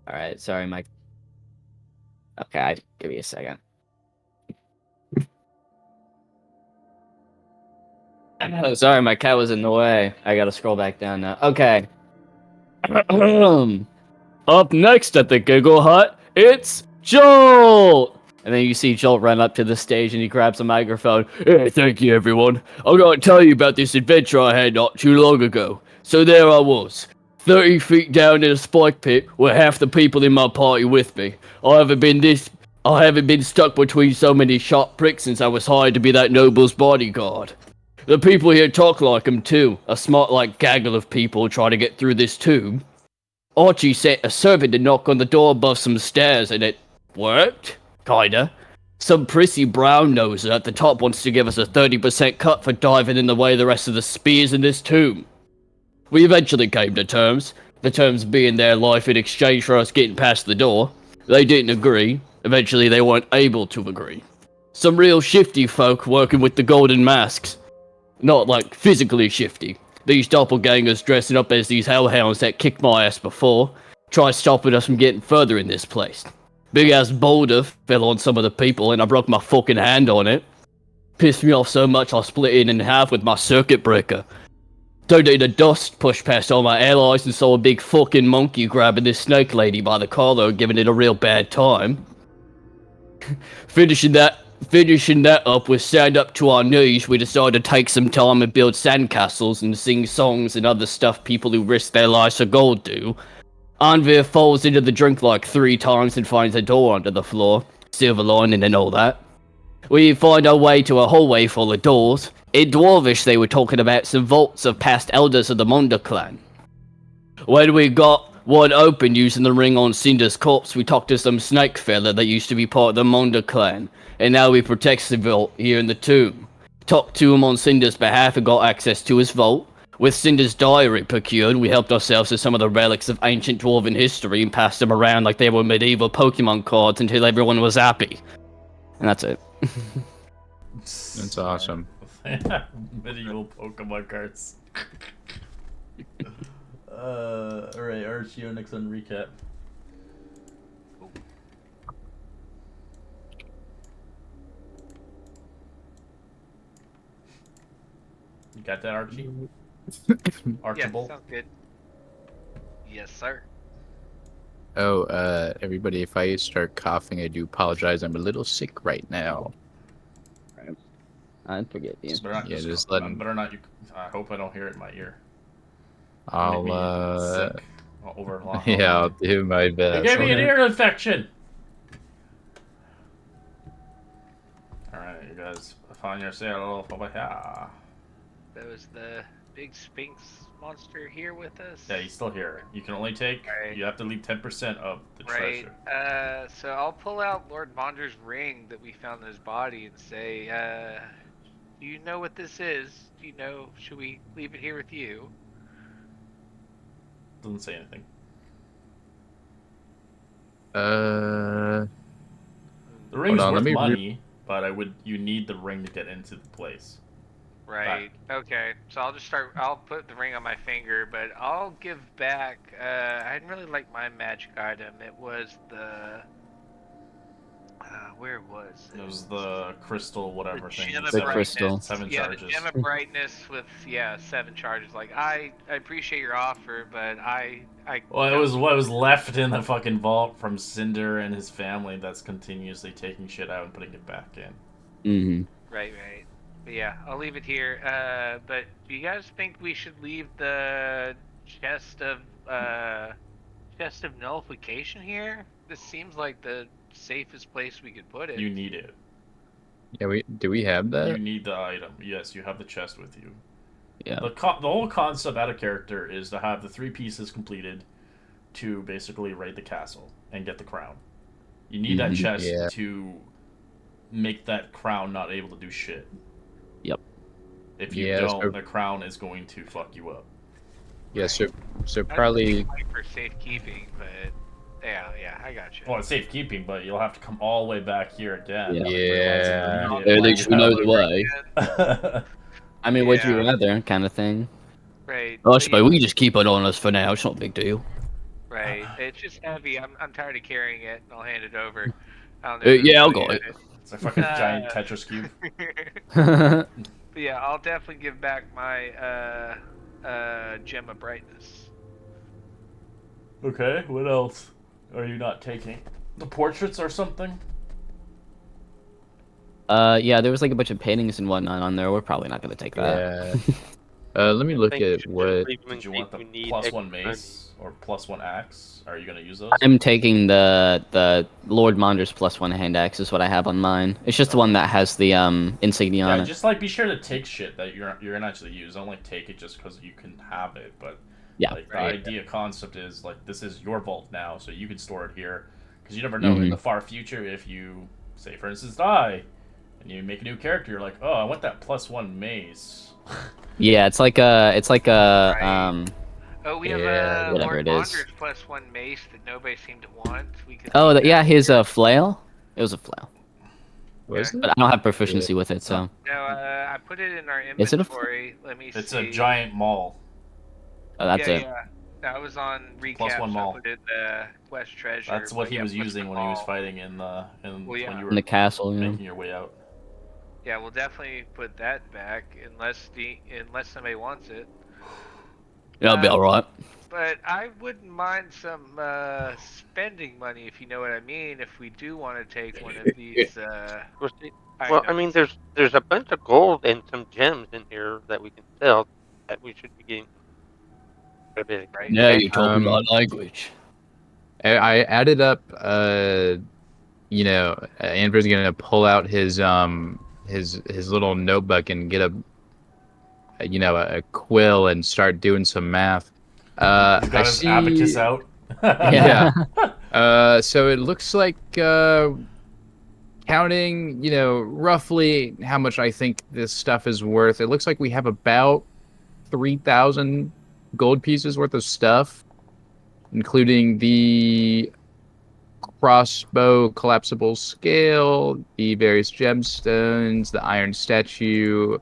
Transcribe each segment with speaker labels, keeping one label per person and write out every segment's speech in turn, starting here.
Speaker 1: All right, sorry, Mike. Okay, give me a second. Oh, sorry, my cat was in the way. I gotta scroll back down now. Okay. Up next at the Giggle Hut, it's Jolt! And then you see Jolt run up to the stage and he grabs a microphone. Hey, thank you, everyone. I'm gonna tell you about this adventure I had not too long ago. So there I was, 30 feet down in a spike pit with half the people in my party with me. I haven't been stuck between so many sharp pricks since I was hired to be that noble's bodyguard. The people here talk like him too, a smart like gaggle of people trying to get through this tube. Archie sent a servant to knock on the door above some stairs, and it worked? Kinda. Some prissy brown noser at the top wants to give us a 30% cut for diving in the way of the rest of the spears in this tomb. We eventually came to terms, the terms being their life in exchange for us getting past the door. They didn't agree. Eventually, they weren't able to agree. Some real shifty folk working with the golden masks. Not like physically shifty. These doppelgangers dressing up as these hellhounds that kicked my ass before try stopping us from getting further in this place. Big ass boulder fell on some of the people and I broke my fucking hand on it. Pissed me off so much I split it in half with my circuit breaker. Don't need the dust pushed past all my allies and saw a big fucking monkey grabbing this snake lady by the collar and giving it a real bad time. Finishing that up with stand up to our knees, we decided to take some time and build sandcastles and sing songs and other stuff people who risk their lives for gold do. Anvir falls into the drink like 3 times and finds a door under the floor, silver lining and all that. We find our way to a hallway full of doors. In Dwarvish they were talking about some vaults of past elders of the Munda clan. When we got one open using the ring on Cinder's corpse, we talked to some snake fella that used to be part of the Munda clan, and now he protects the vault here in the tomb. Talked to him on Cinder's behalf and got access to his vault. With Cinder's diary procured, we helped ourselves to some of the relics of ancient dwarven history and passed them around like they were medieval Pokemon cards until everyone was happy. And that's it.
Speaker 2: That's awesome.
Speaker 3: Medieval Pokemon cards. Alright, Archie, next on recap. You got that, Archie? Archibald?
Speaker 4: Yeah, sounds good. Yes, sir.
Speaker 2: Oh, everybody, if I start coughing, I do apologize. I'm a little sick right now.
Speaker 1: I forget you.
Speaker 2: Yeah, just let him.
Speaker 3: Better not. I hope I don't hear it in my ear.
Speaker 2: I'll,
Speaker 3: sick over long.
Speaker 2: Yeah, I'll do my best.
Speaker 3: They gave me an ear infection! Alright, you guys find yourself over here.
Speaker 4: That was the big Sphinx monster here with us.
Speaker 3: Yeah, he's still here. You can only take.
Speaker 4: Right.
Speaker 3: You have to leave 10% of the
Speaker 4: Right.
Speaker 3: treasure.
Speaker 4: So I'll pull out Lord Bonder's ring that we found in his body and say, do you know what this is? Do you know? Should we leave it here with you?
Speaker 3: Doesn't say anything.
Speaker 2: Uh,
Speaker 3: The ring's
Speaker 2: on,
Speaker 3: worth
Speaker 2: let me
Speaker 3: money, but you need the ring to get into the place.
Speaker 4: Right. Okay. So I'll put the ring on my finger, but I'll give back. I didn't really like my magic item. It was the. Where was it?
Speaker 3: It was the crystal, whatever thing.
Speaker 4: Gem of
Speaker 1: The
Speaker 4: brightness.
Speaker 1: crystal.
Speaker 3: 7
Speaker 4: Yeah,
Speaker 3: charges.
Speaker 4: the gem of brightness with 7 charges. Like I appreciate your offer, but
Speaker 3: Well, it was what was left in the fucking vault from Cinder and his family that's continuously taking shit out and putting it back in.
Speaker 1: Mm-hmm.
Speaker 4: Right. But yeah, I'll leave it here. But do you guys think we should leave the chest of nullification here? This seems like the safest place we could put it.
Speaker 3: You need it.
Speaker 2: yeah, do we have
Speaker 3: You
Speaker 2: that?
Speaker 3: need the item. Yes, you have the chest with you.
Speaker 1: Yeah.
Speaker 3: The whole concept out of character is to have the 3 pieces completed to basically raid the castle and get the crown. You need that chest to make that crown not able to do shit.
Speaker 1: Yep.
Speaker 3: If you don't, the crown is going to fuck you up.
Speaker 2: Yeah, so probably.
Speaker 4: For safekeeping, but yeah, I got you.
Speaker 3: Well, it's safekeeping, but you'll have to come all the way back here again.
Speaker 2: Yeah.
Speaker 1: At least we know the way.
Speaker 3: way.
Speaker 1: I mean, would you rather kind of thing.
Speaker 4: Right.
Speaker 1: Oh, but we can just keep it on us for now. It's not a big deal.
Speaker 4: Right. It's just heavy. I'm tired of carrying it. I'll hand it over. I don't know if
Speaker 1: Yeah, I'll
Speaker 4: everybody
Speaker 1: go.
Speaker 4: had
Speaker 3: It's a fucking giant
Speaker 4: Uh,
Speaker 3: Tetris cube.
Speaker 4: But yeah, I'll definitely give back my gem of brightness.
Speaker 3: Okay, what else are you not taking? The portraits or something?
Speaker 1: Yeah, there was like a bunch of paintings and whatnot on there. We're probably not gonna take that.
Speaker 2: Yeah. Let me
Speaker 5: I
Speaker 2: look
Speaker 5: think we
Speaker 2: at
Speaker 5: should
Speaker 2: what.
Speaker 5: leave them in
Speaker 3: Did you
Speaker 5: case
Speaker 3: want the
Speaker 5: we need
Speaker 3: plus
Speaker 5: extra
Speaker 3: one
Speaker 5: money.
Speaker 3: mace or plus one axe? Are you gonna use those?
Speaker 1: I'm taking the Lord Monder's +1 hand axe is what I have on mine. It's just the one that has the insignia
Speaker 3: Yeah,
Speaker 1: on it.
Speaker 3: just like be sure to take shit that you're gonna actually use. Don't like take it just because you can have it. But
Speaker 1: Yeah.
Speaker 3: like the
Speaker 2: Right.
Speaker 3: idea concept is like this is your vault now, so you can store it here. Because you never know in
Speaker 1: Mhm.
Speaker 3: the far future if you say for instance die and you make a new character, you're like, oh, I want that +1 mace.
Speaker 1: Yeah, it's like a
Speaker 4: Right. Oh, we have
Speaker 2: Yeah,
Speaker 1: whatever
Speaker 4: Lord
Speaker 1: it is.
Speaker 4: Monder's +1 mace that nobody seemed to want. We could
Speaker 1: Oh,
Speaker 4: leave
Speaker 1: yeah,
Speaker 4: that
Speaker 1: his
Speaker 4: here.
Speaker 1: flail. It was a flail,
Speaker 4: Okay.
Speaker 2: Was it?
Speaker 1: but I don't have
Speaker 2: Yeah.
Speaker 1: proficiency with it, so
Speaker 4: No, I put it in our
Speaker 1: is it a?
Speaker 4: inventory. Let me
Speaker 3: It's
Speaker 4: see.
Speaker 3: a giant maul.
Speaker 1: Oh, that's
Speaker 4: Yeah,
Speaker 1: it.
Speaker 4: yeah. That was on
Speaker 3: Plus
Speaker 4: recap,
Speaker 3: one
Speaker 4: so I
Speaker 3: maul.
Speaker 4: put it in the quest treasure.
Speaker 3: That's what
Speaker 4: But
Speaker 3: he
Speaker 4: yeah,
Speaker 3: was
Speaker 4: plus
Speaker 3: using
Speaker 4: one
Speaker 3: when he was
Speaker 4: mall.
Speaker 3: fighting in the
Speaker 4: Well, yeah.
Speaker 3: when you
Speaker 1: In
Speaker 3: were
Speaker 1: the castle, you know.
Speaker 3: making your way out.
Speaker 4: Yeah, we'll definitely put that back unless somebody wants it.
Speaker 1: That'll be all right.
Speaker 4: But I wouldn't mind some spending money, if you know what I mean, if we do want to take one of these
Speaker 5: Well, see- well, I mean,
Speaker 4: items.
Speaker 5: there's a bunch of gold and some gems in here that we can sell that we should be getting quite a bit of
Speaker 4: Right.
Speaker 1: Now
Speaker 5: cash.
Speaker 1: you're talking my language.
Speaker 2: I added up. Andrew's gonna pull out his little notebook and get a quill and start doing some math.
Speaker 3: He's
Speaker 2: I
Speaker 3: got his abacus
Speaker 2: see.
Speaker 3: out.
Speaker 2: Yeah. So it looks like counting, roughly how much I think this stuff is worth. It looks like we have about 3,000 gold pieces worth of stuff, including the crossbow collapsible scale, the various gemstones, the iron statue,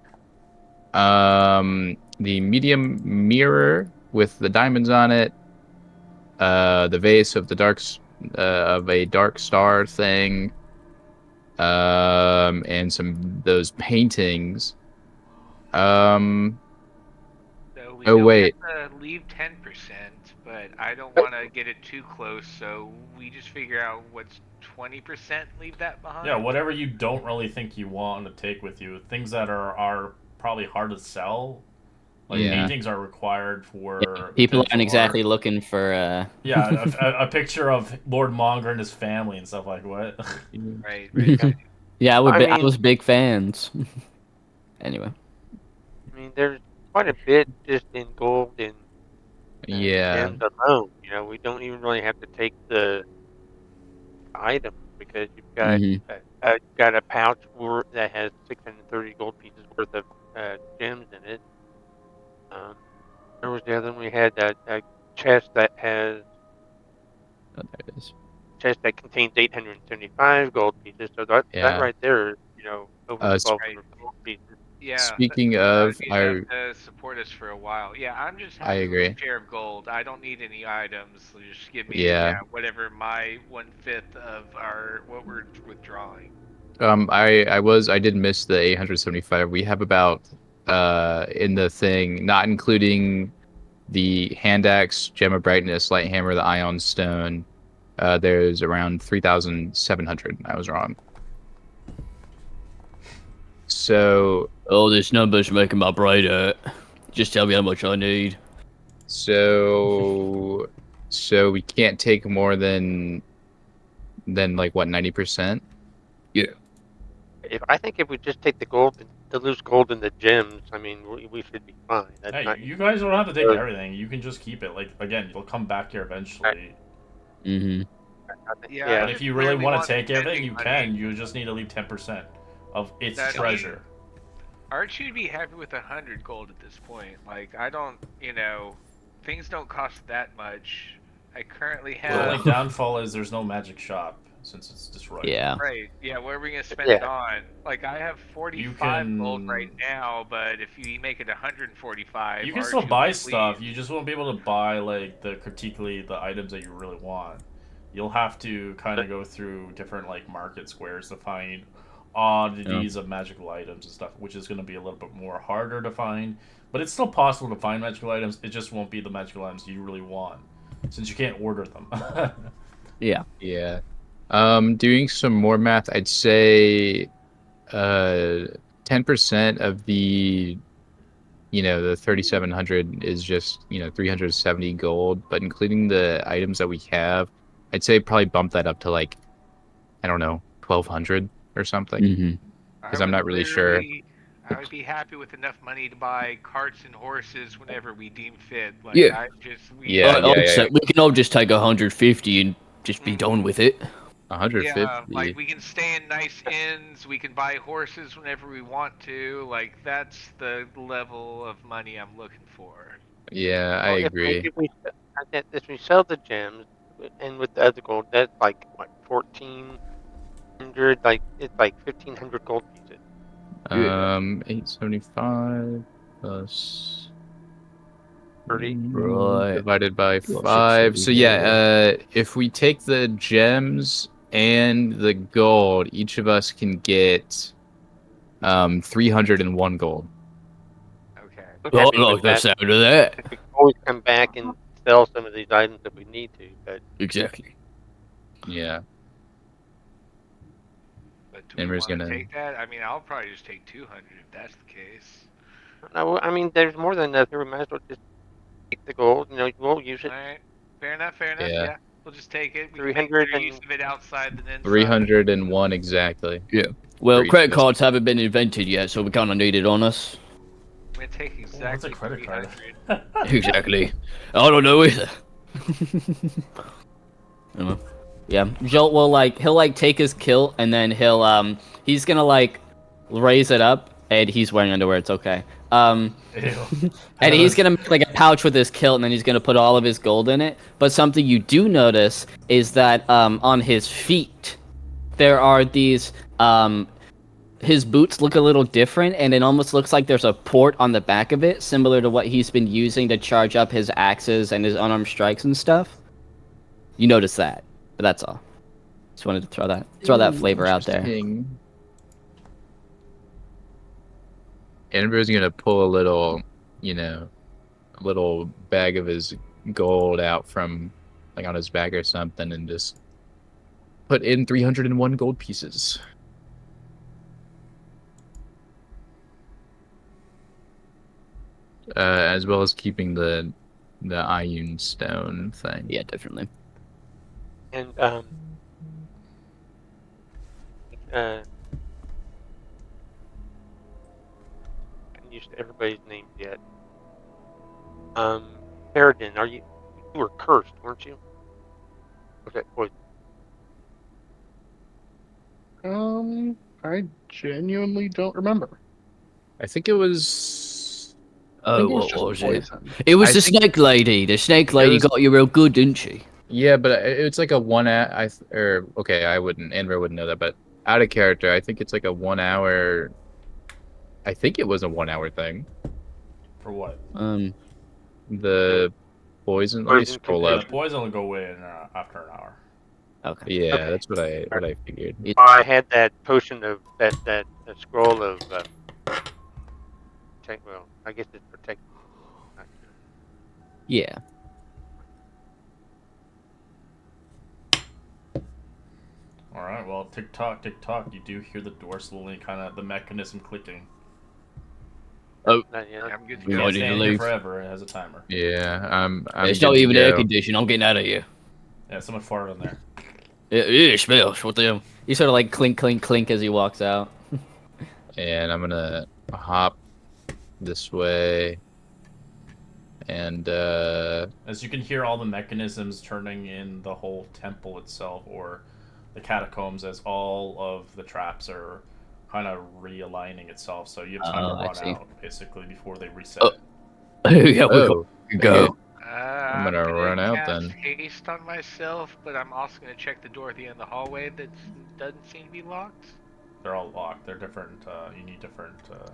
Speaker 2: the medium mirror with the diamonds on it, the vase of of a dark star thing, and those paintings. Um,
Speaker 4: So we
Speaker 2: oh
Speaker 4: know we have
Speaker 2: wait,
Speaker 4: to leave 10%, but I don't want to get it too close, so we just figure out what's 20%, leave that behind.
Speaker 3: Yeah, whatever you don't really think you want to take with you, things that are probably hard to sell. Like
Speaker 2: yeah,
Speaker 3: paintings are required for
Speaker 1: People aren't
Speaker 3: potential
Speaker 1: exactly
Speaker 3: art.
Speaker 1: looking for
Speaker 3: Yeah, a picture of Lord Monger and his family and stuff like what.
Speaker 4: Right, right, right.
Speaker 1: Yeah,
Speaker 5: I
Speaker 1: I
Speaker 5: mean,
Speaker 1: was big fans. Anyway.
Speaker 5: there's quite a bit just in gold and
Speaker 2: yeah,
Speaker 5: gems alone. We don't even really have to take the item because
Speaker 1: Hmm.
Speaker 5: you've got a pouch that has 630 gold pieces worth of gems in it. Um, there was the other one we had a chest that has
Speaker 2: oh, there it is.
Speaker 5: chest that contains 875 gold pieces. So that
Speaker 2: Yeah.
Speaker 5: right there is over
Speaker 4: Right.
Speaker 5: 1,200 gold pieces.
Speaker 4: Yeah,
Speaker 2: Speaking
Speaker 4: that'd
Speaker 2: of,
Speaker 4: be enough
Speaker 2: I
Speaker 4: to support us for a while. Yeah, I'm just
Speaker 2: I
Speaker 4: happy with
Speaker 2: agree.
Speaker 4: a share of gold. I don't need any items. So just give me
Speaker 2: Yeah.
Speaker 4: whatever my 1/5 of our what we're withdrawing.
Speaker 2: I did miss the 875. We have about in the thing, not including the hand axe, gem of brightness, light hammer, the ion stone. There's around 3,700. I was wrong. So
Speaker 1: Oh, this number's making my brain hurt. Just tell me how much I need.
Speaker 2: so so we can't take more than like what, 90%?
Speaker 1: Yeah.
Speaker 5: I think if we just take the gold, the loose gold and the gems, we should be fine. That's
Speaker 3: Hey,
Speaker 5: not.
Speaker 3: you guys don't have to take everything. You can just keep it. Like again, you'll come back here eventually.
Speaker 1: Hmm.
Speaker 4: Yeah,
Speaker 5: Yeah.
Speaker 3: But
Speaker 4: I
Speaker 3: if
Speaker 4: just
Speaker 3: you really
Speaker 4: really
Speaker 3: want to take everything,
Speaker 4: spending
Speaker 3: you
Speaker 4: money.
Speaker 3: can. You just need to leave 10% of its
Speaker 4: That-
Speaker 3: treasure.
Speaker 4: Archie would be happy with 100 gold at this point. Like I don't, things don't cost that much. I currently
Speaker 3: The
Speaker 4: have.
Speaker 3: only downfall is there's no magic shop. since it's destroyed.
Speaker 1: Yeah.
Speaker 4: Right. Yeah. What are we gonna spend
Speaker 5: Yeah.
Speaker 4: it on? Like I have 45 gold right
Speaker 3: can-
Speaker 4: now, but if you make it 145,
Speaker 3: You can
Speaker 4: our
Speaker 3: still
Speaker 4: two
Speaker 3: buy
Speaker 4: will
Speaker 3: stuff.
Speaker 4: leave.
Speaker 3: You just won't be able to buy like the items that you really want. You'll have to kind of go through different like market squares to find oddities of magical items and stuff, which is going to be a little bit more harder to find. But it's still possible to find magical items. It just won't be the magical items you really want, since you can't order them.
Speaker 1: Yeah.
Speaker 2: Yeah. Doing some more math, I'd say 10% of the the 3700 is just 370 gold, but including the items that we have, I'd say probably bump that up to like, I don't know, 1200 or something,
Speaker 1: Mm-hmm.
Speaker 4: I
Speaker 2: because I'm
Speaker 4: would
Speaker 2: not really sure.
Speaker 4: literally, I would be happy with enough money to buy carts and horses whenever we deem fit. Like
Speaker 1: Yeah.
Speaker 4: I just we
Speaker 2: Yeah,
Speaker 1: I'll
Speaker 2: yeah,
Speaker 1: say we can all just take 150 and just be done with it.
Speaker 2: 150.
Speaker 4: Yeah, like we can stay in nice inns, we can buy horses whenever we want to. Like that's the level of money I'm looking for.
Speaker 2: Yeah, I
Speaker 5: Well,
Speaker 2: agree.
Speaker 5: if we sell the gems and with the other gold, that's like what 1400. Like it's like 1500 gold pieces.
Speaker 2: 875 plus
Speaker 5: 30.
Speaker 1: Right.
Speaker 2: divided by
Speaker 1: Got
Speaker 2: 5. So yeah,
Speaker 1: 680
Speaker 2: if we take the gems and the gold, each of us can get 301 gold.
Speaker 4: Okay.
Speaker 5: I'm
Speaker 1: I
Speaker 5: happy with
Speaker 1: like the
Speaker 5: that.
Speaker 1: sound of that.
Speaker 5: We can always come back and sell some of these items if we need to, but
Speaker 1: Exactly.
Speaker 2: Yeah.
Speaker 4: But do we
Speaker 2: Amber's
Speaker 4: want to
Speaker 2: gonna
Speaker 4: take that? I mean, I'll probably just take 200 if that's the case.
Speaker 5: no, I mean there's more than enough here. We might as well just take the gold. We'll use
Speaker 4: All
Speaker 5: it.
Speaker 4: right. Fair enough. Fair enough.
Speaker 2: Yeah.
Speaker 4: Yeah. We'll just take it. We can make
Speaker 5: 300
Speaker 4: better use
Speaker 5: and
Speaker 4: of it outside than inside.
Speaker 2: 301 exactly.
Speaker 1: Yeah.
Speaker 2: For
Speaker 1: Well,
Speaker 2: each
Speaker 1: credit
Speaker 2: of us.
Speaker 1: cards haven't been invented yet, so we kind of need it on us.
Speaker 4: I'm gonna take
Speaker 3: What's a
Speaker 4: exactly
Speaker 3: credit card?
Speaker 4: 300.
Speaker 1: Exactly. I don't know either. Yeah, Jolt will he'll take his kilt and then he's gonna raise it up and he's wearing underwear, it's okay.
Speaker 3: Ew.
Speaker 1: And he's gonna make a pouch with his kilt and then he's gonna put all of his gold in it. But something you do notice is that on his feet there are these his boots look a little different and it almost looks like there's a port on the back of it, similar to what he's been using to charge up his axes and his unarmed strikes and stuff. You notice that, but that's all. Just wanted to throw that flavor out there.
Speaker 2: Interesting. Amber's gonna pull a little bag of his gold out from on his bag or something and just put in 301 gold pieces. As well as keeping the Ioun stone thing.
Speaker 1: Yeah, definitely.
Speaker 5: and I'm used to everybody's names yet. Paradin, you were cursed, weren't you? Was that poison?
Speaker 6: I genuinely don't remember.
Speaker 2: I think it was.
Speaker 6: I
Speaker 1: Oh,
Speaker 6: think it was
Speaker 1: what
Speaker 6: just
Speaker 1: was it?
Speaker 6: poison.
Speaker 1: It was
Speaker 2: I
Speaker 1: the
Speaker 2: think-
Speaker 1: snake lady. The snake lady
Speaker 2: was-
Speaker 1: got you real good, didn't she?
Speaker 2: Yeah, but it's like a okay, I wouldn't. Amber wouldn't know that, but out of character, I think it's like a 1 hour. I think it was a 1 hour thing.
Speaker 3: For what?
Speaker 2: The poison. Let me
Speaker 5: Poison
Speaker 2: scroll
Speaker 3: Yeah,
Speaker 2: up.
Speaker 3: the poison will go away after an hour.
Speaker 1: Okay.
Speaker 2: Yeah,
Speaker 5: Okay.
Speaker 2: that's what I figured.
Speaker 5: I had that potion of that scroll of well, I guess it's protect. Not sure.
Speaker 1: Yeah.
Speaker 3: All right. Well, tick tock, tick tock. You do hear the door slowly, kind of the mechanism clicking.
Speaker 5: Not yet.
Speaker 4: I'm good to
Speaker 1: We
Speaker 3: You
Speaker 4: go.
Speaker 1: might
Speaker 3: can't
Speaker 1: need to
Speaker 3: stand here
Speaker 1: leave.
Speaker 3: forever. It has a timer.
Speaker 2: Yeah, I'm
Speaker 1: It's
Speaker 2: good
Speaker 1: not
Speaker 2: to
Speaker 1: even air
Speaker 2: go.
Speaker 1: conditioned. I'm getting out of here.
Speaker 3: Yeah, someone farted in there.
Speaker 1: It smells. What the hell? He sort of clink, clink, clink as he walks out.
Speaker 2: And I'm gonna hop this way. And
Speaker 3: As you can hear all the mechanisms turning in the whole temple itself, or the catacombs, as all of the traps are kind of realigning itself. So you have time
Speaker 1: Oh,
Speaker 3: to
Speaker 1: I
Speaker 3: run
Speaker 1: see.
Speaker 3: out basically before they reset.
Speaker 1: Oh. Yeah, we
Speaker 2: oh,
Speaker 1: go.
Speaker 4: I
Speaker 2: I'm gonna run out
Speaker 4: cast
Speaker 2: then.
Speaker 4: haste on myself, but I'm also gonna check the door at the end of the hallway that doesn't seem to be locked.
Speaker 3: They're all locked. They're different. You need different codes.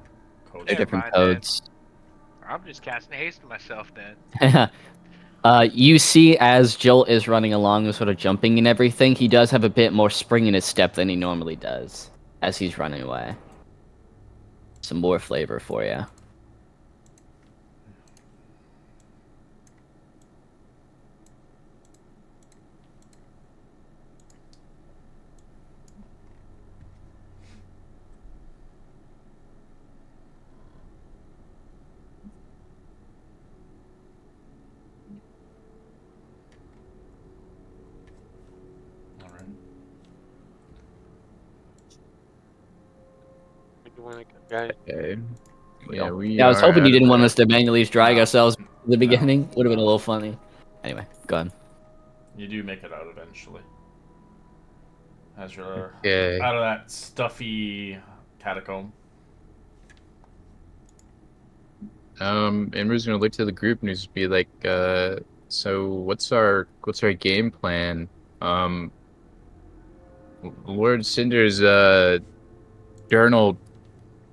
Speaker 1: They're
Speaker 4: Never
Speaker 1: different
Speaker 4: mind then.
Speaker 1: codes.
Speaker 4: I'm just casting haste on myself then.
Speaker 1: You see as Jill is running along and sort of jumping and everything, he does have a bit more spring in his step than he normally does as he's running away. Some more flavor for you.
Speaker 3: All right.
Speaker 5: You want to go, guys?
Speaker 2: Okay. Yeah, we
Speaker 1: Yeah, I was
Speaker 2: are
Speaker 1: hoping you
Speaker 2: out of
Speaker 1: didn't want
Speaker 2: there.
Speaker 1: us to manually drag
Speaker 3: No.
Speaker 1: ourselves at the
Speaker 3: No.
Speaker 1: beginning. Would have been a
Speaker 3: No.
Speaker 1: little funny. Anyway, go on.
Speaker 3: You do make it out eventually. As you're
Speaker 2: Okay.
Speaker 3: out of that stuffy catacomb.
Speaker 2: Imru's gonna look to the group and just be like, so what's our game plan? Lord Cinder's journal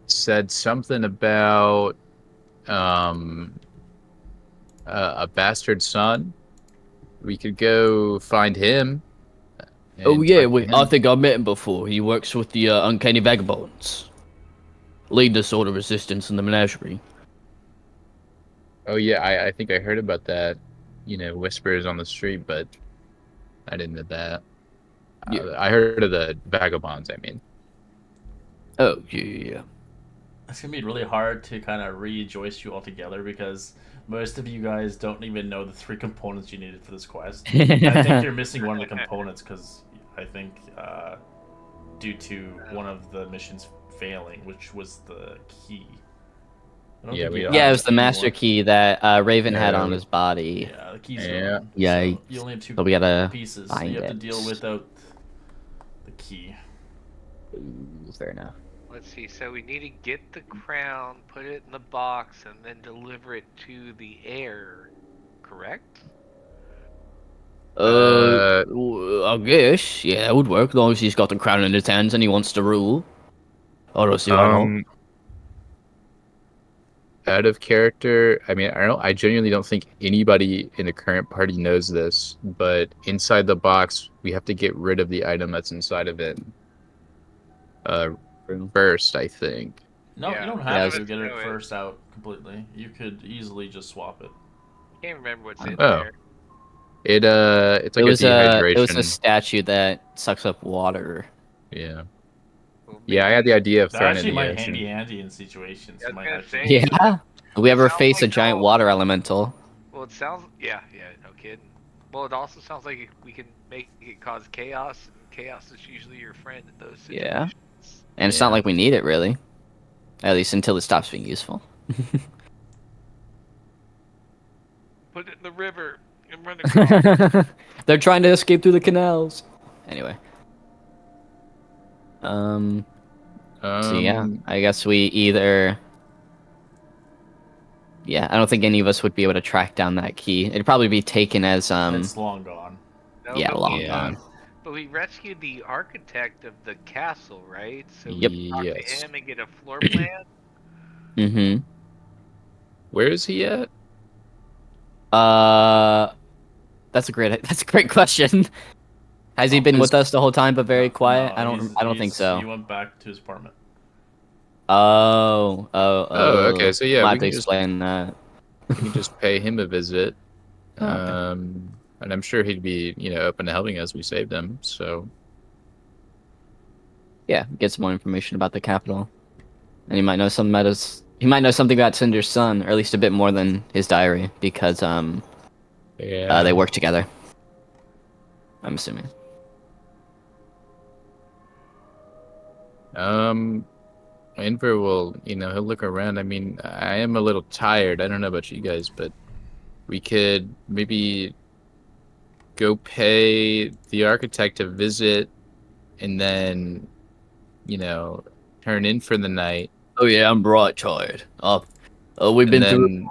Speaker 2: said something about um a bastard son. We could go find him.
Speaker 1: Oh
Speaker 2: And
Speaker 1: yeah,
Speaker 2: talk to
Speaker 1: I
Speaker 2: him.
Speaker 1: think I met him before. He works with the Uncanny Vagabonds. Lead the sort of resistance in the menagerie.
Speaker 2: Oh yeah, I think I heard about that. You know, whispers on the street, but I didn't know that.
Speaker 1: Yeah.
Speaker 2: I heard of the vagabonds. I mean,
Speaker 1: Oh yeah.
Speaker 3: It's gonna be really hard to kind of rejoice you all together because most of you guys don't even know the 3 components you needed for this quest. I think you're missing one of the components because I think due to one of the missions failing, which was the key. I don't
Speaker 2: Yeah,
Speaker 3: think
Speaker 2: we
Speaker 3: you
Speaker 2: don't
Speaker 1: Yeah, it
Speaker 3: have
Speaker 1: was the master
Speaker 3: anymore.
Speaker 1: key that Raven had on
Speaker 2: No.
Speaker 1: his body.
Speaker 3: Yeah, the key's
Speaker 2: Yeah.
Speaker 3: gone.
Speaker 1: Yeah,
Speaker 3: So you only have 2
Speaker 1: so we gotta
Speaker 3: pieces. So
Speaker 1: find
Speaker 3: you have to
Speaker 1: it.
Speaker 3: deal without the key.
Speaker 1: Ooh, fair enough.
Speaker 4: Let's see. So we need to get the crown, put it in the box, and then deliver it to the heir. Correct?
Speaker 1: I guess, yeah, it would work as long as he's got the crown in his hands and he wants to rule. I don't see why not.
Speaker 2: Out of character. I mean, I genuinely don't think anybody in the current party knows this, but inside the box, we have to get rid of the item that's inside of it. First, I think.
Speaker 3: No,
Speaker 4: Yeah,
Speaker 3: you don't
Speaker 1: Yeah,
Speaker 3: have
Speaker 1: it's-
Speaker 3: to get it
Speaker 4: know it.
Speaker 3: first out completely. You could easily just swap it.
Speaker 4: Can't remember what's in
Speaker 2: Oh.
Speaker 4: there.
Speaker 2: It's like
Speaker 1: it was
Speaker 2: a
Speaker 1: a
Speaker 2: dehydration.
Speaker 1: statue that sucks up water.
Speaker 2: Yeah.
Speaker 4: Well,
Speaker 2: Yeah, I had the idea of
Speaker 3: That
Speaker 2: throwing it
Speaker 3: actually
Speaker 2: in the
Speaker 3: might
Speaker 2: ocean.
Speaker 3: handy in situations.
Speaker 4: I
Speaker 3: You
Speaker 4: was
Speaker 3: might
Speaker 4: gonna
Speaker 3: actually.
Speaker 4: say,
Speaker 1: Yeah. We ever
Speaker 4: sounds
Speaker 1: face a
Speaker 4: like
Speaker 1: giant
Speaker 4: how-
Speaker 1: water elemental?
Speaker 4: Well, it sounds. Yeah, no kidding. Well, it also sounds like we can make it cause chaos, and chaos is usually your friend in those
Speaker 1: Yeah.
Speaker 4: situations.
Speaker 1: And it's not
Speaker 2: Yeah.
Speaker 1: like we need it really. At least until it stops being useful.
Speaker 4: Put it in the river and run across.
Speaker 1: They're trying to escape through the canals. Anyway. So yeah, I guess we either. Yeah, I don't think any of us would be able to track down that key. It'd probably be taken as
Speaker 3: It's long gone.
Speaker 4: No,
Speaker 1: yeah,
Speaker 4: but
Speaker 1: long
Speaker 4: we,
Speaker 1: gone.
Speaker 4: But we rescued the architect of the castle, right? So we
Speaker 1: Yep.
Speaker 4: can talk to
Speaker 2: Yes.
Speaker 4: him and get a floor plan.
Speaker 1: Mm-hmm.
Speaker 2: Where is he at?
Speaker 1: That's a great question. Has he been with us the whole time but very quiet?
Speaker 3: No,
Speaker 1: I don't think so.
Speaker 3: He went back to his apartment.
Speaker 1: Oh.
Speaker 2: Okay, so yeah,
Speaker 1: Might
Speaker 2: we
Speaker 1: have to
Speaker 2: can just
Speaker 1: explain that.
Speaker 2: we can just pay him a visit.
Speaker 1: Oh, okay.
Speaker 2: And I'm sure he'd be, open to helping us. We saved him, so
Speaker 1: Yeah, get some more information about the capital. And he might know something about he might know something about Cinder's son, or at least a bit more than his diary, because
Speaker 2: yeah.
Speaker 1: they work together. I'm assuming.
Speaker 2: Inver will, he'll look around. I mean, I am a little tired. I don't know about you guys, but we could maybe go pay the architect a visit and then, turn in for the night.
Speaker 1: Oh yeah, I'm bright tired. We've
Speaker 2: And
Speaker 1: been
Speaker 2: then,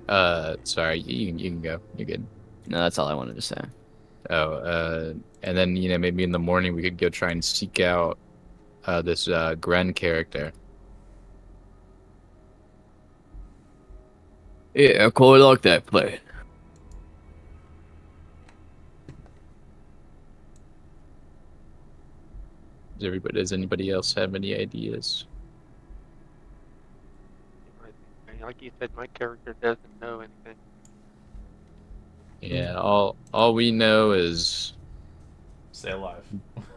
Speaker 2: Sorry, you can go. You're good.
Speaker 1: No, that's all I wanted to say.
Speaker 2: And then maybe in the morning we could go try and seek out this Gren character.
Speaker 1: Yeah, I quite like that plan.
Speaker 2: Does anybody else have any ideas?
Speaker 5: Like you said, my character doesn't know anything.
Speaker 2: Yeah, all we know is
Speaker 3: Stay alive.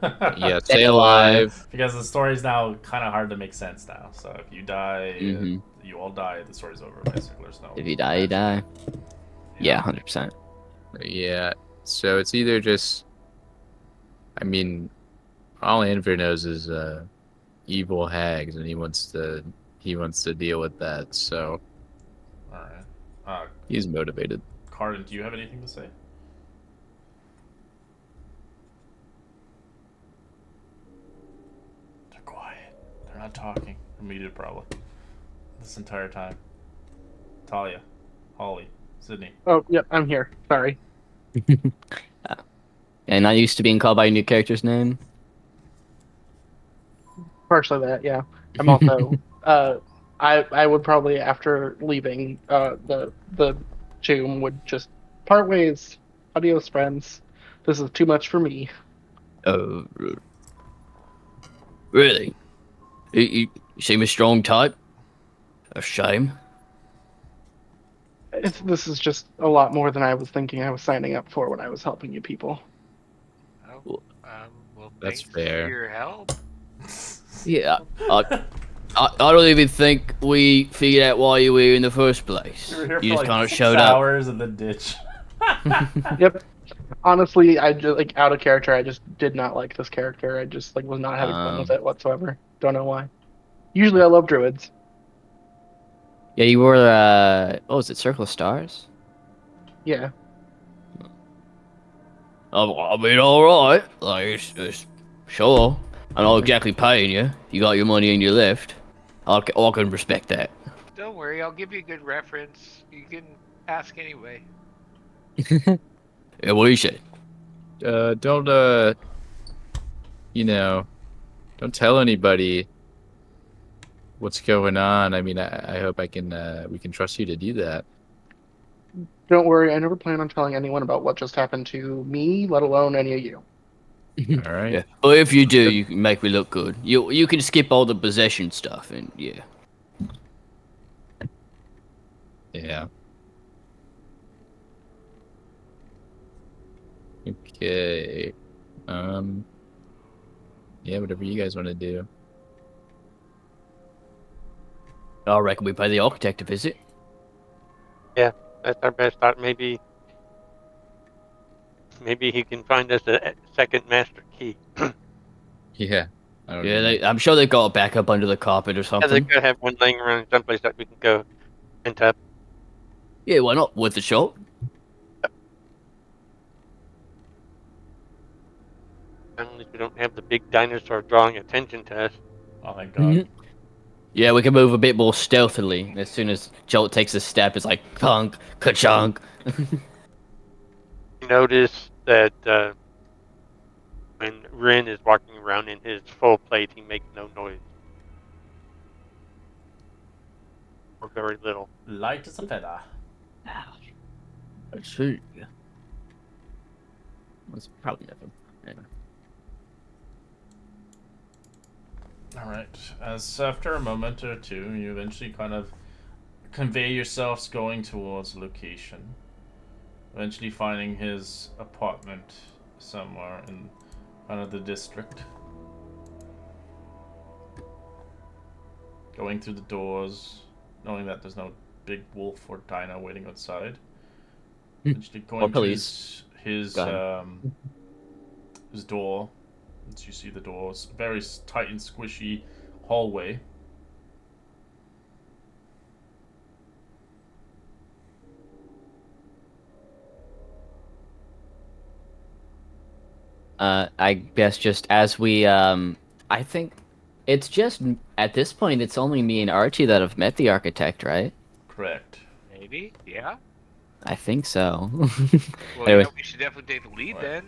Speaker 2: yeah,
Speaker 1: Stay
Speaker 2: stay
Speaker 1: alive.
Speaker 2: alive.
Speaker 3: Because the story's now kind of hard to make sense now. So if you die,
Speaker 1: Mm-hmm.
Speaker 3: you all die. The story's over. Basically, there's no.
Speaker 1: If you die, you die. Yeah, 100%.
Speaker 2: Yeah, so it's either just, I mean, all Anvir knows is evil hags, and he wants to deal with that. So
Speaker 3: All right.
Speaker 2: he's motivated.
Speaker 3: Cardin, do you have anything to say? They're quiet. They're not talking. They're muted probably. This entire time. Talia, Holly, Sydney.
Speaker 6: Oh, yep, I'm here. Sorry.
Speaker 1: And not used to being called by a new character's name.
Speaker 6: Partially that, yeah. I'm also I would probably after leaving the tomb would just part ways. Adios, friends. This is too much for me.
Speaker 1: Oh, really? You seem a strong type. A shame.
Speaker 6: This is just a lot more than I was thinking I was signing up for when I was helping you people.
Speaker 4: Oh, well,
Speaker 2: That's
Speaker 4: thanks
Speaker 2: fair.
Speaker 4: for your help.
Speaker 1: Yeah, I don't even think we figured out why you were here in the first place.
Speaker 3: You were here
Speaker 1: You
Speaker 3: for
Speaker 1: just
Speaker 3: like
Speaker 1: kind of
Speaker 3: 6
Speaker 1: showed up.
Speaker 3: hours in the ditch.
Speaker 6: Yep. Honestly, I just like out of character. I just did not like this character. I just like was not having fun with it whatsoever. Don't know why. Usually, I love druids.
Speaker 1: Yeah, you were, what was it, Circle of Stars?
Speaker 6: Yeah.
Speaker 1: I mean, alright. Like, it's sure. I'm not exactly paying you. You got your money and you left. I can respect that.
Speaker 4: Don't worry, I'll give you a good reference. You can ask anyway.
Speaker 1: Yeah, what do you say?
Speaker 2: Don't don't tell anybody what's going on. I mean, I hope we can trust you to do that.
Speaker 6: Don't worry. I never plan on telling anyone about what just happened to me, let alone any of you.
Speaker 2: All right.
Speaker 1: Yeah, but if you do, you can make me look good. You can skip all the possession stuff, and yeah.
Speaker 2: Yeah. Okay. Yeah, whatever you guys want to do.
Speaker 1: I reckon we pay the architect a visit.
Speaker 5: That's our best thought. Maybe he can find us a second master key.
Speaker 2: Yeah. I don't
Speaker 1: Yeah,
Speaker 2: know.
Speaker 1: I'm sure they got a backup under the carpet or
Speaker 5: Yeah, they
Speaker 1: something.
Speaker 5: could have one laying around someplace that we can go and tap.
Speaker 1: Yeah, why not? Worth a shot.
Speaker 5: Unless we don't have the big dinosaur drawing attention to us.
Speaker 3: Oh, thank God.
Speaker 1: Yeah, we can move a bit more stealthily. As soon as Jolt takes a step, it's like clunk, ka-chunk.
Speaker 5: Notice that when Rin is walking around in his full plate, he makes no noise. Or very little.
Speaker 3: Light as a feather.
Speaker 1: Let's see. That's probably nothing. Anyway.
Speaker 3: Alright, as after a moment or two, you eventually kind of convey yourselves going towards a location. Eventually finding his apartment somewhere in kind of the district. Going through the doors, knowing that there's no big wolf or dino waiting outside. Eventually going
Speaker 1: Or
Speaker 3: to
Speaker 1: police.
Speaker 3: his door. As you see the doors, very tight and squishy hallway.
Speaker 1: I guess just as we, I think it's just, at this point, it's only me and Archie that have met the architect, right?
Speaker 3: Correct.
Speaker 4: Maybe. Yeah.
Speaker 1: I think so.
Speaker 4: Well,
Speaker 1: Anyway.
Speaker 4: we should definitely take the lead
Speaker 3: Right.
Speaker 4: then.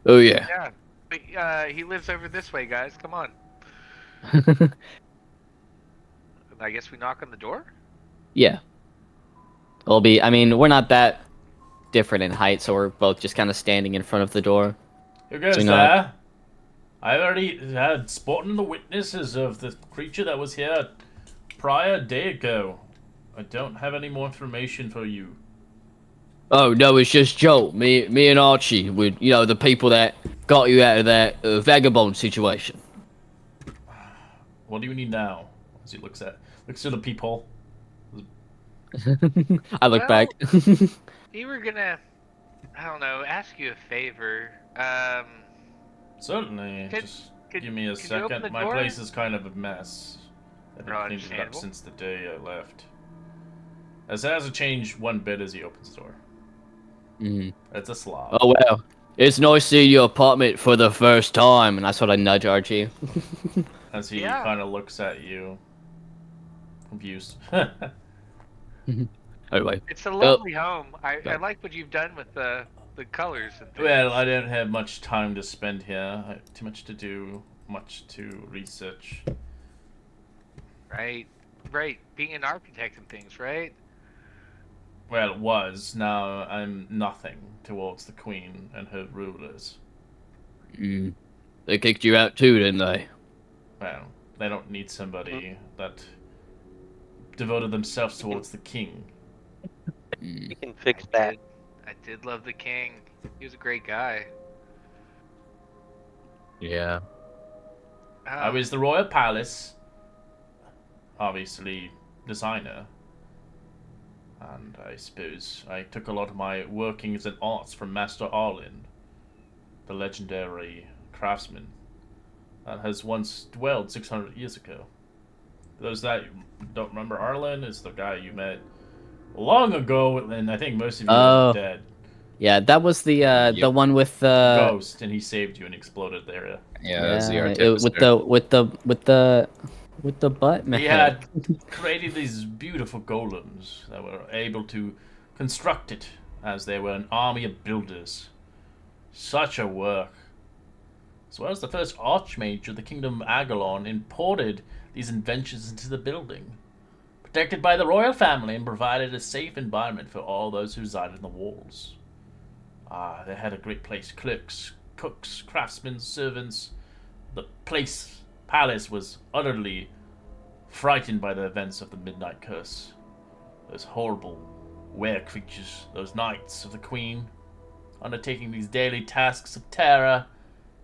Speaker 1: Oh yeah.
Speaker 4: Yeah. But, he lives over this way, guys. Come on. I guess we knock on the door.
Speaker 1: Yeah. It'll be. I mean, we're not that different in height, so we're both just kind of standing in front of the door.
Speaker 3: Who goes
Speaker 1: So, you know,
Speaker 3: there? I already had spotted the witnesses of the creature that was here prior a day ago. I don't have any more information for you.
Speaker 1: Oh no, it's just Joel. Me and Archie. We, the people that got you out of that vagabond situation.
Speaker 3: What do you need now? As he looks through the peephole.
Speaker 1: I look back.
Speaker 4: We were gonna, I don't know, ask you a favor.
Speaker 3: Certainly.
Speaker 4: Could-
Speaker 3: Just give me a
Speaker 4: could you open
Speaker 3: second.
Speaker 4: the
Speaker 3: My
Speaker 4: door?
Speaker 3: place is kind of a mess. I've been
Speaker 4: Oh,
Speaker 3: cleaning it up
Speaker 4: understandable.
Speaker 3: since the day I left. As it hasn't changed one bit as he opens the door.
Speaker 1: Mhm.
Speaker 3: It's a slob.
Speaker 1: Oh well, it's nice seeing your apartment for the first time, and that's what I nudge Archie.
Speaker 3: As he
Speaker 4: Yeah.
Speaker 3: kind of looks at you. Confused.
Speaker 1: Anyway,
Speaker 4: It's a lovely home. I
Speaker 1: yeah.
Speaker 4: like what you've done with the colors and things.
Speaker 3: Well, I didn't have much time to spend here. I had too much to do, much to research.
Speaker 4: Right. Right. Being an architect and things, right?
Speaker 3: Well, it was. Now I'm nothing towards the Queen and her rulers.
Speaker 1: They kicked you out too, didn't they?
Speaker 3: Well, they don't need somebody that devoted themselves towards the King.
Speaker 5: We can fix that.
Speaker 4: I did love the king. He was a great guy.
Speaker 2: Yeah.
Speaker 3: I was the Royal Palace, obviously, designer. And I suppose I took a lot of my workings and arts from Master Arlen, the legendary craftsman that has once dwelled 600 years ago. For those that don't remember, Arlen is the guy you met long ago, and I think most of you are dead.
Speaker 1: Yeah, that was the
Speaker 2: Yep.
Speaker 1: one with
Speaker 3: Ghost, and he saved you and exploded the area.
Speaker 2: Yeah, that was the
Speaker 1: yeah,
Speaker 2: artificer.
Speaker 1: with the butt man.
Speaker 3: He had created these beautiful golems that were able to construct it as they were an army of builders. Such a work. As well as the first archmage of the kingdom of Agalon imported these inventions into the building, protected by the royal family and provided a safe environment for all those who resided in the walls. They had a great place. Clerks, cooks, craftsmen, servants. The palace was utterly frightened by the events of the Midnight Curse. Those horrible were creatures, those knights of the Queen, undertaking these daily tasks of terror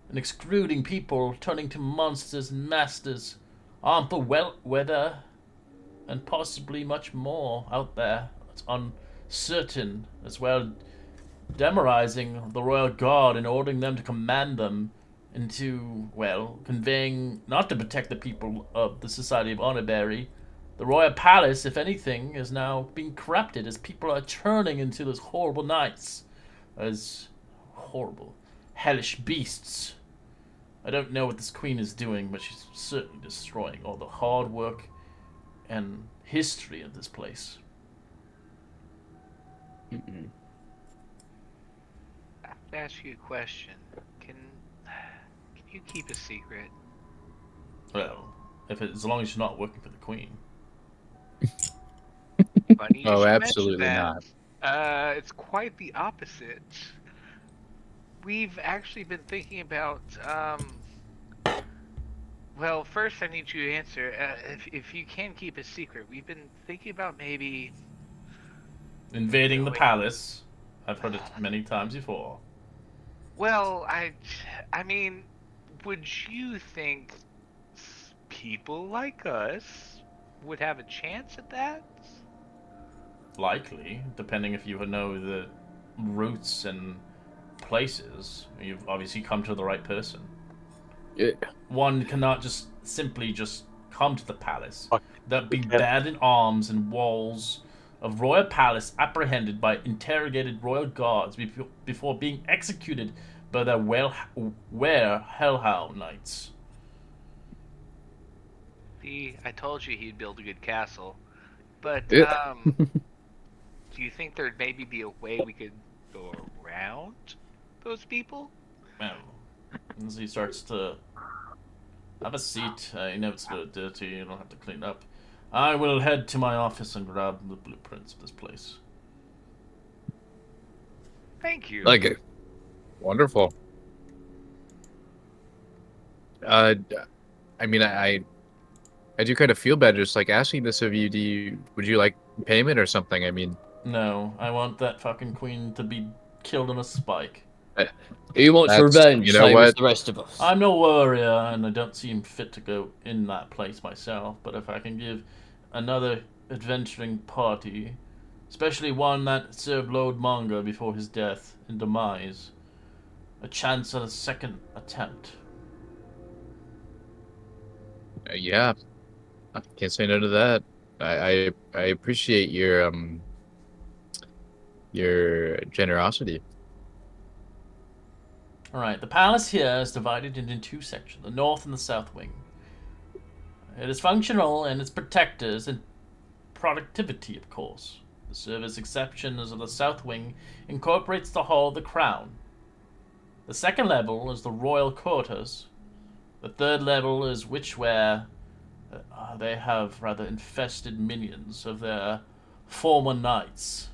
Speaker 3: and excluding people, turning to monsters and masters, armed for weather, and possibly much more out there. It's uncertain, as well demorizing the royal guard and ordering them to command them into, well, conveying, not to protect the people of the Society of Honorberry. The royal palace, if anything, is now being corrupted as people are turning into those horrible knights. As horrible, hellish beasts. I don't know what this queen is doing, but she's certainly destroying all the hard work and history of this place.
Speaker 4: I have to ask you a question. Can you keep a secret?
Speaker 3: Well, as long as you're not working for the queen.
Speaker 4: Funny you
Speaker 2: Oh,
Speaker 4: should
Speaker 2: absolutely
Speaker 4: mention that. It's quite the opposite. We've actually been thinking about, well, first I need you to answer. If you can keep a secret, we've been thinking about maybe
Speaker 3: Invading the
Speaker 4: Wait.
Speaker 3: palace. I've heard it many times before.
Speaker 4: Well, I mean, would you think people like us would have a chance at that?
Speaker 3: Likely, depending if you know the routes and places. You've obviously come to the right person.
Speaker 1: Yeah.
Speaker 3: One cannot just simply just come to the palace.
Speaker 5: Fuck.
Speaker 3: That'd be
Speaker 5: Yeah.
Speaker 3: bad in arms and walls of royal palace, apprehended by interrogated royal guards before being executed by their hellhound knights.
Speaker 4: See, I told you he'd build a good castle. But
Speaker 1: Yeah.
Speaker 4: do you think there'd maybe be a way we could go around those people?
Speaker 3: Well, as he starts to have a seat, I know it's a little dirty. You don't have to clean up. I will head to my office and grab the blueprints of this place.
Speaker 4: Thank you.
Speaker 1: Thank you.
Speaker 2: Wonderful. I mean, I do kind of feel bad just like asking this of you. Would you like payment or something? I mean,
Speaker 3: No, I want that fucking queen to be killed on a spike.
Speaker 1: He wants
Speaker 2: That's-
Speaker 1: revenge,
Speaker 2: you know
Speaker 1: same as
Speaker 2: what?
Speaker 1: the rest of us.
Speaker 3: I'm no warrior, and I don't seem fit to go in that place myself. But if I can give another adventuring party, especially one that served Lord Manga before his death and demise, a chance at a second attempt.
Speaker 2: Yeah, I can't say no to that. I appreciate your generosity.
Speaker 3: Alright, the palace here is divided into two sections, the north and the south wing. It is functional and its protectors and productivity, of course. The service exceptions of the south wing incorporates the Hall of the Crown. The second level is the royal quarters. The third level is where they have rather infested minions of their former knights.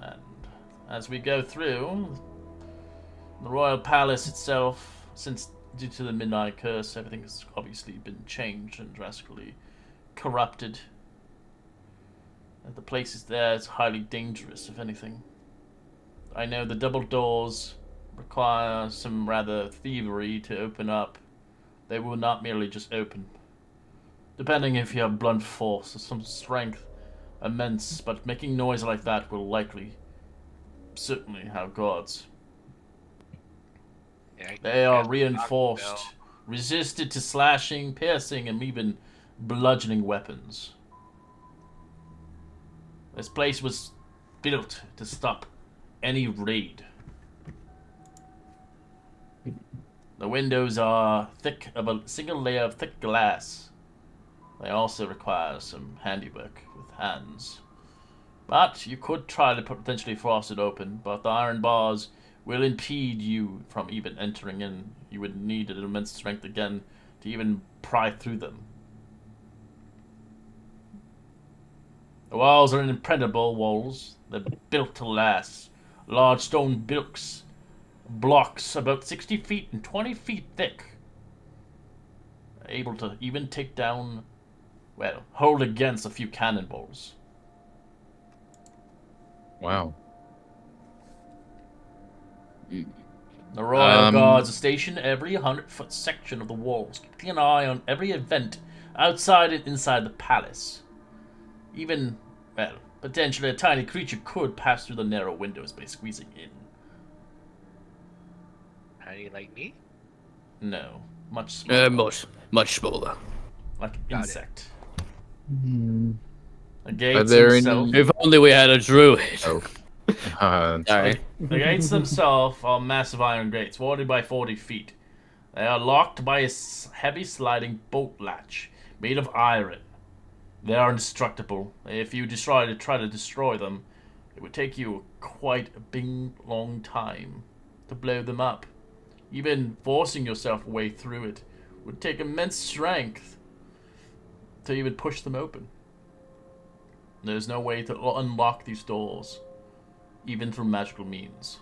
Speaker 3: And as we go through, the royal palace itself, since due to the Midnight Curse, everything has obviously been changed and drastically corrupted. And the place is there is highly dangerous, if anything. I know the double doors require some rather thievery to open up. They will not merely just open. Depending if you have blunt force or some strength immense, but making noise like that will likely, certainly have guards.
Speaker 4: Yeah,
Speaker 3: They are
Speaker 4: guess
Speaker 3: reinforced,
Speaker 4: Taco Bell.
Speaker 3: resisted to slashing, piercing, and even bludgeoning weapons. This place was built to stop any raid. The windows are thick of a single layer of thick glass. They also require some handiwork with hands. But you could try to potentially force it open, but the iron bars will impede you from even entering in. You would need an immense strength again to even pry through them. The walls are impregnable walls. They're built to last. Large stone blocks about 60 feet and 20 feet thick. Able to even take down, well, hold against a few cannonballs.
Speaker 2: Wow.
Speaker 3: The Royal
Speaker 2: Um,
Speaker 3: Guards are stationed every 100-foot section of the walls, keeping an eye on every event outside and inside the palace. Even, well, potentially a tiny creature could pass through the narrow windows by squeezing in.
Speaker 4: Tiny like me?
Speaker 3: No, much smaller.
Speaker 1: Much smaller.
Speaker 3: Like an
Speaker 4: Got it.
Speaker 3: insect.
Speaker 2: Hmm.
Speaker 3: The gates
Speaker 2: Are there
Speaker 3: themselves.
Speaker 2: any-
Speaker 1: If only we had a druid.
Speaker 2: Oh.
Speaker 1: Sorry.
Speaker 3: The gates themselves are massive iron gates, 40 by 40 feet. They are locked by a heavy sliding bolt latch made of iron. They are indestructible. If you try to destroy them, it would take you quite a big long time to blow them up. Even forcing yourself way through it would take immense strength to even push them open. There's no way to unlock these doors, even through magical means.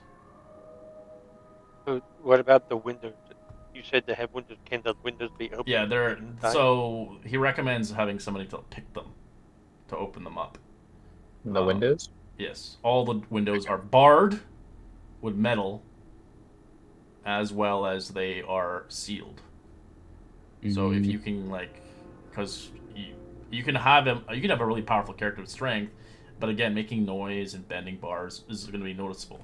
Speaker 5: So what about the windows? You said they have windows. Can the windows be open?
Speaker 3: Yeah, they're
Speaker 5: inside?
Speaker 3: so he recommends having somebody to pick them, to open them up.
Speaker 2: The windows?
Speaker 3: Yes, all the windows are barred with metal, as well as they are sealed. So if you can because you can have him, you can have a really powerful character with strength, but again, making noise and bending bars is going to be noticeable.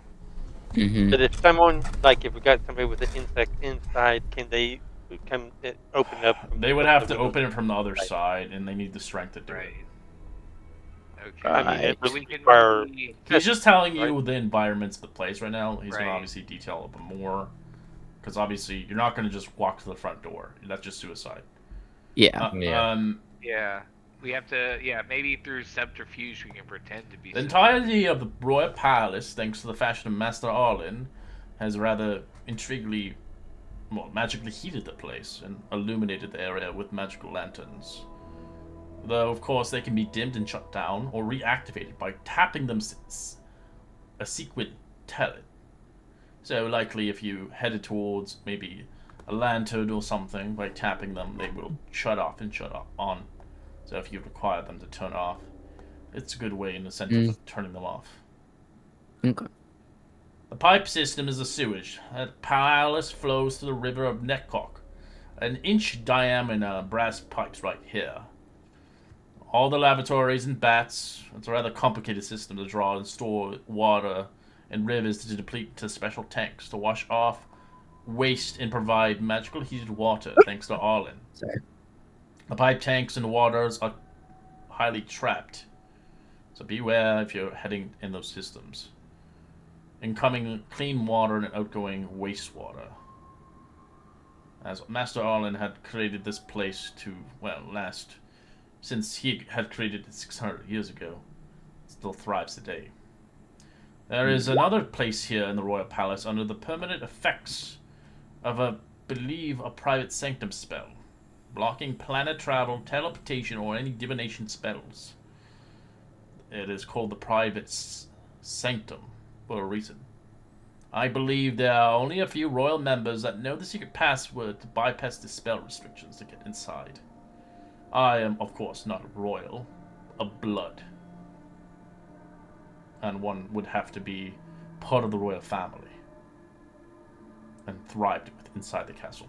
Speaker 5: But if someone, like, if we got somebody with an insect inside, can they come open up?
Speaker 3: They would
Speaker 5: the
Speaker 3: have to
Speaker 5: windows?
Speaker 3: open it from the other side, and they need the strength to do
Speaker 4: Right.
Speaker 3: it.
Speaker 4: Okay.
Speaker 5: I mean, it
Speaker 4: So
Speaker 5: would
Speaker 4: we can
Speaker 5: require.
Speaker 4: maybe-
Speaker 3: He's just telling you
Speaker 5: Right.
Speaker 3: the environments of the place right now. He's going to
Speaker 4: Right.
Speaker 3: obviously detail a bit more, because obviously you're not going to just walk to the front door. That's just suicide.
Speaker 1: Yeah.
Speaker 2: Yeah.
Speaker 4: Yeah. We have to, yeah, maybe through subterfuge we can pretend to be.
Speaker 3: The entirety of the royal palace, thanks to the fashion of Master Arlen, has rather intriguingly, well, magically heated the place and illuminated the area with magical lanterns. Though, of course, they can be dimmed and shut down or reactivated by tapping them a sequin talent. So likely if you headed towards maybe a lantern or something, by tapping them, they will shut off and shut on. So if you require them to turn off, it's a good way in the sense of turning them off.
Speaker 1: Okay.
Speaker 3: The pipe system is a sewage. That palace flows to the river of Netcock. An inch diameter brass pipes right here. All the lavatories and bats. It's a rather complicated system to draw and store water in rivers to deplete to special tanks to wash off waste and provide magical heated water thanks to Arlen.
Speaker 1: Sorry.
Speaker 3: The pipe tanks and waters are highly trapped, so beware if you're heading in those systems. Incoming clean water and outgoing wastewater. As Master Arlen had created this place to, well, last since he had created it 600 years ago, it still thrives today. There is another place here in the Royal Palace under the permanent effects of a private sanctum spell, blocking planet travel, teleportation, or any divination spells. It is called the private sanctum for a reason. I believe there are only a few royal members that know the secret password to bypass the spell restrictions to get inside. I am, of course, not royal, of blood. And one would have to be part of the royal family and thrived inside the castle.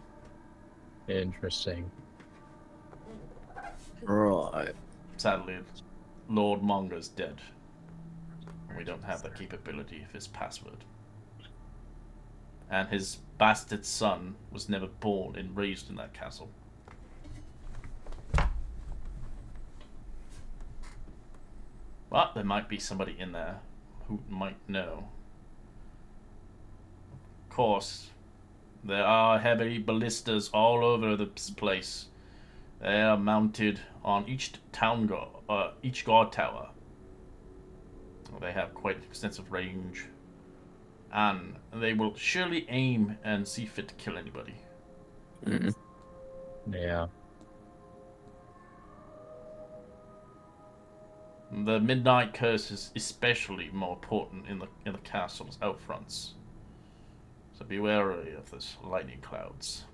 Speaker 2: Interesting.
Speaker 1: Right.
Speaker 3: Sadly, Lord Monger's dead. And we don't have the capability of his password. And his bastard son was never born and raised in that castle. But there might be somebody in there who might know. Of course, there are heavy ballistas all over this place. They are mounted on each guard tower. They have quite extensive range, and they will surely aim and see fit to kill anybody.
Speaker 2: Yeah.
Speaker 3: The midnight curse is especially more important in the castle's outfronts. So be wary of this lightning clouds.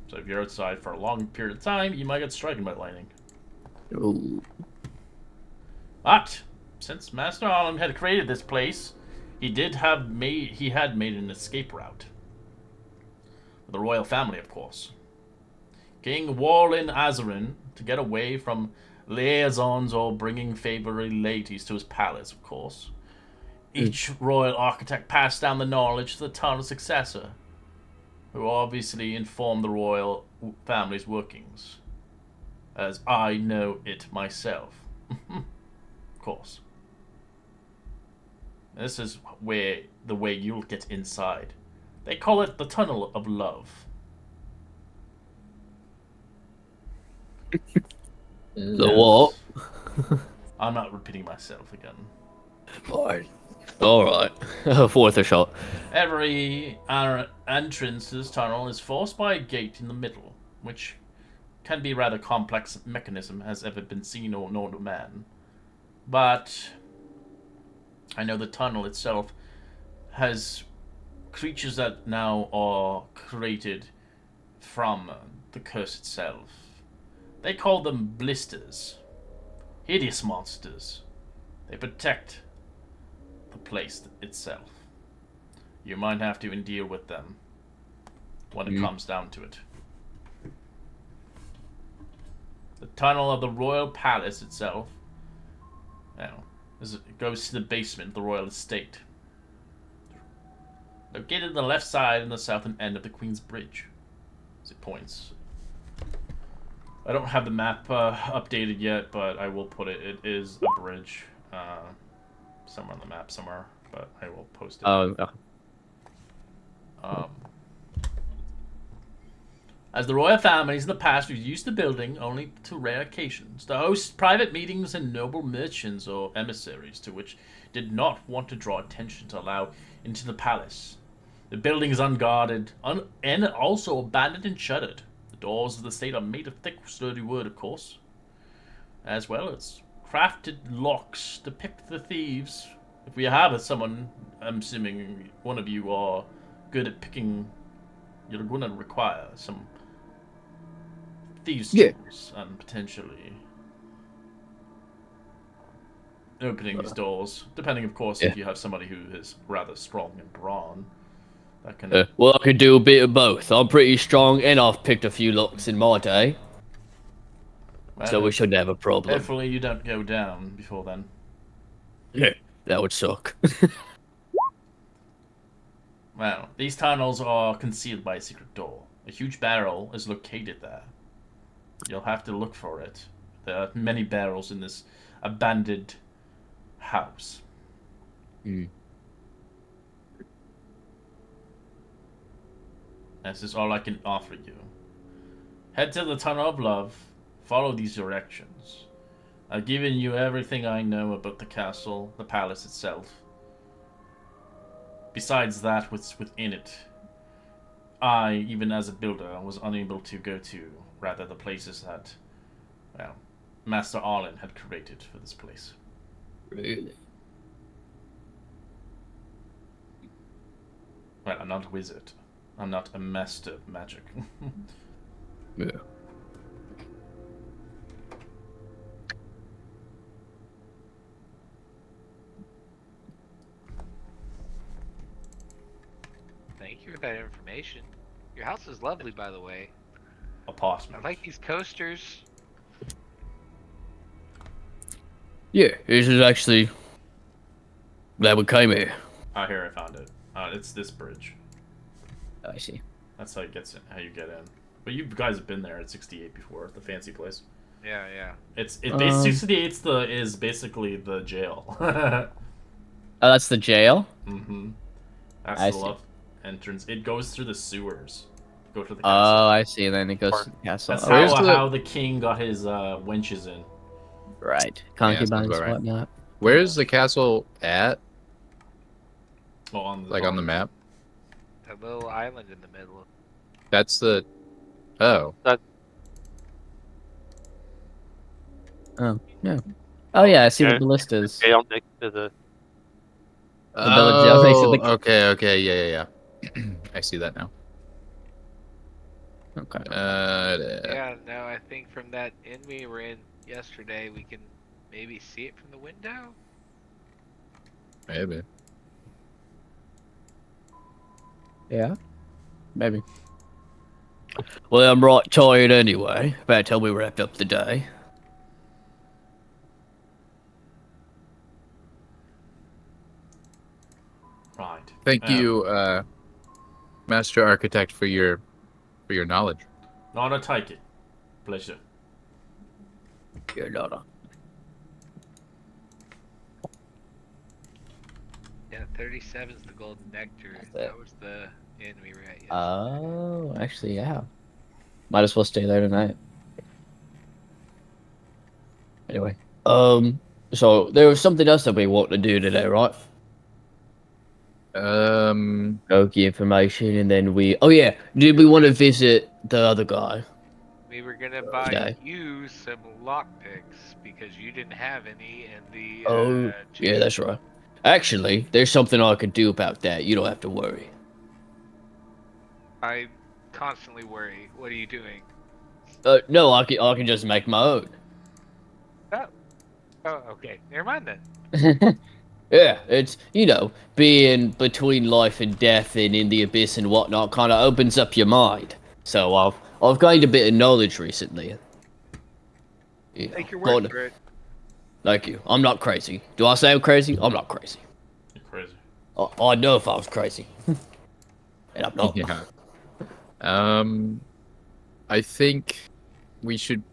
Speaker 3: So if you're outside for a long period of time, you might get stricken by lightning.
Speaker 1: Ooh.
Speaker 3: But since Master Arlen had created this place, he had made an escape route. The royal family, of course. King Warlin Azarin, to get away from liaisons or bringing favored ladies to his palace, of course. Each royal architect passed down the knowledge to the tunnel successor, who obviously informed the royal family's workings, as I know it myself. Of course. This is the way you'll get inside. They call it the Tunnel of Love.
Speaker 1: The what?
Speaker 3: I'm not repeating myself again.
Speaker 1: Fine. Alright. Worth a shot.
Speaker 3: Every entrance to this tunnel is forced by a gate in the middle, which can be a rather complex mechanism has ever been seen or known to man. But I know the tunnel itself has creatures that now are created from the curse itself. They call them blisters. Hideous monsters. They protect the place itself. You might have to deal with them when it comes down to it. The tunnel of the royal palace itself, it goes to the basement of the royal estate. Located on the left side and the southern end of the Queen's Bridge, as it points. I don't have the map updated yet, but I will put it. It is a bridge somewhere on the map somewhere, but I will post it. As the royal families in the past have used the building only to rare occasions to host private meetings and noble merchants or emissaries to which did not want to draw attention to allow into the palace. The building is unguarded and also abandoned and shuttered. The doors of the state are made of thick, sturdy wood, of course, as well as crafted locks to pick the thieves. If we have someone, I'm assuming one of you are good at picking, you're going to require some thieves' tools and potentially opening these doors, depending, of course, if you have somebody who is rather strong and brawn. That can.
Speaker 1: Well, I could do a bit of both. I'm pretty strong, and I've picked a few locks in my day, so we shouldn't have a problem.
Speaker 3: Hopefully, you don't go down before then.
Speaker 1: Yeah, that would suck.
Speaker 3: Well, these tunnels are concealed by a secret door. A huge barrel is located there. You'll have to look for it. There are many barrels in this abandoned house. This is all I can offer you. Head to the Tunnel of Love. Follow these directions. I've given you everything I know about the castle, the palace itself. Besides that, what's within it, I, even as a builder, was unable to go to, rather the places that, well, Master Arlen had created for this place.
Speaker 1: Really?
Speaker 3: Well, I'm not a wizard. I'm not a master of magic.
Speaker 1: Yeah.
Speaker 4: Thank you for that information. Your house is lovely, by the way.
Speaker 3: Apartment.
Speaker 4: I like these coasters.
Speaker 1: Yeah, this is actually glad we came here.
Speaker 3: Ah, here I found it. It's this bridge.
Speaker 1: I see.
Speaker 3: That's how you get in. But you guys have been there at 68 before, the fancy place.
Speaker 4: Yeah, yeah.
Speaker 3: It's 68's is basically the jail.
Speaker 1: Oh, that's the jail?
Speaker 3: Mm-hmm. That's
Speaker 1: I
Speaker 3: the
Speaker 1: see.
Speaker 3: left entrance. It goes through the sewers. Go to the
Speaker 1: Oh,
Speaker 3: castle.
Speaker 1: I see. Then it goes to the castle.
Speaker 3: That's
Speaker 1: Oh,
Speaker 3: how the king got his wenches in.
Speaker 1: right.
Speaker 2: sounds
Speaker 1: Concubines,
Speaker 2: about right.
Speaker 1: whatnot.
Speaker 2: Where's the castle at?
Speaker 3: Oh, on the,
Speaker 2: Like on the map?
Speaker 4: A little island in the middle.
Speaker 2: That's the. Oh.
Speaker 1: Oh, yeah. Oh, yeah, I see the
Speaker 5: Yeah.
Speaker 1: ballistas.
Speaker 5: Jail next to the.
Speaker 1: The village jail next to the-
Speaker 2: Okay, yeah. I see that now.
Speaker 1: Okay.
Speaker 4: Yeah, no, I think from that inn we were in yesterday, we can maybe see it from the window.
Speaker 2: Maybe.
Speaker 1: Yeah. Maybe. Well, I'm right tired anyway. About time we wrapped up the day.
Speaker 3: Right.
Speaker 2: Thank you, Master Architect, for your knowledge.
Speaker 3: Not a take it. Pleasure.
Speaker 1: You're not.
Speaker 4: Yeah, 37's the Golden Nectar.
Speaker 1: That's it.
Speaker 4: That was the inn we were at yesterday.
Speaker 1: Oh, actually, yeah. Might as well stay there tonight. Anyway, so there was something else that we want to do today, right? Okie information, and then we. Oh yeah, did we want to visit the other guy?
Speaker 4: We were gonna buy
Speaker 1: Okay.
Speaker 4: you some lockpicks because you didn't have any, and the
Speaker 1: Oh, yeah, that's right. Actually, there's something I could do about that. You don't have to worry.
Speaker 4: I constantly worry. What are you doing?
Speaker 1: No, I can just make my own.
Speaker 4: Oh, okay. Never mind then.
Speaker 1: Yeah, it's, being between life and death and in the abyss and whatnot kind of opens up your mind. So I've gained a bit of knowledge recently. Yeah,
Speaker 4: Take your
Speaker 1: God-
Speaker 4: word for it.
Speaker 1: Thank you. I'm not crazy. Do I sound crazy? I'm not crazy.
Speaker 3: You're crazy.
Speaker 1: I'd know if I was crazy. And I'm not.
Speaker 2: Yeah. I think we should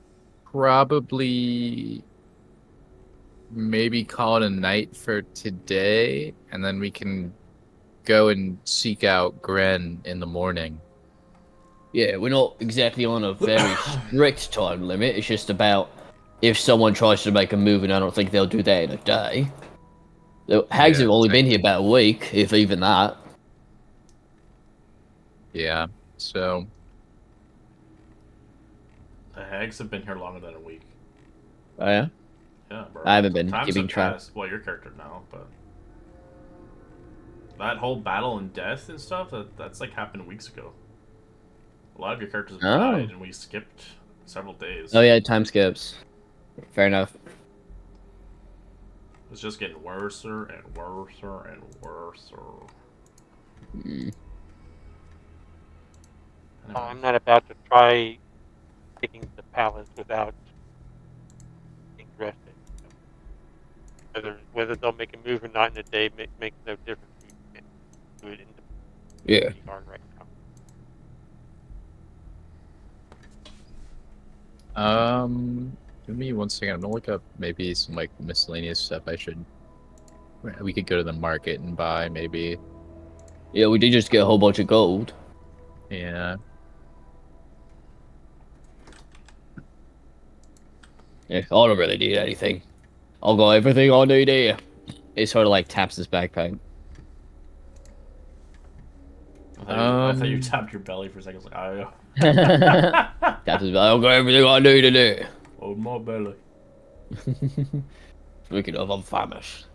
Speaker 2: probably maybe call it a night for today, and then we can go and seek out Gren in the morning.
Speaker 1: Yeah, we're not exactly on a very strict time limit. It's just about if someone tries to make a move, and I don't think they'll do that in a day. The hags
Speaker 2: Yeah,
Speaker 1: have only been here
Speaker 2: exactly.
Speaker 1: about a week, if even that.
Speaker 2: Yeah. So
Speaker 3: The hags have been here longer than a week.
Speaker 1: Oh yeah,
Speaker 3: Yeah, bro.
Speaker 1: I haven't been
Speaker 3: Times
Speaker 1: keeping
Speaker 3: have
Speaker 1: track.
Speaker 3: passed. Well, your character now, but that whole battle and death and stuff, that's like happened weeks ago. A lot of your characters have
Speaker 1: Oh.
Speaker 3: died, and we skipped several days.
Speaker 1: Oh yeah, time skips. Fair enough.
Speaker 3: It's just getting worser and worser and worser.
Speaker 1: Mm.
Speaker 3: Anyway,
Speaker 5: I'm not about to try taking the palace without being rested. Whether they'll make a move or not in a day makes no difference. We can't do it in the
Speaker 1: Yeah.
Speaker 5: pretty hard right now.
Speaker 2: give me 1 second. I'm gonna look up maybe some like miscellaneous stuff we could go to the market and buy maybe.
Speaker 1: Yeah, we did just get a whole bunch of gold.
Speaker 2: Yeah.
Speaker 1: Yeah, I don't really need anything. I'll got everything I need here. It sort of like taps his backpack.
Speaker 3: I thought you tapped your belly for a second. I was
Speaker 1: Taps his back. I'll got everything I need in here.
Speaker 3: oh my belly.
Speaker 1: Speaking of, I'm famished.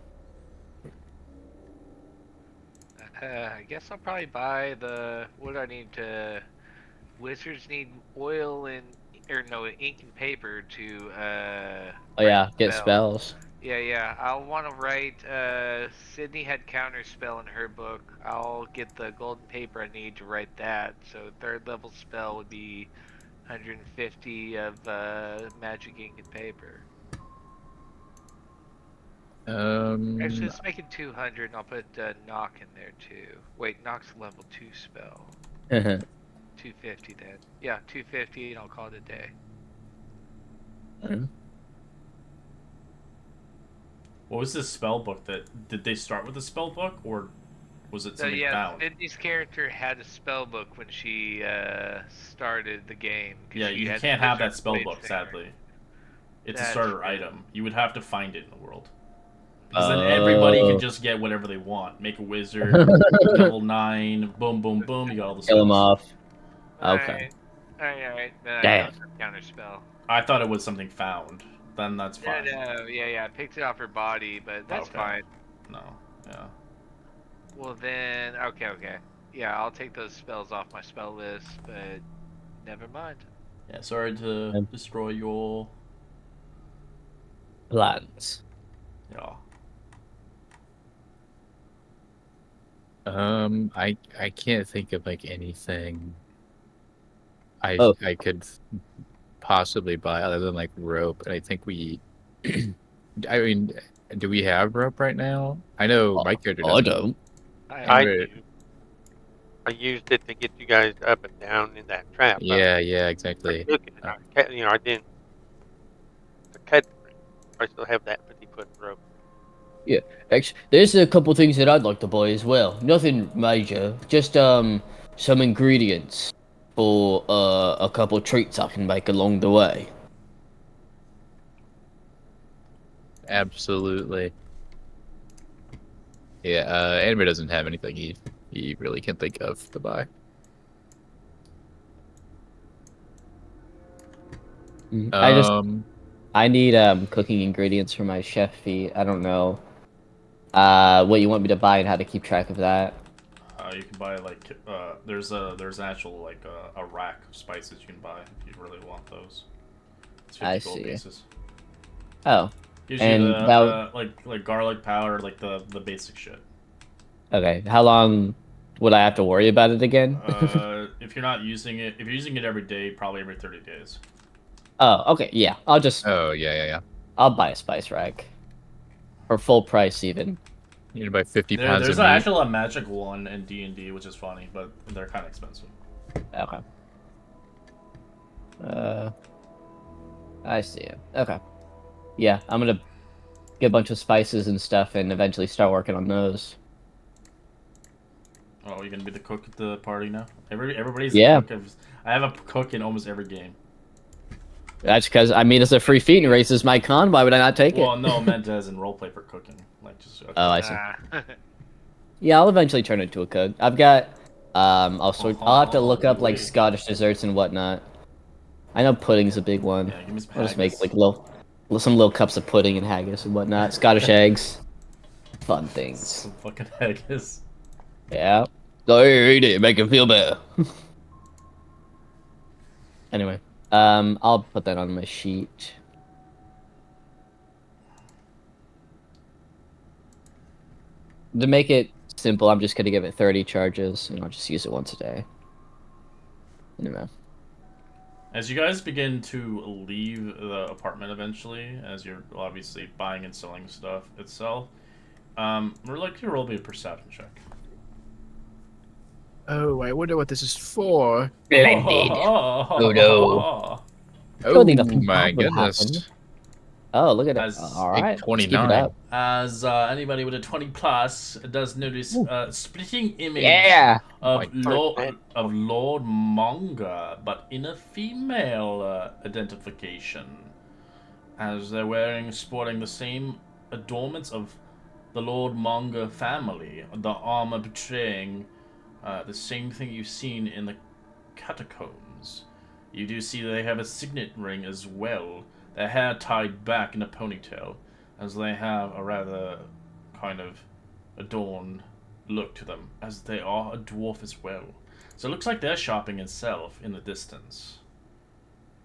Speaker 4: I guess I'll probably buy the. What do I need to? Wizards need oil and or no ink and paper to
Speaker 1: Oh
Speaker 4: write
Speaker 1: yeah, get
Speaker 4: spells.
Speaker 1: spells.
Speaker 4: Yeah. I'll want to write. Sydney had counter spell in her book. I'll get the golden paper I need to write that. So third level spell would be 150 of magic ink and paper. Actually, let's make it 200, and I'll put knock in there too. Wait, knock's a level 2 spell. 250 then. Yeah, 250, and I'll call it a day.
Speaker 3: What was this spell book? Did they start with a spell book, or was it
Speaker 4: So
Speaker 3: something
Speaker 4: yeah,
Speaker 3: found?
Speaker 4: Sydney's character had a spell book when she started the game. 'Cause
Speaker 3: Yeah,
Speaker 4: she
Speaker 3: you
Speaker 4: had
Speaker 3: can't have that
Speaker 4: Wizard
Speaker 3: spell
Speaker 4: Blade
Speaker 3: book,
Speaker 4: Singer.
Speaker 3: sadly. It's a
Speaker 4: That's
Speaker 3: starter
Speaker 4: true.
Speaker 3: item. You would have to find it in the world. Because then everybody
Speaker 1: Oh.
Speaker 3: can just get whatever they want. Make a wizard, level 9, boom, boom, boom, you got all the
Speaker 1: Kill him
Speaker 3: spells.
Speaker 1: off. Okay.
Speaker 4: Alright. Then I
Speaker 1: Damn.
Speaker 4: don't have counter spell.
Speaker 3: I thought it was something found. Then that's fine.
Speaker 4: No, yeah. I picked it off her body, but that's
Speaker 3: Okay.
Speaker 4: fine.
Speaker 3: No, yeah.
Speaker 4: Well then, okay. Yeah, I'll take those spells off my spell list, but never mind.
Speaker 3: Yeah, sorry to destroy your...
Speaker 1: Plans.
Speaker 3: Yeah.
Speaker 2: I can't think of like anything I
Speaker 1: Oh.
Speaker 2: I could possibly buy other than like rope. And I think I mean, do we have rope right now? I know my character
Speaker 1: I
Speaker 2: doesn't.
Speaker 1: don't.
Speaker 5: I
Speaker 2: Amber-
Speaker 5: do. I used it to get you guys up and down in that trap.
Speaker 2: Yeah,
Speaker 5: I
Speaker 2: exactly.
Speaker 5: took it. I didn't. I cut. I still have that 50-foot rope.
Speaker 1: Yeah, actually, there's a couple things that I'd like to buy as well. Nothing major, just some ingredients for a couple treats I can make along the way.
Speaker 2: Absolutely. Yeah, Amber doesn't have anything he really can think of to buy.
Speaker 1: I need cooking ingredients for my chef feat. I don't know what you want me to buy and how to keep track of that.
Speaker 3: You can buy like there's an actual like a rack of spices you can buy if you really want those. It's 50
Speaker 1: I
Speaker 3: gold
Speaker 1: see.
Speaker 3: pieces.
Speaker 1: Oh,
Speaker 3: Gives
Speaker 1: and
Speaker 3: you the
Speaker 1: that
Speaker 3: like garlic powder, like the basic shit.
Speaker 1: okay. How long would I have to worry about it again?
Speaker 3: If you're not using it, if you're using it every day, probably every 30 days.
Speaker 1: Oh, okay. Yeah,
Speaker 2: Oh, yeah.
Speaker 1: I'll buy a spice rack for full price even.
Speaker 2: You need to buy 50 pounds
Speaker 3: There's
Speaker 2: of meat.
Speaker 3: actually a magic one in D&D, which is funny, but they're kind of expensive.
Speaker 1: Okay. I see it. Okay. Yeah, I'm gonna get a bunch of spices and stuff and eventually start working on those.
Speaker 3: Oh, Oh, you're gonna be the cook at the party now? Everybody's
Speaker 1: Yeah.
Speaker 3: the cook. I have a cook in almost every game.
Speaker 1: That's because, I mean, it's a free feat and raises my con. Why would I not take it?
Speaker 3: Well, no, meant as in roleplay for cooking. Like, just...
Speaker 1: Oh, I see.
Speaker 4: Ah.
Speaker 1: Yeah, I'll eventually turn into a cook. I've got, I'll have to look up, like,
Speaker 3: wait.
Speaker 1: Scottish desserts and whatnot. I know pudding's a big one.
Speaker 3: Yeah, give me some
Speaker 1: I'll just make,
Speaker 3: haggis.
Speaker 1: like, some little cups of pudding and haggis and whatnot. Scottish eggs. Fun things.
Speaker 3: Some fucking haggis.
Speaker 1: Yeah. So here, eat it. Make it feel better. Anyway, I'll put that on my sheet. To make it simple, I'm just gonna give it 30 charges, and I'll just use it once a day. Anyway.
Speaker 3: As you guys begin to leave the apartment eventually, as you're obviously buying and selling stuff itself, we're like to roll me a perception check.
Speaker 2: Oh, I wonder what this is for.
Speaker 1: Splendid.
Speaker 3: Oh
Speaker 1: no.
Speaker 2: Oh
Speaker 1: Don't think nothing
Speaker 2: my
Speaker 1: bad would
Speaker 2: goodness.
Speaker 1: happen. Oh, look at that.
Speaker 3: As
Speaker 1: All
Speaker 2: big
Speaker 1: right. Keep
Speaker 2: 29.
Speaker 1: it up.
Speaker 3: As anybody with a 20 plus does notice, splitting image
Speaker 1: Yeah.
Speaker 3: of
Speaker 2: Like
Speaker 3: Lord Monga, but in a female identification, as they're sporting the same adornments of the Lord Monga family, the armor betraying the same thing you've seen in the catacombs. You do see they have a signet ring as well, their hair tied back in a ponytail, as they have a rather kind of adorned look to them, as they are a dwarf as well. So it looks like they're shopping itself in the distance.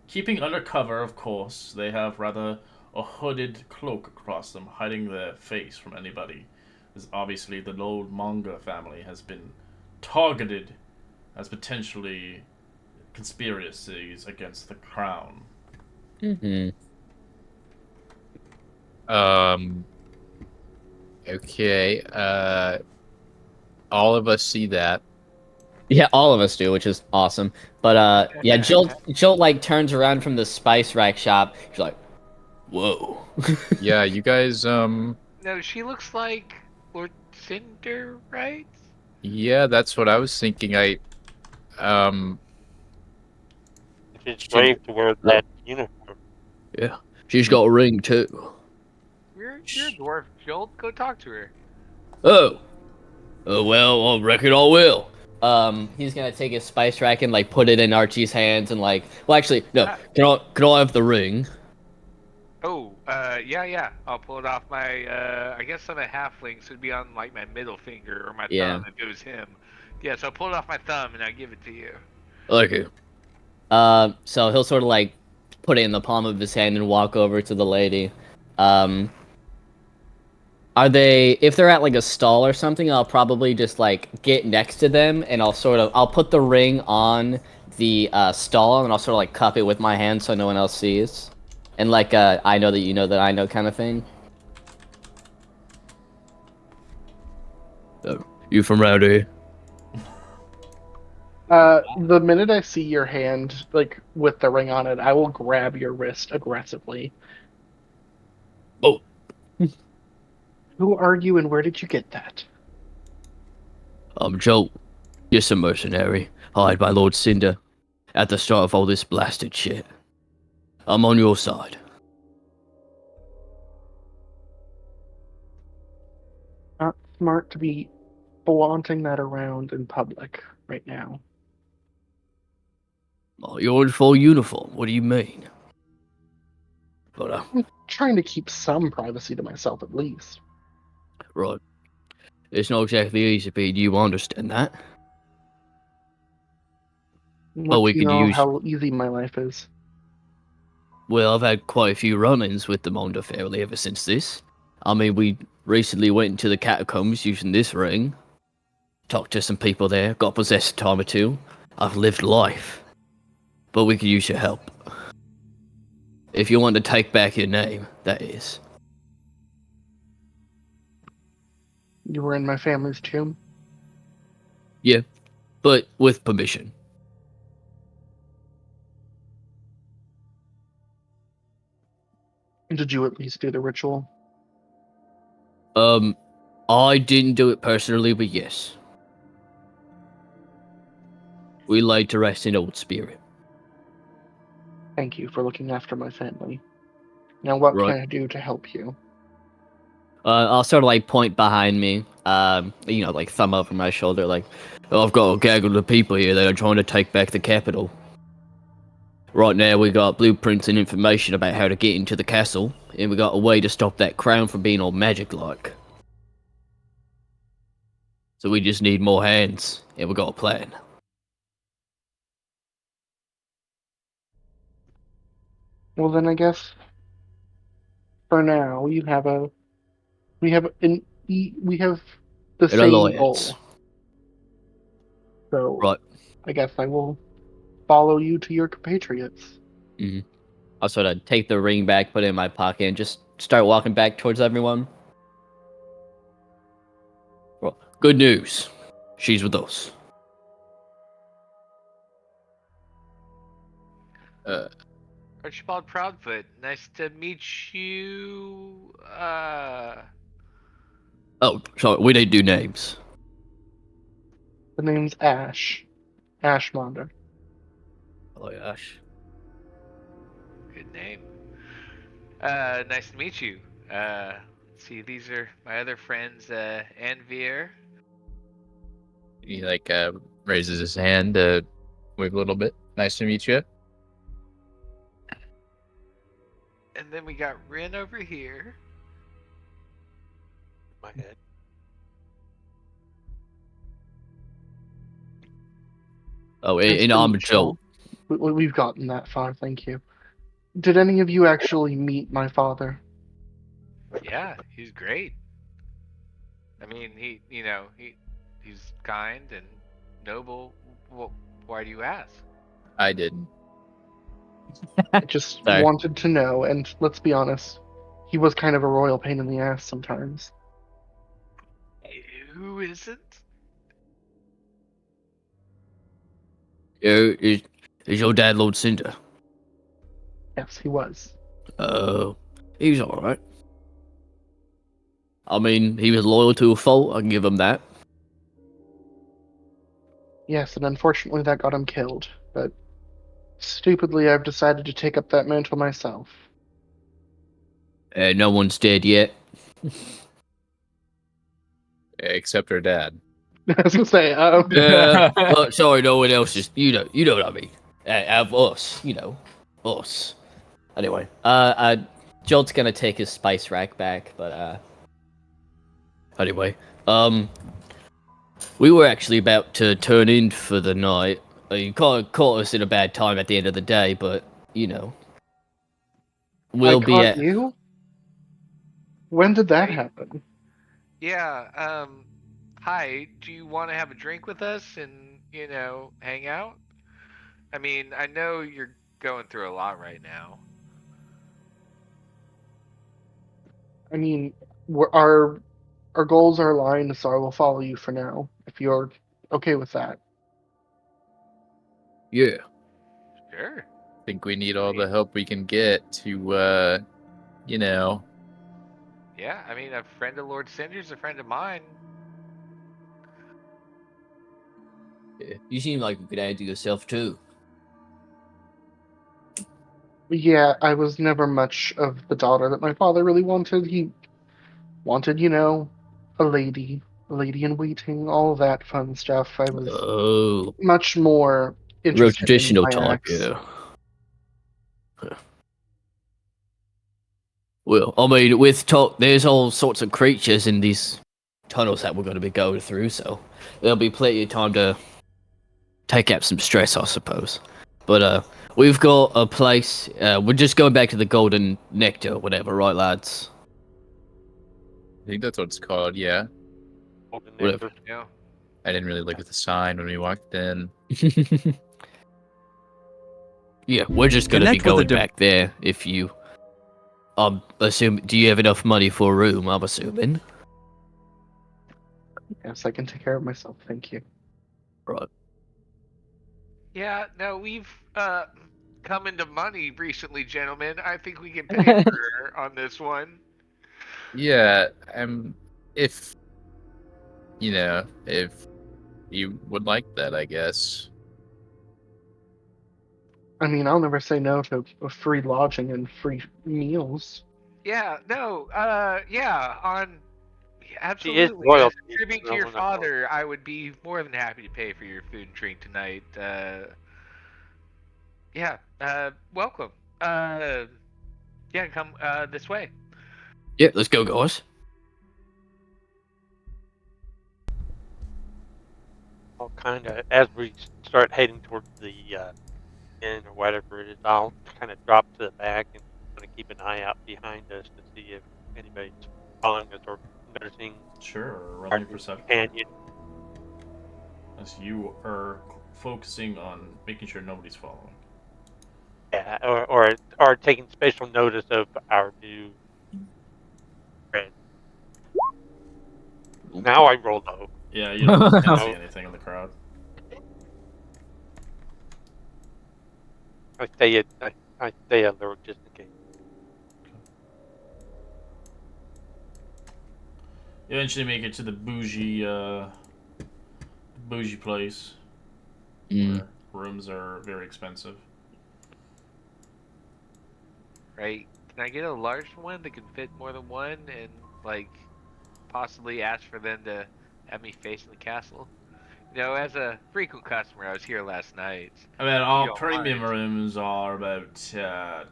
Speaker 3: Keeping under cover, of course, they have rather a hooded cloak across them, hiding their face from anybody, as obviously the Lord Manga family has been targeted as potentially conspiracies against the crown.
Speaker 1: Mm-hmm.
Speaker 2: Okay. All of us see that.
Speaker 1: Yeah, all of us do, which is awesome. But yeah, Jill like turns around from the spice rack shop. She's like, "Whoa."
Speaker 2: Yeah, you guys.
Speaker 4: No, she looks like Lord Cinder, right?
Speaker 2: Yeah, that's what I was thinking. Um.
Speaker 5: It's brave to wear that uniform.
Speaker 1: Yeah, she's got a ring too.
Speaker 4: You're a dwarf, Jolt. Go talk to her.
Speaker 1: Oh, well, I reckon I will. He's gonna take his spice rack and like put it in Archie's hands and like, well, actually, no. Can I have the ring?
Speaker 4: Oh, yeah. I'll pull it off my, I guess I'm a halfling, so it'd be on, like, my middle finger or my
Speaker 1: Yeah.
Speaker 4: thumb if it was him. Yeah, so I'll pull it off my thumb and I give it to you.
Speaker 1: Okay. So he'll sort of like put it in the palm of his hand and walk over to the lady. Are they, if they're at like a stall or something, I'll probably just like get next to them and I'll put the ring on the stall and I'll sort of like cup it with my hand so no one else sees. And like, I know that you know that I know kind of thing. You from around here?
Speaker 6: The minute I see your hand, like, with the ring on it, I will grab your wrist aggressively.
Speaker 1: Oh.
Speaker 6: Who are you and where did you get that?
Speaker 1: I'm Joe. Just a mercenary, hired by Lord Cinder at the start of all this blasted shit. I'm on your side.
Speaker 6: Not smart to be flaunting that around in public right now.
Speaker 1: Oh, you're in full uniform. What do you mean? But,
Speaker 6: I'm trying to keep some privacy to myself at least.
Speaker 1: right. It's not exactly easy, Pete. You understand that?
Speaker 6: What
Speaker 1: we
Speaker 6: do you
Speaker 1: could
Speaker 6: know
Speaker 1: use-
Speaker 6: how easy my life is?
Speaker 1: Well, I've had quite a few run-ins with the Mondo family ever since this. I mean, we recently went into the catacombs using this ring. Talked to some people there, got possessed a time or two. I've lived life. But we could use your help. If you want to take back your name, that is.
Speaker 6: You were in my family's tomb?
Speaker 1: Yeah, but with permission.
Speaker 6: Did you at least do the ritual?
Speaker 1: I didn't do it personally, but yes. We laid to rest in old spirit.
Speaker 6: Thank you for looking after my family. Now, what
Speaker 1: Right.
Speaker 6: can I do to help you?
Speaker 1: I'll sort of like point behind me, like thumb over my shoulder, like, oh, I've got a gaggle of people here that are trying to take back the capital. Right now, we got blueprints and information about how to get into the castle, and we got a way to stop that crown from being all magic-like. So we just need more hands, and we got a plan.
Speaker 6: Well, then I guess for now we have the
Speaker 1: An
Speaker 6: same
Speaker 1: alliance.
Speaker 6: goal. So
Speaker 1: Right.
Speaker 6: I guess I will follow you to your compatriots.
Speaker 1: Mm-hmm. I'll sort of take the ring back, put it in my pocket, and just start walking back towards everyone. Well, good news. She's with us.
Speaker 4: Archibald Proudfoot, nice to meet you.
Speaker 1: Oh, sorry, we didn't do names.
Speaker 6: The name's Ash. Ashmonder.
Speaker 1: Oh, gosh.
Speaker 4: Good name. Nice to meet you. Let's see, these are my other friends, Anvir.
Speaker 2: He like raises his hand to wave a little bit. Nice to meet you.
Speaker 4: And then we got Rin over here.
Speaker 5: My head.
Speaker 1: Oh,
Speaker 6: Nice
Speaker 1: and
Speaker 6: to
Speaker 1: I'm
Speaker 6: meet
Speaker 1: Joel.
Speaker 6: you. We've gotten that far, thank you. Did any of you actually meet my father?
Speaker 4: Yeah, he's great. I mean, he's kind and noble. Why do you ask?
Speaker 2: I didn't.
Speaker 6: I just
Speaker 1: Sorry.
Speaker 6: wanted to know, and let's be honest, he was kind of a royal pain in the ass sometimes.
Speaker 4: Who isn't?
Speaker 1: Is your dad Lord Cinder?
Speaker 6: Yes, he was.
Speaker 1: He's alright. I mean, he was loyal to a fault, I can give him that.
Speaker 6: Yes, and unfortunately that got him killed. But stupidly, I've decided to take up that mantle myself.
Speaker 1: No one's dead yet.
Speaker 2: Except her dad.
Speaker 6: I was gonna say,
Speaker 1: Well, sorry, no one else is, you know what I mean. Of us, us. Anyway, Jolt's gonna take his spice rack back, but, anyway, we were actually about to turn in for the night. You caught us in a bad time at the end of the day, but, we'll
Speaker 6: I
Speaker 1: be
Speaker 6: caught
Speaker 1: at...
Speaker 6: you? When did that
Speaker 4: Hey.
Speaker 6: happen?
Speaker 4: Yeah. Hi. Do you want to have a drink with us and hang out? I mean, I know you're going through a lot right now.
Speaker 6: I mean, our goals are aligned, so I will follow you for now, if you're okay with that.
Speaker 1: Yeah.
Speaker 4: Sure.
Speaker 2: Think we need all the help we can get to,
Speaker 4: Yeah, I mean, a friend of Lord Cinder's a friend of mine.
Speaker 1: You seem like you could handle yourself, too.
Speaker 6: Yeah, I was never much of the daughter that my father really wanted. He wanted, a lady in waiting, all that fun stuff. I was
Speaker 1: Oh,
Speaker 6: much more
Speaker 1: real
Speaker 6: interested in
Speaker 1: traditional
Speaker 6: my
Speaker 1: type,
Speaker 6: axe.
Speaker 1: yeah. Well, I mean, with talk, there's all sorts of creatures in these tunnels that we're going to be going through, so there'll be plenty of time to take out some stress, I suppose. But we've got a place. We're just going back to the Golden Nectar, whatever, right, lads?
Speaker 2: I think that's what it's called. Yeah,
Speaker 5: Golden
Speaker 1: Whatever.
Speaker 5: nectar.
Speaker 4: Yeah.
Speaker 2: I didn't really look at the sign when we walked in.
Speaker 1: Yeah, we're just going to be
Speaker 7: Connect with the
Speaker 1: going back there. If you, assume, do you have enough money for a room? I'm assuming.
Speaker 6: Yes, I can take care of myself, thank you.
Speaker 1: Right.
Speaker 4: Yeah, no, we've come into money recently, gentlemen. I think we can pay for her on this one.
Speaker 2: Yeah, if if you would like that, I guess.
Speaker 6: I mean, I'll never say no to a free lodging and free meals.
Speaker 4: Yeah, no, yeah,
Speaker 5: She is
Speaker 4: absolutely. As a
Speaker 5: royalty.
Speaker 4: tribute to
Speaker 5: So
Speaker 4: your
Speaker 5: we're not going.
Speaker 4: father, I would be more than happy to pay for your food and drink tonight. Yeah, welcome. Yeah, come this way.
Speaker 1: Yeah, let's go, guys.
Speaker 5: I'll kind of, as we start heading towards the inn or whatever it is, I'll kind of drop to the back and kind of keep an eye out behind us to see if anybody's following us or noticing
Speaker 3: Sure, roll
Speaker 5: our
Speaker 3: me
Speaker 5: new
Speaker 3: perception.
Speaker 5: companion.
Speaker 3: As you are focusing on making sure nobody's following.
Speaker 5: Yeah, or taking special notice of our new friend. Now I roll low.
Speaker 3: Yeah, you can't
Speaker 5: No.
Speaker 3: see anything in the crowd.
Speaker 5: I stay alert just in case.
Speaker 3: You eventually make it to the bougie place where rooms are very expensive.
Speaker 4: Right? Can I get a large one that can fit more than one, and like possibly ask for them to have me facing the castle? You know, as a frequent customer, I was here last night.
Speaker 3: I mean,
Speaker 4: You
Speaker 3: all
Speaker 4: don't
Speaker 3: premium
Speaker 4: mind.
Speaker 3: rooms are about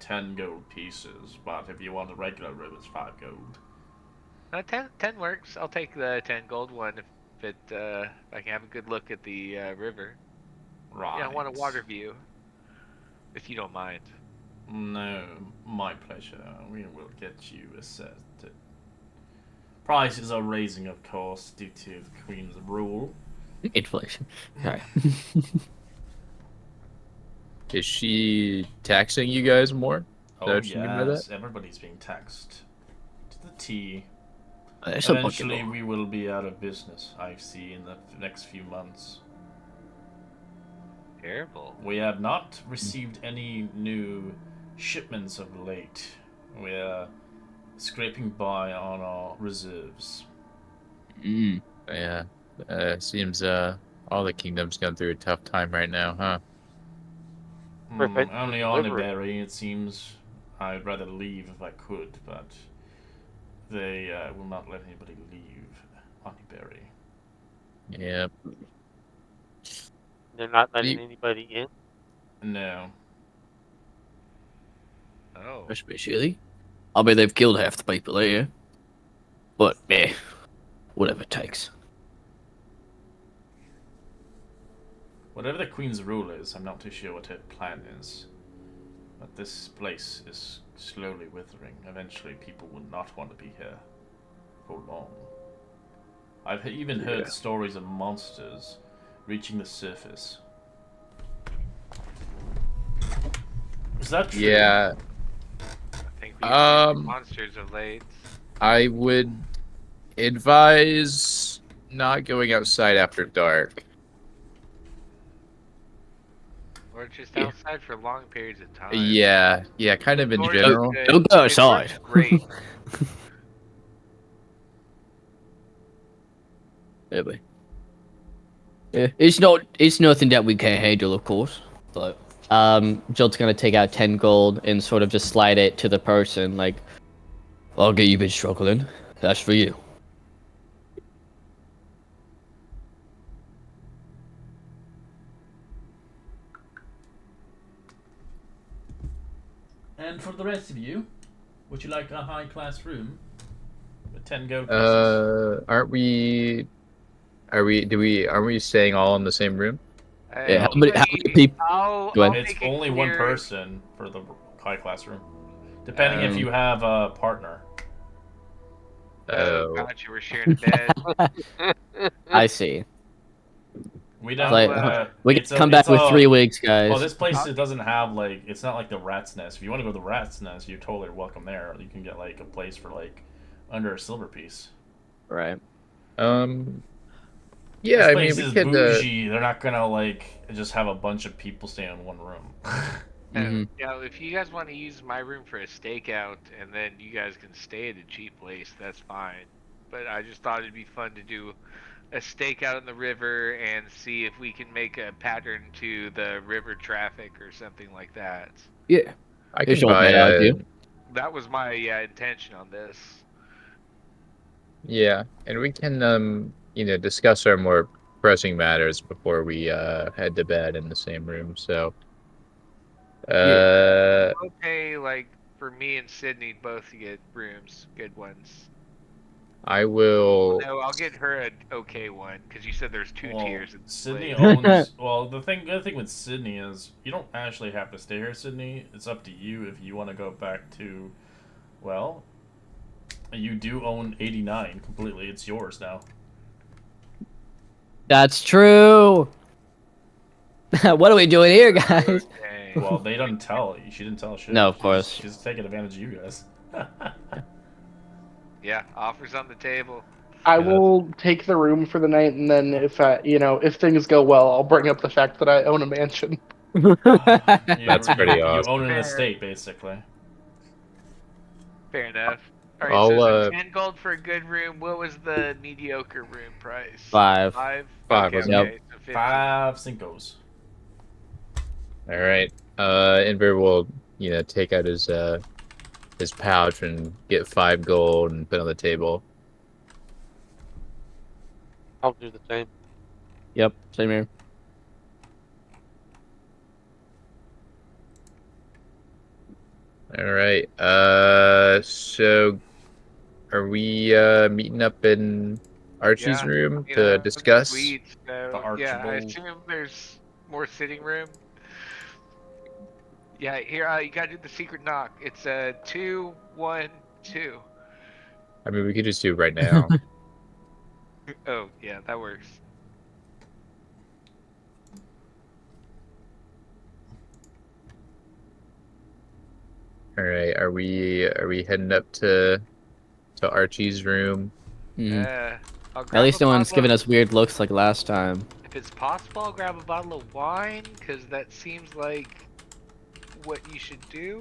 Speaker 3: 10 gold pieces, but if you want a regular room, it's 5 gold.
Speaker 4: 10 works. I'll take the 10 gold one if I can have a good look at the river.
Speaker 3: Right.
Speaker 4: Yeah, I want a water view, if you don't mind.
Speaker 3: No, my pleasure. We will get you a set. Prices are raising, of course, due to the Queen's rule.
Speaker 1: Inflation. Okay.
Speaker 2: Is she taxing you guys more? Is that
Speaker 3: Oh,
Speaker 2: what you mean by that?
Speaker 3: yes, everybody's being taxed. To the T.
Speaker 1: That's a bucket
Speaker 3: Eventually,
Speaker 1: law.
Speaker 3: we will be out of business, I see, in the next few months.
Speaker 4: Terrible.
Speaker 3: We have not received any new shipments of late. We're scraping by on our reserves.
Speaker 2: Yeah. Seems all the kingdom's going through a tough time right now, huh?
Speaker 5: Perfect for
Speaker 3: Only on
Speaker 5: delivery.
Speaker 3: Iberry, it seems. I'd rather leave if I could, but they will not let anybody leave on Iberry.
Speaker 2: Yep.
Speaker 5: They're not letting
Speaker 2: You-
Speaker 5: anybody in.
Speaker 3: No.
Speaker 4: Oh.
Speaker 1: Especially. I mean, they've killed half the people here. But, whatever it takes.
Speaker 3: Whatever the Queen's rule is, I'm not too sure what her plan is. But this place is slowly withering. Eventually, people will not want to be here for long. I've even heard stories of monsters reaching the surface. Is that true?
Speaker 2: Yeah.
Speaker 4: I think we've seen monsters of late.
Speaker 2: I would advise not going outside after dark.
Speaker 4: Or just
Speaker 1: Yeah.
Speaker 4: outside for long periods of time.
Speaker 2: Yeah, kind of in
Speaker 4: Indoors is
Speaker 2: general.
Speaker 4: good.
Speaker 1: Don't go
Speaker 4: Indoors
Speaker 1: outside.
Speaker 4: is Great.
Speaker 1: Maybe. Yeah, it's nothing that we can't handle, of course. But Jolt's gonna take out 10 gold and sort of just slide it to the person, like, okay, you've been struggling. That's for you.
Speaker 3: And for the rest of you, would you like a high-class room with 10 gold pieces?
Speaker 2: Aren't we staying all in the same room?
Speaker 1: Yeah, how many people? Go ahead.
Speaker 4: I'll
Speaker 3: It's
Speaker 4: make it
Speaker 3: only
Speaker 4: clear.
Speaker 3: one person for the high-class room, depending if
Speaker 1: Um,
Speaker 3: you have a partner.
Speaker 4: Oh,
Speaker 2: Oh.
Speaker 4: gotcha. We're sharing a bed.
Speaker 1: I see.
Speaker 3: We
Speaker 4: I'll,
Speaker 3: don't.
Speaker 1: We can come back with 3 weeks, guys.
Speaker 3: Well, this place it doesn't have like it's not like the Rat's Nest. If you want to go to the Rat's Nest, you're totally welcome there. You can get like a place for like under a silver piece.
Speaker 1: Right.
Speaker 2: Yeah,
Speaker 3: This
Speaker 2: I
Speaker 3: place
Speaker 2: mean, we
Speaker 3: is
Speaker 2: could.
Speaker 3: bougie. They're not gonna like just have a bunch of people stay in one room.
Speaker 4: Yeah, if you guys want to use my room for a stakeout and then you guys can stay at a cheap place, that's fine. But I just thought it'd be fun to do a stake out on the river and see if we can make a pattern to the river traffic or something like that.
Speaker 1: Yeah.
Speaker 2: I
Speaker 1: It's
Speaker 2: can
Speaker 1: not a
Speaker 2: buy
Speaker 1: bad
Speaker 2: a.
Speaker 1: idea.
Speaker 4: That was my intention on this.
Speaker 2: Yeah, and we can discuss our more pressing matters before we head to bed in the same room. So uh
Speaker 4: Okay, like for me and Sydney both to get rooms, good ones.
Speaker 2: I will.
Speaker 4: No, I'll get her an okay one because you said there's two
Speaker 3: Well,
Speaker 4: tiers in this
Speaker 3: Sydney
Speaker 4: place.
Speaker 3: owns. Well, the good thing with Sydney is you don't actually have to stay here, Sydney. It's up to you if you want to go back to. Well, you do own 89 completely. It's yours now.
Speaker 1: That's true. What are we doing here, guys?
Speaker 4: Okay.
Speaker 3: Well, they didn't tell. She didn't tell shit.
Speaker 1: No, of course.
Speaker 3: She's taking advantage of you guys.
Speaker 4: Yeah, offers on the table.
Speaker 6: I
Speaker 3: Yeah,
Speaker 6: will take the room for the night, and then if things go well, I'll bring up the fact that I own a mansion.
Speaker 2: That's pretty
Speaker 3: you own
Speaker 2: awesome.
Speaker 3: an
Speaker 4: Fair.
Speaker 3: estate, basically.
Speaker 4: Fair enough. All right,
Speaker 2: I'll
Speaker 4: so 10 gold for a good room. What was the mediocre room price?
Speaker 1: 5.
Speaker 4: 5?
Speaker 2: Five,
Speaker 4: Okay,
Speaker 2: wasn't
Speaker 1: it?
Speaker 4: okay. So 15.
Speaker 3: 5 Cincos.
Speaker 2: All right. Inver will take out his pouch and get 5 gold and put on the table.
Speaker 5: I'll do the same.
Speaker 1: Yep, same here.
Speaker 2: All right. So are we meeting up in Archie's
Speaker 4: Yeah,
Speaker 2: room
Speaker 4: You
Speaker 2: to
Speaker 4: know,
Speaker 2: discuss?
Speaker 4: sweet. So,
Speaker 3: The
Speaker 4: yeah, I
Speaker 3: Archibald.
Speaker 4: assume there's more sitting room. Yeah, here, you gotta do the secret knock. It's 2, 1, 2.
Speaker 2: I mean, we could just do it right now.
Speaker 4: Oh, yeah, that works.
Speaker 2: All right. Are we heading up to Archie's room?
Speaker 1: Mhm.
Speaker 4: I'll
Speaker 1: At
Speaker 4: grab
Speaker 1: least
Speaker 4: a
Speaker 1: no one's
Speaker 4: bottle
Speaker 1: giving
Speaker 4: of-
Speaker 1: us weird looks like last time.
Speaker 4: If it's possible, I'll grab a bottle of wine, because that seems like what you should do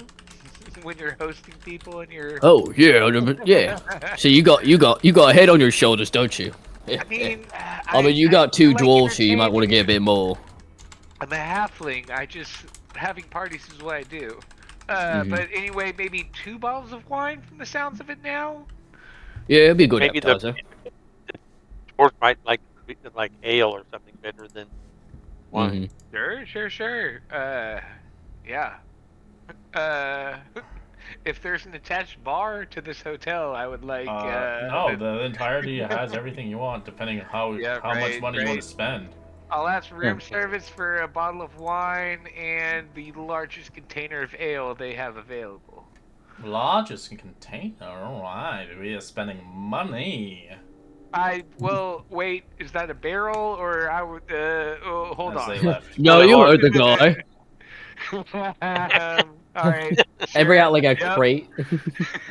Speaker 4: when you're hosting people and you're...
Speaker 1: Oh yeah, yeah. So you got a head on your shoulders, don't you?
Speaker 4: I mean,
Speaker 1: I mean, you got
Speaker 4: I
Speaker 1: 2
Speaker 4: like
Speaker 1: dwarves here. You might want to
Speaker 4: entertaining.
Speaker 1: get a bit more.
Speaker 4: I'm a halfling. Having parties is what I do. But anyway, maybe 2 bottles of wine from the sounds of it now.
Speaker 1: Yeah, it'd be a good
Speaker 5: Maybe
Speaker 1: appetizer.
Speaker 5: the dwarves might like ale or something better than wine.
Speaker 4: Sure. Yeah. Uh, if there's an attached bar to this hotel, I would like.
Speaker 3: No, the entirety has everything you want, depending on
Speaker 4: Yeah,
Speaker 3: how much
Speaker 4: right,
Speaker 3: money you want
Speaker 4: right.
Speaker 3: to spend.
Speaker 4: I'll ask room service for a bottle of wine and the largest container of ale they have available.
Speaker 3: Largest container. Alright, we are spending money.
Speaker 4: Wait, is that a barrel or I would hold
Speaker 3: As
Speaker 4: on.
Speaker 3: they left.
Speaker 1: No, you heard the guy.
Speaker 4: All right.
Speaker 1: I bring out like a
Speaker 4: Yep.
Speaker 1: crate.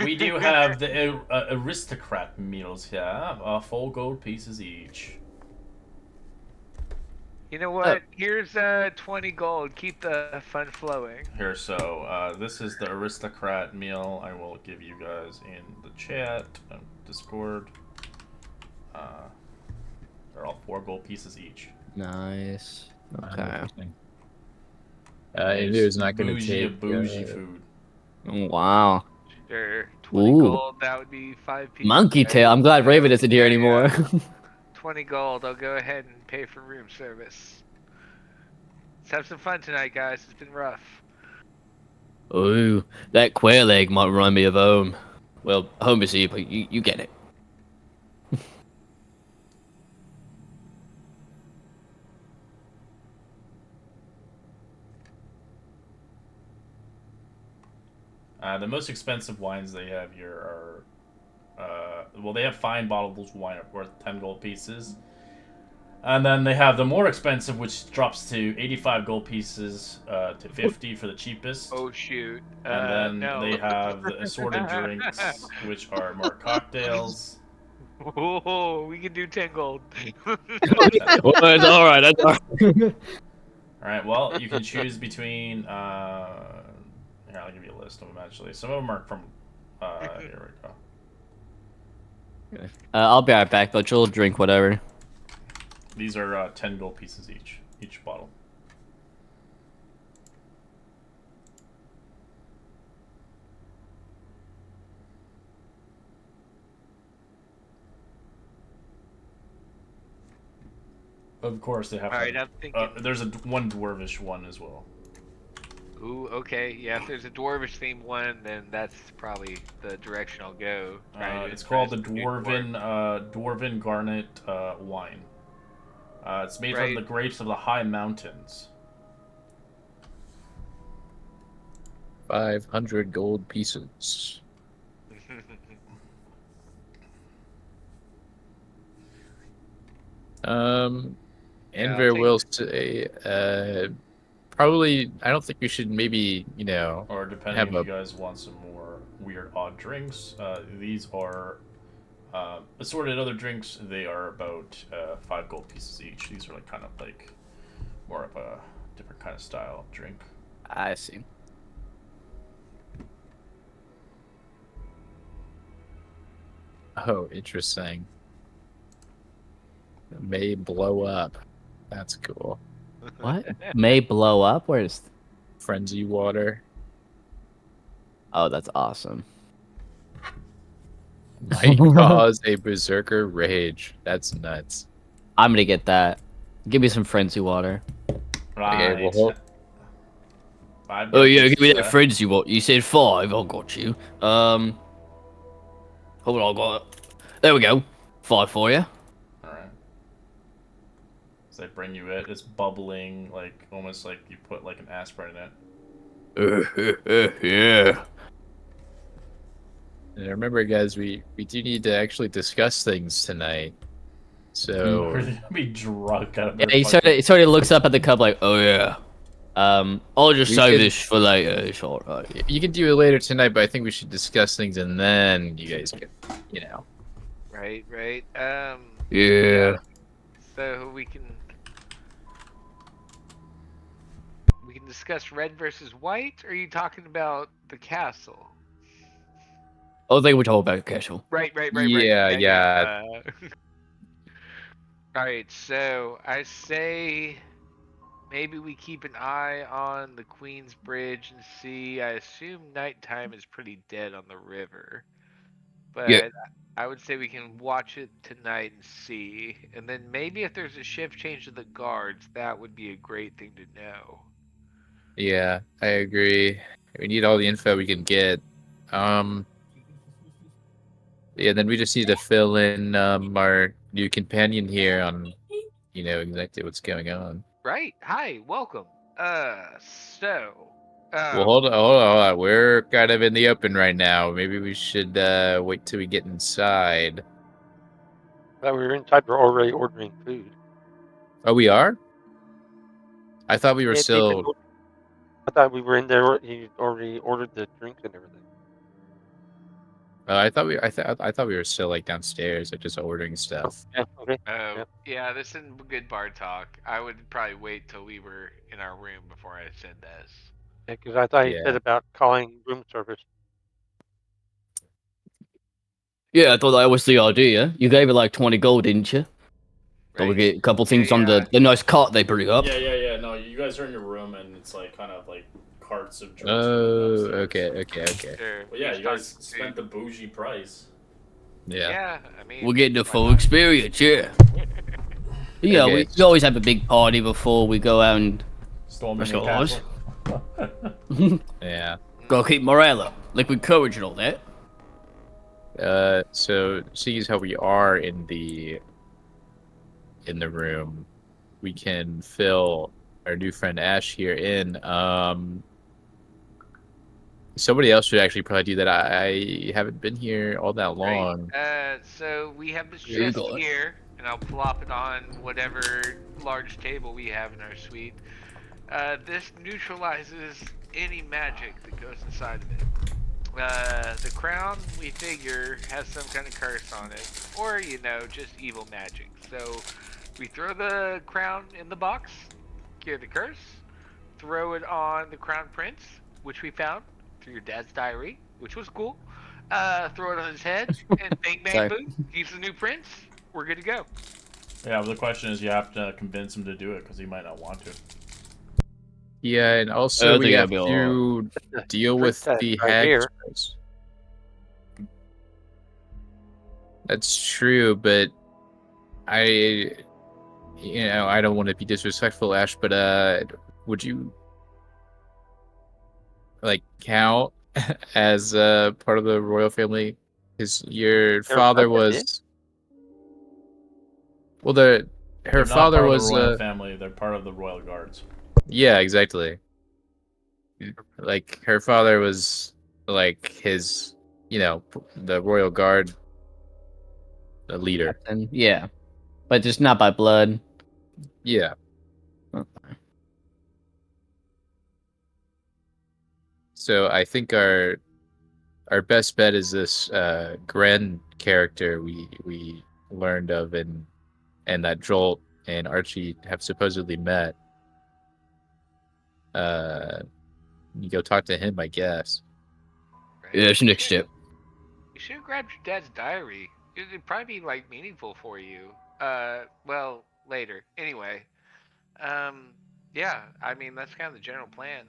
Speaker 3: We do have the aristocrat meals here, 4 gold pieces each.
Speaker 4: You know what? Here's 20 gold. Keep the fun flowing.
Speaker 3: Here, so this is the aristocrat meal. I will give you guys in the chat, Discord. They're all 4 gold pieces each.
Speaker 1: Nice. Okay.
Speaker 2: Interesting. Inver's not going to
Speaker 3: bougie,
Speaker 2: take.
Speaker 3: bougie food.
Speaker 1: Wow.
Speaker 4: Sure. 20
Speaker 1: Ooh.
Speaker 4: gold. That would be 5 pieces.
Speaker 1: Monkey
Speaker 4: right?
Speaker 1: tail. I'm glad Raven isn't here anymore.
Speaker 4: 20 gold. I'll go ahead and pay for room service. Let's have some fun tonight, guys. It's been rough.
Speaker 1: Ooh, that quail egg might remind me of home. Well, home is here, but you get it.
Speaker 3: The most expensive wines they have here are, well, they have fine bottles of wine worth 10 gold pieces. And then they have the more expensive, which drops to 85 gold pieces to 50 for the cheapest.
Speaker 4: Oh, shoot.
Speaker 3: And then
Speaker 4: no.
Speaker 3: they have the assorted drinks, which are more cocktails.
Speaker 4: Oh, we can do 10 gold.
Speaker 1: Well, it's all right. That's all right.
Speaker 3: Alright, well, you can choose between... here, I'll give you a list of them, actually. Some of them are from... here we go.
Speaker 1: I'll be right back, but you'll drink whatever.
Speaker 3: These are 10 gold pieces each bottle. Of course, they have.
Speaker 4: All right, I'm thinking.
Speaker 3: There's one dwarvish one as well.
Speaker 4: Ooh, okay, yeah. If there's a dwarvish themed one, then that's probably the direction I'll go.
Speaker 3: It's called the
Speaker 4: Dwarf.
Speaker 3: Dwarven Garnet wine. It's made from
Speaker 4: Right.
Speaker 3: the grapes of the high mountains.
Speaker 2: 500 gold pieces. Enver will say, probably, I don't think we should maybe,
Speaker 3: Or depending
Speaker 2: have
Speaker 3: if
Speaker 2: a
Speaker 3: you guys want some more weird odd drinks, these are assorted other drinks. They are about 5 gold pieces each. These are kind of more of a different kind of style drink.
Speaker 1: I see.
Speaker 2: Oh, interesting. It may blow up. That's cool.
Speaker 1: What? May blow up? Where's...
Speaker 2: Frenzy water.
Speaker 1: Oh, that's awesome.
Speaker 2: Might cause a berserker rage. That's nuts.
Speaker 1: I'm gonna get that. Give me some frenzy water.
Speaker 3: Right.
Speaker 2: Okay, well,
Speaker 3: 5
Speaker 1: Oh
Speaker 3: gold
Speaker 1: yeah,
Speaker 3: pieces,
Speaker 1: give me that
Speaker 3: sir.
Speaker 1: frenzy water. You said 5. I got you. Hold on, I got it. There we go. 5 for you.
Speaker 3: Alright. So they bring you it. It's bubbling, almost like you put an aspirin in it.
Speaker 1: Yeah.
Speaker 2: And remember, guys, we do need to actually discuss things tonight. So
Speaker 3: Are they gonna be drunk out of
Speaker 1: Yeah,
Speaker 3: their
Speaker 1: he sort of looks up at the cup like, oh yeah. I'll just
Speaker 2: We
Speaker 1: save
Speaker 2: could-
Speaker 1: this for later. It's alright.
Speaker 2: you can do it later tonight, but I think we should discuss things and then you guys can,
Speaker 4: Right.
Speaker 1: Yeah.
Speaker 4: So we can discuss red versus white. Or are you talking about the castle?
Speaker 1: I think we're talking about casual.
Speaker 4: Right.
Speaker 2: Yeah.
Speaker 4: All right. So I say maybe we keep an eye on the Queen's Bridge and see. I assume nighttime is pretty dead on the river, but
Speaker 1: Yeah.
Speaker 4: I would say we can watch it tonight and see. And then maybe if there's a shift change to the guards, that would be a great thing to know.
Speaker 2: Yeah, I agree. We need all the info we can get. Yeah, then we just need to fill in our new companion here on, exactly what's going on.
Speaker 4: Right. Hi. Welcome. So.
Speaker 2: Well, hold on. We're kind of in the open right now. Maybe we should wait till we get inside.
Speaker 5: But we were inside. We're already ordering food.
Speaker 2: Oh, we are? I thought we were
Speaker 5: They've been
Speaker 2: still.
Speaker 5: I thought we were in there. You already ordered the drinks and everything.
Speaker 2: I thought we were still downstairs, just ordering stuff.
Speaker 5: Yeah. Okay.
Speaker 4: Oh,
Speaker 5: Yep.
Speaker 4: yeah, this isn't good bar talk. I would probably wait till we were in our room before I said this.
Speaker 5: Yeah, because I thought he
Speaker 2: Yeah.
Speaker 5: said about calling room service.
Speaker 1: Yeah, I thought that was the idea. You gave it 20 gold, didn't you? So we
Speaker 4: Right.
Speaker 1: get a couple things
Speaker 4: Yeah,
Speaker 1: on
Speaker 4: yeah.
Speaker 1: the nice cart they bring up.
Speaker 3: Yeah. No, you guys are in your room, and it's kind of carts of drinks.
Speaker 2: Oh,
Speaker 3: upstairs.
Speaker 2: okay.
Speaker 4: Sure.
Speaker 3: Well, yeah,
Speaker 4: Each
Speaker 3: you guys
Speaker 4: time-
Speaker 3: spent the bougie price.
Speaker 2: Yeah.
Speaker 4: Yeah, I mean.
Speaker 1: We're getting the
Speaker 4: why
Speaker 1: full
Speaker 4: not?
Speaker 1: experience, yeah. Yeah,
Speaker 2: Okay.
Speaker 1: we always have a big party before we go out and
Speaker 3: Storming
Speaker 1: That's
Speaker 3: the
Speaker 1: what it
Speaker 3: castle.
Speaker 2: Yeah.
Speaker 1: gotta keep morale up. Liquid courage and all that.
Speaker 2: So seeing as how we are in the room, we can fill our new friend Ash here in. Somebody else should actually probably do that. I haven't been here all that long.
Speaker 4: Right. So we have this
Speaker 1: Here we
Speaker 4: chest
Speaker 1: go.
Speaker 4: here, and I'll plop it on whatever large table we have in our suite. This neutralizes any magic that goes inside of it. The crown, we figure, has some kind of curse on it, or just evil magic. So we throw the crown in the box, cure the curse, throw it on the crown prince, which we found through your dad's diary, which was cool. Throw it on his head, and bang bang
Speaker 1: Sorry.
Speaker 4: boom, he's the new prince. We're good to go.
Speaker 3: Yeah, but the question is, you have to convince him to do it because he might not want to.
Speaker 2: Yeah, and
Speaker 1: I
Speaker 2: also
Speaker 1: think
Speaker 2: we
Speaker 1: it'll
Speaker 2: have
Speaker 1: be
Speaker 2: to deal
Speaker 5: Fruit
Speaker 2: with
Speaker 5: test
Speaker 2: the
Speaker 5: right
Speaker 2: hag
Speaker 5: here.
Speaker 2: spells. That's true, but I, I don't want to be disrespectful, Ash, but would you like count as part of the royal family? Because your
Speaker 5: Their
Speaker 2: father
Speaker 5: mother did.
Speaker 2: was well, her
Speaker 3: They're not
Speaker 2: father
Speaker 3: part of the
Speaker 2: was
Speaker 3: royal family. They're part of the royal guards.
Speaker 2: yeah, exactly. Like her father was like his, the royal guard leader.
Speaker 1: And yeah, but just not by blood.
Speaker 2: Yeah. So I think our best bet is this Gren character we learned of and that Jolt and Archie have supposedly met. Uh, you go talk to him, I guess.
Speaker 4: Right?
Speaker 1: Yeah, it's next step.
Speaker 4: You should have grabbed your dad's diary. It'd probably be like meaningful for you. Well, later. Anyway, um, yeah. I mean, that's kind of the general plan.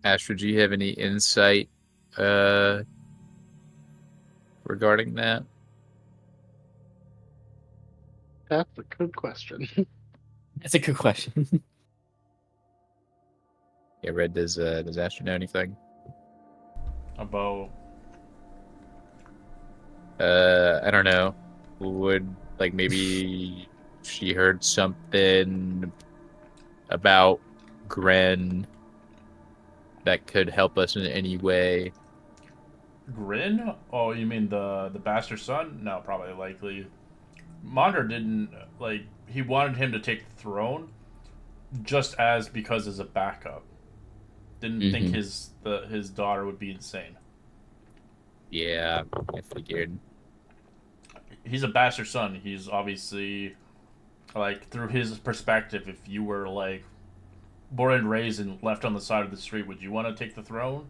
Speaker 2: Astrid, do you have any insight uh regarding that?
Speaker 6: That's a good question.
Speaker 1: That's a good question.
Speaker 2: Yeah, Red, does Astrid know anything?
Speaker 3: About
Speaker 2: I don't know. Would like maybe she heard something about Gren that could help us in any way.
Speaker 3: Grin? Oh, you mean the bastard son? No, probably likely. Monder didn't like. He wanted him to take the throne, just as because as a backup. Didn't think
Speaker 1: Mhm.
Speaker 3: his daughter would be insane.
Speaker 2: Yeah, I figured.
Speaker 3: He's a bastard son. He's obviously like through his perspective. If you were like born and raised and left on the side of the street, would you want to take the throne?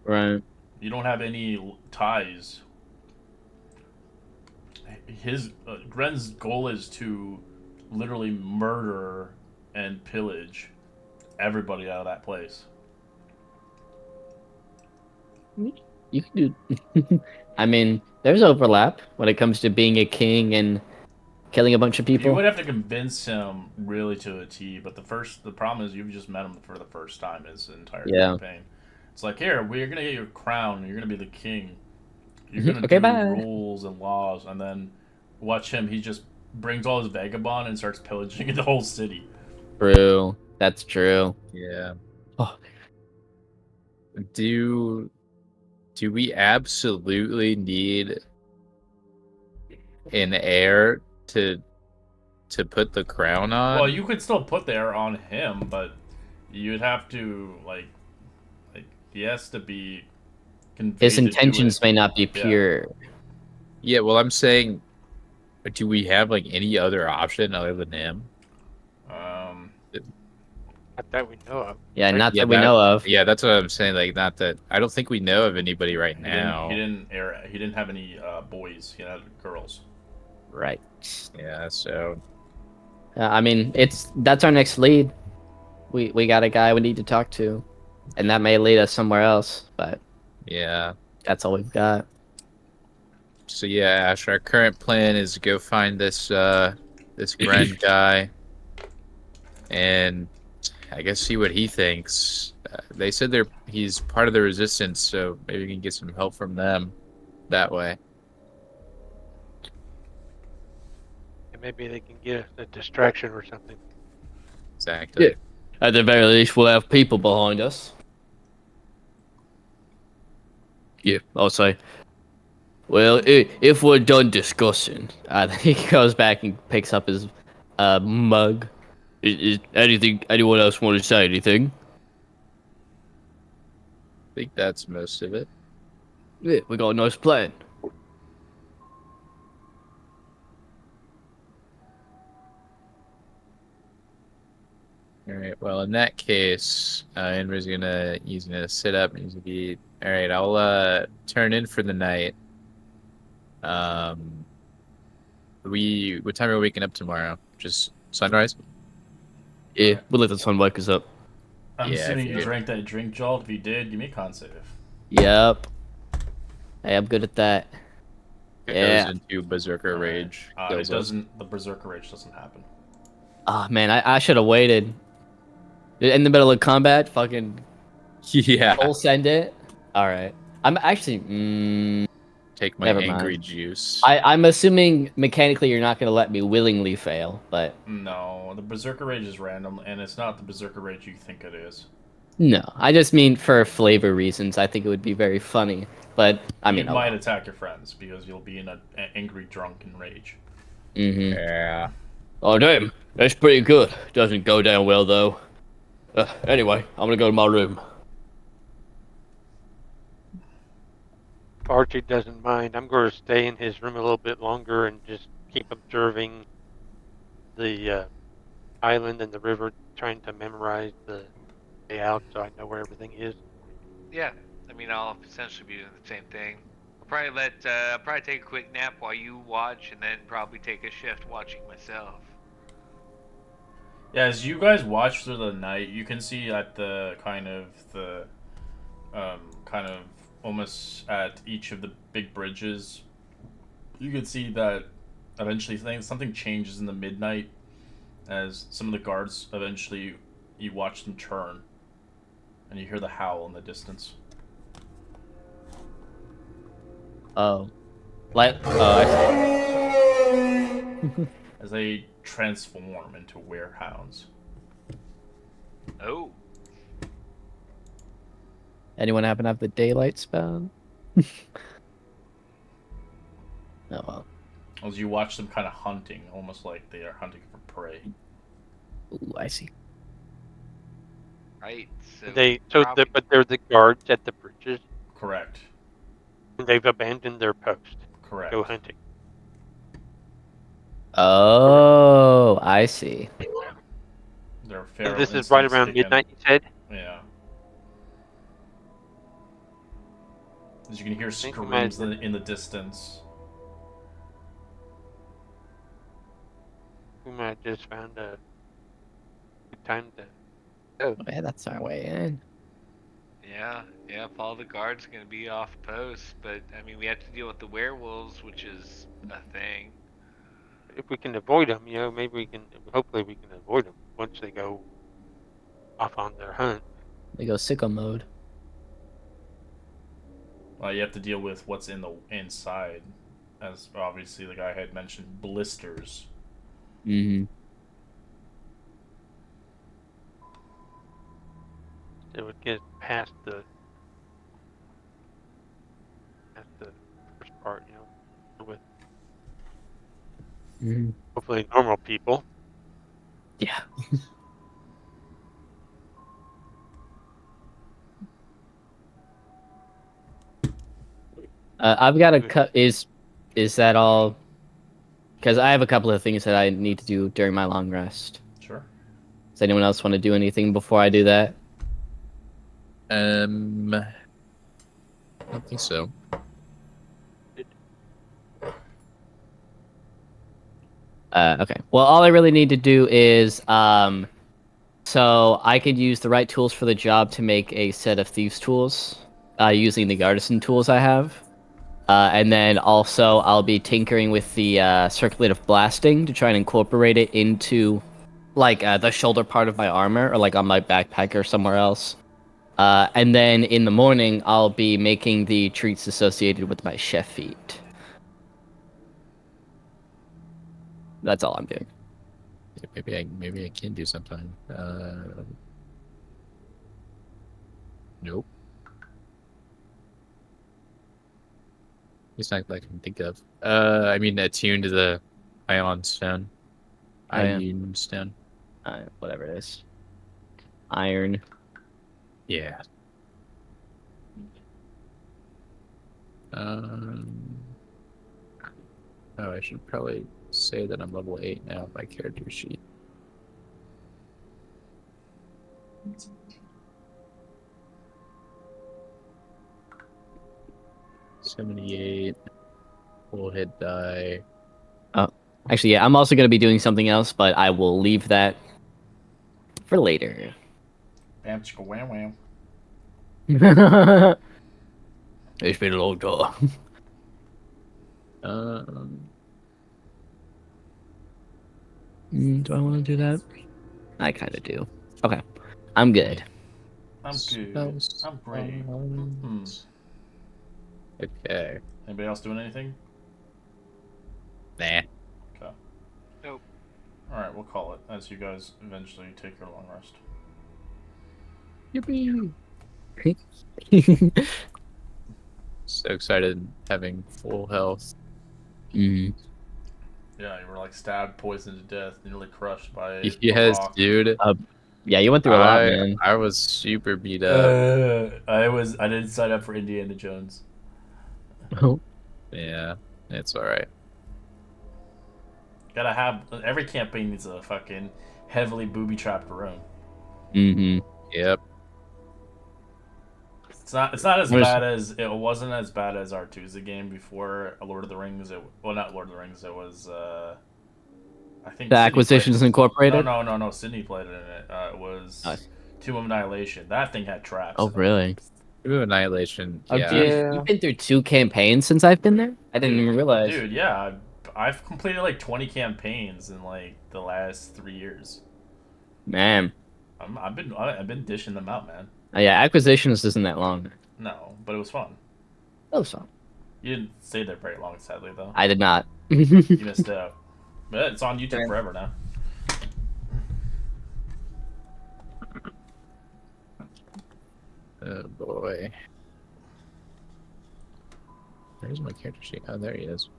Speaker 1: Right.
Speaker 3: You don't have any ties. His Gren's goal is to literally murder and pillage everybody out of that place.
Speaker 1: You can do. I mean, there's overlap when it comes to being a king and killing a bunch of
Speaker 3: You
Speaker 1: people.
Speaker 3: would have to convince him really to a T, but the problem is you've just met him for the first time in his entire
Speaker 1: Yeah.
Speaker 3: campaign. It's like, here, we're gonna get your crown, you're gonna be the king. You're gonna
Speaker 1: Okay,
Speaker 3: do
Speaker 1: bye.
Speaker 3: rules and laws, and then watch him. He just brings all his vagabond and starts pillaging the whole city.
Speaker 1: True. That's true.
Speaker 2: Yeah.
Speaker 1: Oh,
Speaker 2: Do do we absolutely need an heir to put the crown
Speaker 3: Well,
Speaker 2: on?
Speaker 3: you could still put there on him, but you'd have to like he has to be
Speaker 1: his
Speaker 3: conveyed to do it.
Speaker 1: intentions may not be
Speaker 3: Yeah.
Speaker 1: pure.
Speaker 2: Yeah, well, I'm saying, do we have like any other option other than him?
Speaker 3: Um.
Speaker 5: Not that we know of.
Speaker 1: Yeah,
Speaker 5: Right?
Speaker 1: not
Speaker 2: Yeah,
Speaker 1: that we know of.
Speaker 2: yeah, that's what I'm saying. Like, not that I don't think we know of anybody right
Speaker 3: He didn't. He
Speaker 2: now.
Speaker 3: didn't air. He didn't have any boys. He had girls.
Speaker 1: Right.
Speaker 2: Yeah, so
Speaker 1: I mean, that's our next lead. We got a guy we need to talk to, and that may lead us somewhere else. But
Speaker 2: yeah.
Speaker 1: that's all we've got.
Speaker 2: So yeah, Ash, our current plan is to go find this Gren guy and I guess see what he thinks. They said he's part of the resistance, so maybe we can get some help from them that way.
Speaker 5: And maybe they can get us a distraction or something.
Speaker 2: Exactly.
Speaker 1: Yeah. At the very least, we'll have people behind us. Yeah, I'll say. Well, if we're done discussing, I think he goes back and picks up his mug. Is anyone else want to say anything?
Speaker 2: I think that's most of it.
Speaker 1: Yeah, we got a nice plan.
Speaker 2: All right. Well, Well, in that case, Inver's he's gonna sit up and he's gonna be all right. I'll turn in for the night. What time are we waking up tomorrow? Just sunrise?
Speaker 1: Yeah, we'll let the sun wake us up.
Speaker 3: I'm
Speaker 2: Yeah, I
Speaker 3: assuming you
Speaker 2: figured.
Speaker 3: drank that drink, Joel. If you did, give me a con save.
Speaker 1: Yep. Hey, I'm good at that.
Speaker 2: It goes
Speaker 1: Yeah.
Speaker 2: into Berserker
Speaker 3: Alright.
Speaker 2: Rage.
Speaker 3: It
Speaker 2: Kills us.
Speaker 3: doesn't. The Berserker Rage doesn't happen.
Speaker 1: Ah, man, I should have waited. In the middle of combat, fucking
Speaker 2: Yeah.
Speaker 1: full send it. All right. I'm actually.
Speaker 2: Take my
Speaker 1: Never
Speaker 2: angry
Speaker 1: mind.
Speaker 2: juice.
Speaker 1: I'm assuming mechanically you're not gonna let me willingly fail, but
Speaker 3: No, the Berserker Rage is random, and it's not the Berserker Rage you think it is.
Speaker 1: no. I just mean for flavor reasons. I think it would be very funny, but I mean,
Speaker 3: You might attack your friends because you'll be in an angry, drunken rage.
Speaker 1: Mm-hmm.
Speaker 2: Yeah.
Speaker 1: Oh damn, that's pretty good. Doesn't go down well though. Anyway, I'm gonna go to my room.
Speaker 5: Archie doesn't mind. I'm going to stay in his room a little bit longer and just keep observing the island and the river, trying to memorize the layout so I know where everything is.
Speaker 4: Yeah, I mean, I'll essentially be doing the same thing. I'll probably take a quick nap while you watch, and then probably take a shift watching myself.
Speaker 3: Yeah, as you guys watch through the night, you can see at the kind of almost at each of the big bridges, you can see that eventually something changes in the midnight as some of the guards eventually you watch them turn and you hear the howl in the distance.
Speaker 1: Oh, I see.
Speaker 3: As they transform into werehounds.
Speaker 4: Oh,
Speaker 1: Anyone happen to have the daylight spell? Oh well.
Speaker 3: As you watch them kind of hunting, almost like they are hunting for prey.
Speaker 1: Ooh, I see.
Speaker 4: right. So
Speaker 5: But they're the guards at the bridges,
Speaker 3: Correct.
Speaker 5: and they've abandoned their post.
Speaker 3: Correct.
Speaker 5: Go hunting.
Speaker 1: Oh, I see.
Speaker 3: They're
Speaker 5: And
Speaker 3: feral
Speaker 5: this is right
Speaker 3: instincts
Speaker 5: around
Speaker 3: kick in.
Speaker 5: midnight, you said?
Speaker 3: Yeah. As you can hear
Speaker 5: think we
Speaker 3: screams
Speaker 5: might-
Speaker 3: in the distance.
Speaker 5: We might have just found a good time to go.
Speaker 1: Oh, yeah, that's our way in.
Speaker 4: yeah, if all the guards are gonna be off post, but I mean, we have to deal with the werewolves, which is a thing.
Speaker 5: If we can avoid them, maybe we can. Hopefully, we can avoid them once they go off on their hunt.
Speaker 1: They go sicko mode.
Speaker 3: Well, you have to deal with what's in the inside, as obviously the guy had mentioned blisters.
Speaker 1: Mm-hmm.
Speaker 5: It would get past the first part, with
Speaker 1: Mm-hmm.
Speaker 5: hopefully normal people.
Speaker 1: Yeah. I've got to cut. Is that all? Because I have a couple of things that I need to do during my long rest.
Speaker 3: Sure.
Speaker 1: Does anyone else want to do anything before I do that?
Speaker 2: I don't think so.
Speaker 1: Okay. Well, all I really need to do is so I could use the right tools for the job to make a set of thieves' tools, using the artisan tools I have. And then also I'll be tinkering with the circulative blasting to try and incorporate it into like the shoulder part of my armor or like on my backpack or somewhere else. And then in the morning I'll be making the treats associated with my chef feat. That's all I'm doing.
Speaker 2: Maybe I can do sometime. Nope. It's not that I can think of. I mean, attuned to the ion stone.
Speaker 1: Oh, yeah.
Speaker 2: Ion stone.
Speaker 1: Whatever it is. Iron.
Speaker 2: Yeah. Oh, I should probably say that I'm level 8 now on my character sheet. 78. Full hit die.
Speaker 1: Actually, yeah, I'm also going to be doing something else, but I will leave that for later.
Speaker 3: Bam, chicka, wham, wham.
Speaker 1: It's been a long time. Do I want to do that? I kind of do. Okay, I'm good.
Speaker 3: I'm good. I'm great.
Speaker 2: Okay.
Speaker 3: Anybody else doing anything?
Speaker 2: Nah.
Speaker 3: Okay.
Speaker 4: Nope.
Speaker 3: All right, we'll call it as you guys eventually take your long rest.
Speaker 2: Yippee! So excited having full health.
Speaker 1: Mm.
Speaker 3: Yeah, you were like stabbed, poisoned to death, nearly crushed by a
Speaker 2: Yes,
Speaker 3: rock.
Speaker 2: dude.
Speaker 1: Yeah, you went through a lot, man.
Speaker 2: I was super beat up.
Speaker 3: I didn't sign up for Indiana Jones.
Speaker 2: Yeah, it's alright.
Speaker 3: Gotta have every campaign needs a fucking heavily booby trapped room.
Speaker 1: Mm-hmm.
Speaker 2: Yep.
Speaker 3: It's not as bad as it wasn't as bad as R2's game before Lord of the Rings. Well, not Lord of the Rings. It was I think
Speaker 1: The
Speaker 3: Sydney
Speaker 1: Acquisitions
Speaker 3: played,
Speaker 1: Incorporated.
Speaker 3: No. Sydney played it in it. It was
Speaker 1: Nice.
Speaker 3: Tomb of Annihilation. That thing had traps.
Speaker 1: Oh,
Speaker 3: in it.
Speaker 1: really?
Speaker 2: True Annihilation.
Speaker 1: Oh,
Speaker 2: Yeah.
Speaker 1: geez,
Speaker 6: Yeah.
Speaker 1: you've been through 2 campaigns since I've been there? I didn't even realize.
Speaker 3: Dude, yeah, I've completed like 20 campaigns in like the last 3 years.
Speaker 1: Man.
Speaker 3: I've been dishing them out, man.
Speaker 1: Yeah, Acquisitions isn't that long.
Speaker 3: No, but it was fun.
Speaker 1: That was fun.
Speaker 3: You didn't stay there very long, sadly, though.
Speaker 1: I did not.
Speaker 3: You missed out. But it's on YouTube forever now.
Speaker 2: Oh boy. Where's my character sheet? Oh, there he is.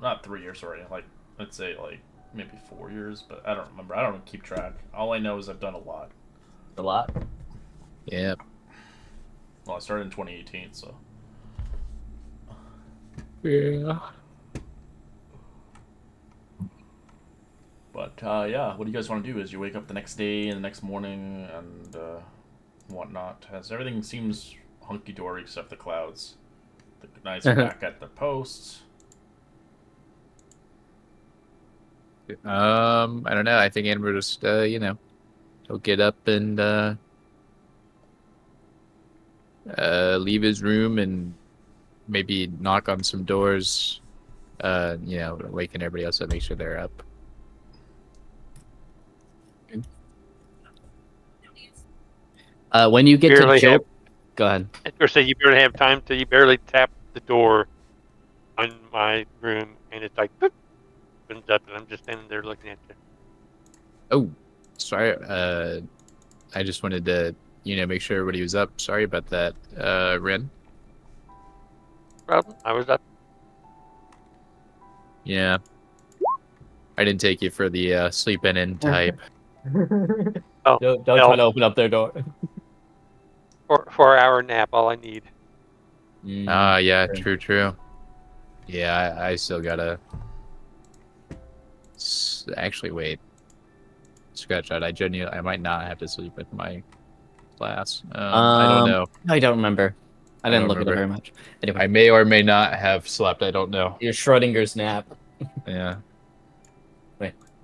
Speaker 3: Not 3 years, sorry. Like, let's say like maybe 4 years, but I don't remember. I don't keep track. All I know is I've done a lot.
Speaker 1: A lot.
Speaker 2: Yep.
Speaker 3: Well, I started in 2018, so.
Speaker 2: Yeah.
Speaker 3: But yeah, what do you guys want to do? Is you wake up the next day and the next morning and whatnot? As everything seems hunky dory except the clouds. The knights are back at the posts.
Speaker 2: I don't know. I think Amber just, he'll get up and leave his room and maybe knock on some doors. Waking everybody else up, make sure they're up.
Speaker 1: When you get to
Speaker 5: Barely
Speaker 1: Jolt, go ahead.
Speaker 5: Or say you barely have time to, you barely tap the door on my room, and it's like, boop, opens up, and I'm just standing there looking at you.
Speaker 2: Oh, sorry. I just wanted to, make sure everybody was up. Sorry about that, Ren.
Speaker 5: Problem? I was up.
Speaker 2: Yeah. I didn't take you for the sleeping in type.
Speaker 5: Oh,
Speaker 1: Don't
Speaker 5: hell.
Speaker 1: try to open up their door.
Speaker 5: 4-hour nap, all I need.
Speaker 2: Yeah, true. Yeah, I still gotta. Actually, wait. Scratch that. I might not have to sleep with my class. I don't know.
Speaker 1: I don't remember. I didn't
Speaker 2: don't
Speaker 1: look at it
Speaker 2: remember.
Speaker 1: very much. Anyway,
Speaker 2: I may or may not have slept. I don't know.
Speaker 1: your Schrodinger's nap.
Speaker 2: Yeah.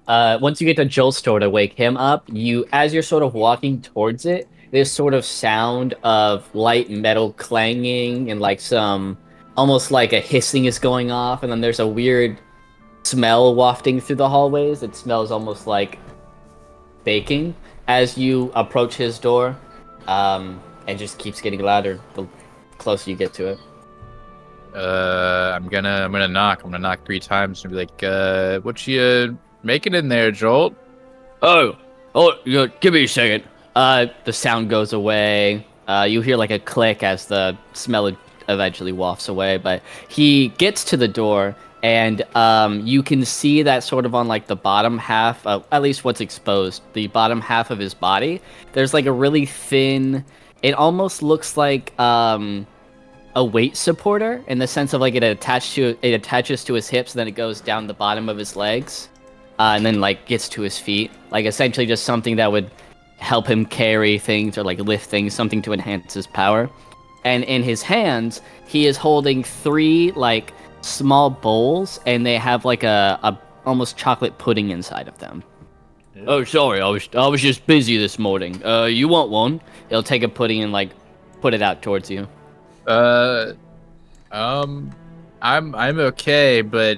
Speaker 1: Once you get to Joel's store to wake him up, as you're sort of walking towards it, this sort of sound of light metal clanging and like almost like a hissing is going off, and then there's a weird smell wafting through the hallways. It smells almost like baking as you approach his door, and just keeps getting louder the closer you get to it.
Speaker 2: I'm gonna knock. I'm gonna knock 3 times and be like, "What you making in there, Jolt?"
Speaker 1: Oh, give me a second. The sound goes away. You hear like a click as the smell eventually wafts away, but he gets to the door, and you can see that sort of on like the bottom half of, at least what's exposed, the bottom half of his body, there's like a really thin, it almost looks like a weight supporter in the sense of like it attaches to his hips, and then it goes down the bottom of his legs. And then like gets to his feet, like essentially just something that would help him carry things or like lift things, something to enhance his power. and in his hands he is holding 3 like small bowls, and they have like a almost chocolate pudding inside of them. Oh, sorry, I was just busy this morning. You want one? He'll take a pudding and like put it out towards you.
Speaker 2: I'm okay, but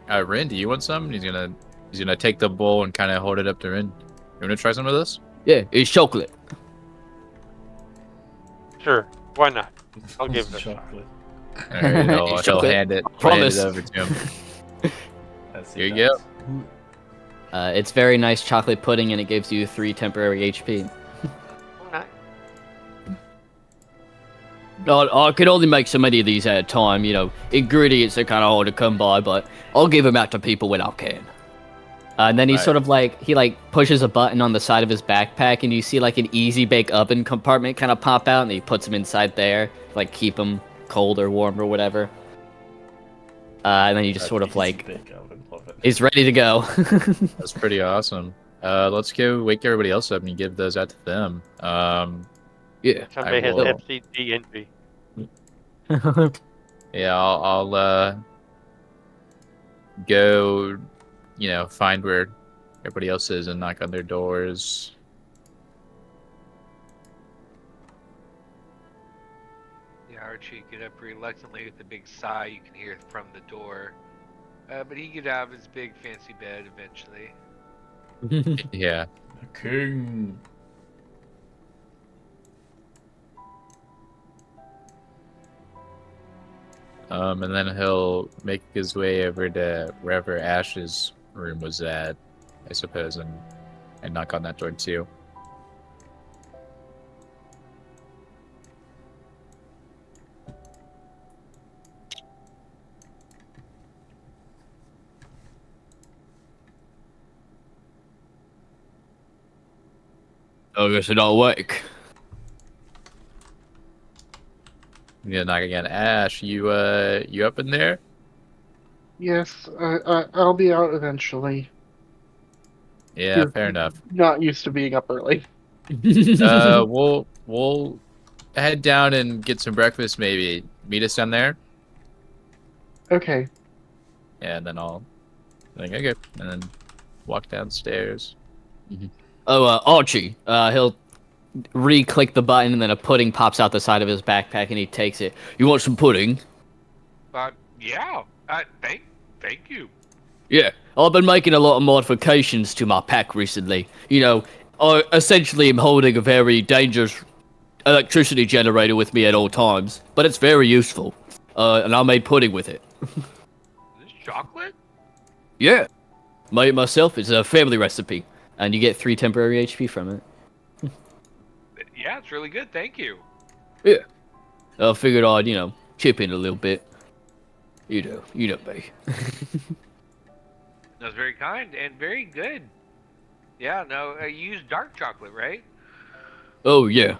Speaker 2: Rin, do you want some? He's gonna take the bowl and kind of hold it up to Rin. You want to try some of this?
Speaker 1: Yeah, it's chocolate.
Speaker 5: Sure, why not? I'll give it a shot.
Speaker 3: chocolate.
Speaker 2: All right, he'll
Speaker 1: Chocolate.
Speaker 2: hand it
Speaker 1: Promise.
Speaker 2: over to him.
Speaker 3: That's
Speaker 2: Here you go.
Speaker 1: It's very nice chocolate pudding, and it gives you 3 temporary HP.
Speaker 5: Oh, nice.
Speaker 1: I can only make so many of these at a time. You know, ingredients are kind of hard to come by, but I'll give them out to people when I can. And then he
Speaker 2: Right.
Speaker 1: sort of like pushes a button on the side of his backpack, and you see like an easy bake oven compartment kind of pop out, and he puts them inside there, like keep them cold or warm or whatever. And then you just sort of like is ready to go.
Speaker 2: That's pretty awesome. Let's go wake everybody else up and give those out to them.
Speaker 1: Yeah.
Speaker 5: Somebody has
Speaker 2: will.
Speaker 5: FCG envy.
Speaker 2: Yeah, I'll go, find where everybody else is and knock on their doors.
Speaker 4: Yeah, Archie get up reluctantly with a big sigh you can hear from the door. But he get out of his big fancy bed eventually.
Speaker 2: Yeah.
Speaker 3: The king.
Speaker 2: And then he'll make his way over to wherever Ash's room was at, I suppose, and knock on that door too.
Speaker 1: I guess it don't work.
Speaker 2: Yeah, knock again. Ash, you up in there?
Speaker 6: Yes, I'll be out eventually.
Speaker 2: Yeah,
Speaker 6: You're
Speaker 2: fair enough.
Speaker 6: not used to being up early.
Speaker 2: We'll head down and get some breakfast. Maybe meet us down there.
Speaker 6: Okay.
Speaker 2: And then I'll okay, and then walk downstairs.
Speaker 1: Oh, Archie. He'll re-click the button, and then a pudding pops out the side of his backpack, and he takes it. You want some pudding?
Speaker 4: Yeah. Thank you.
Speaker 1: Yeah, I've been making a lot of modifications to my pack recently. You know, I essentially am holding a very dangerous electricity generator with me at all times, but it's very useful. And I made pudding with it.
Speaker 4: Is this chocolate?
Speaker 1: Yeah, made it myself. It's a family recipe, and you get 3 temporary HP from it.
Speaker 4: Yeah, it's really good. Thank you.
Speaker 1: Yeah, I figured I'd chip in a little bit. You know me.
Speaker 4: That's very kind and very good. Yeah, no, you use dark chocolate, right?
Speaker 1: Oh yeah.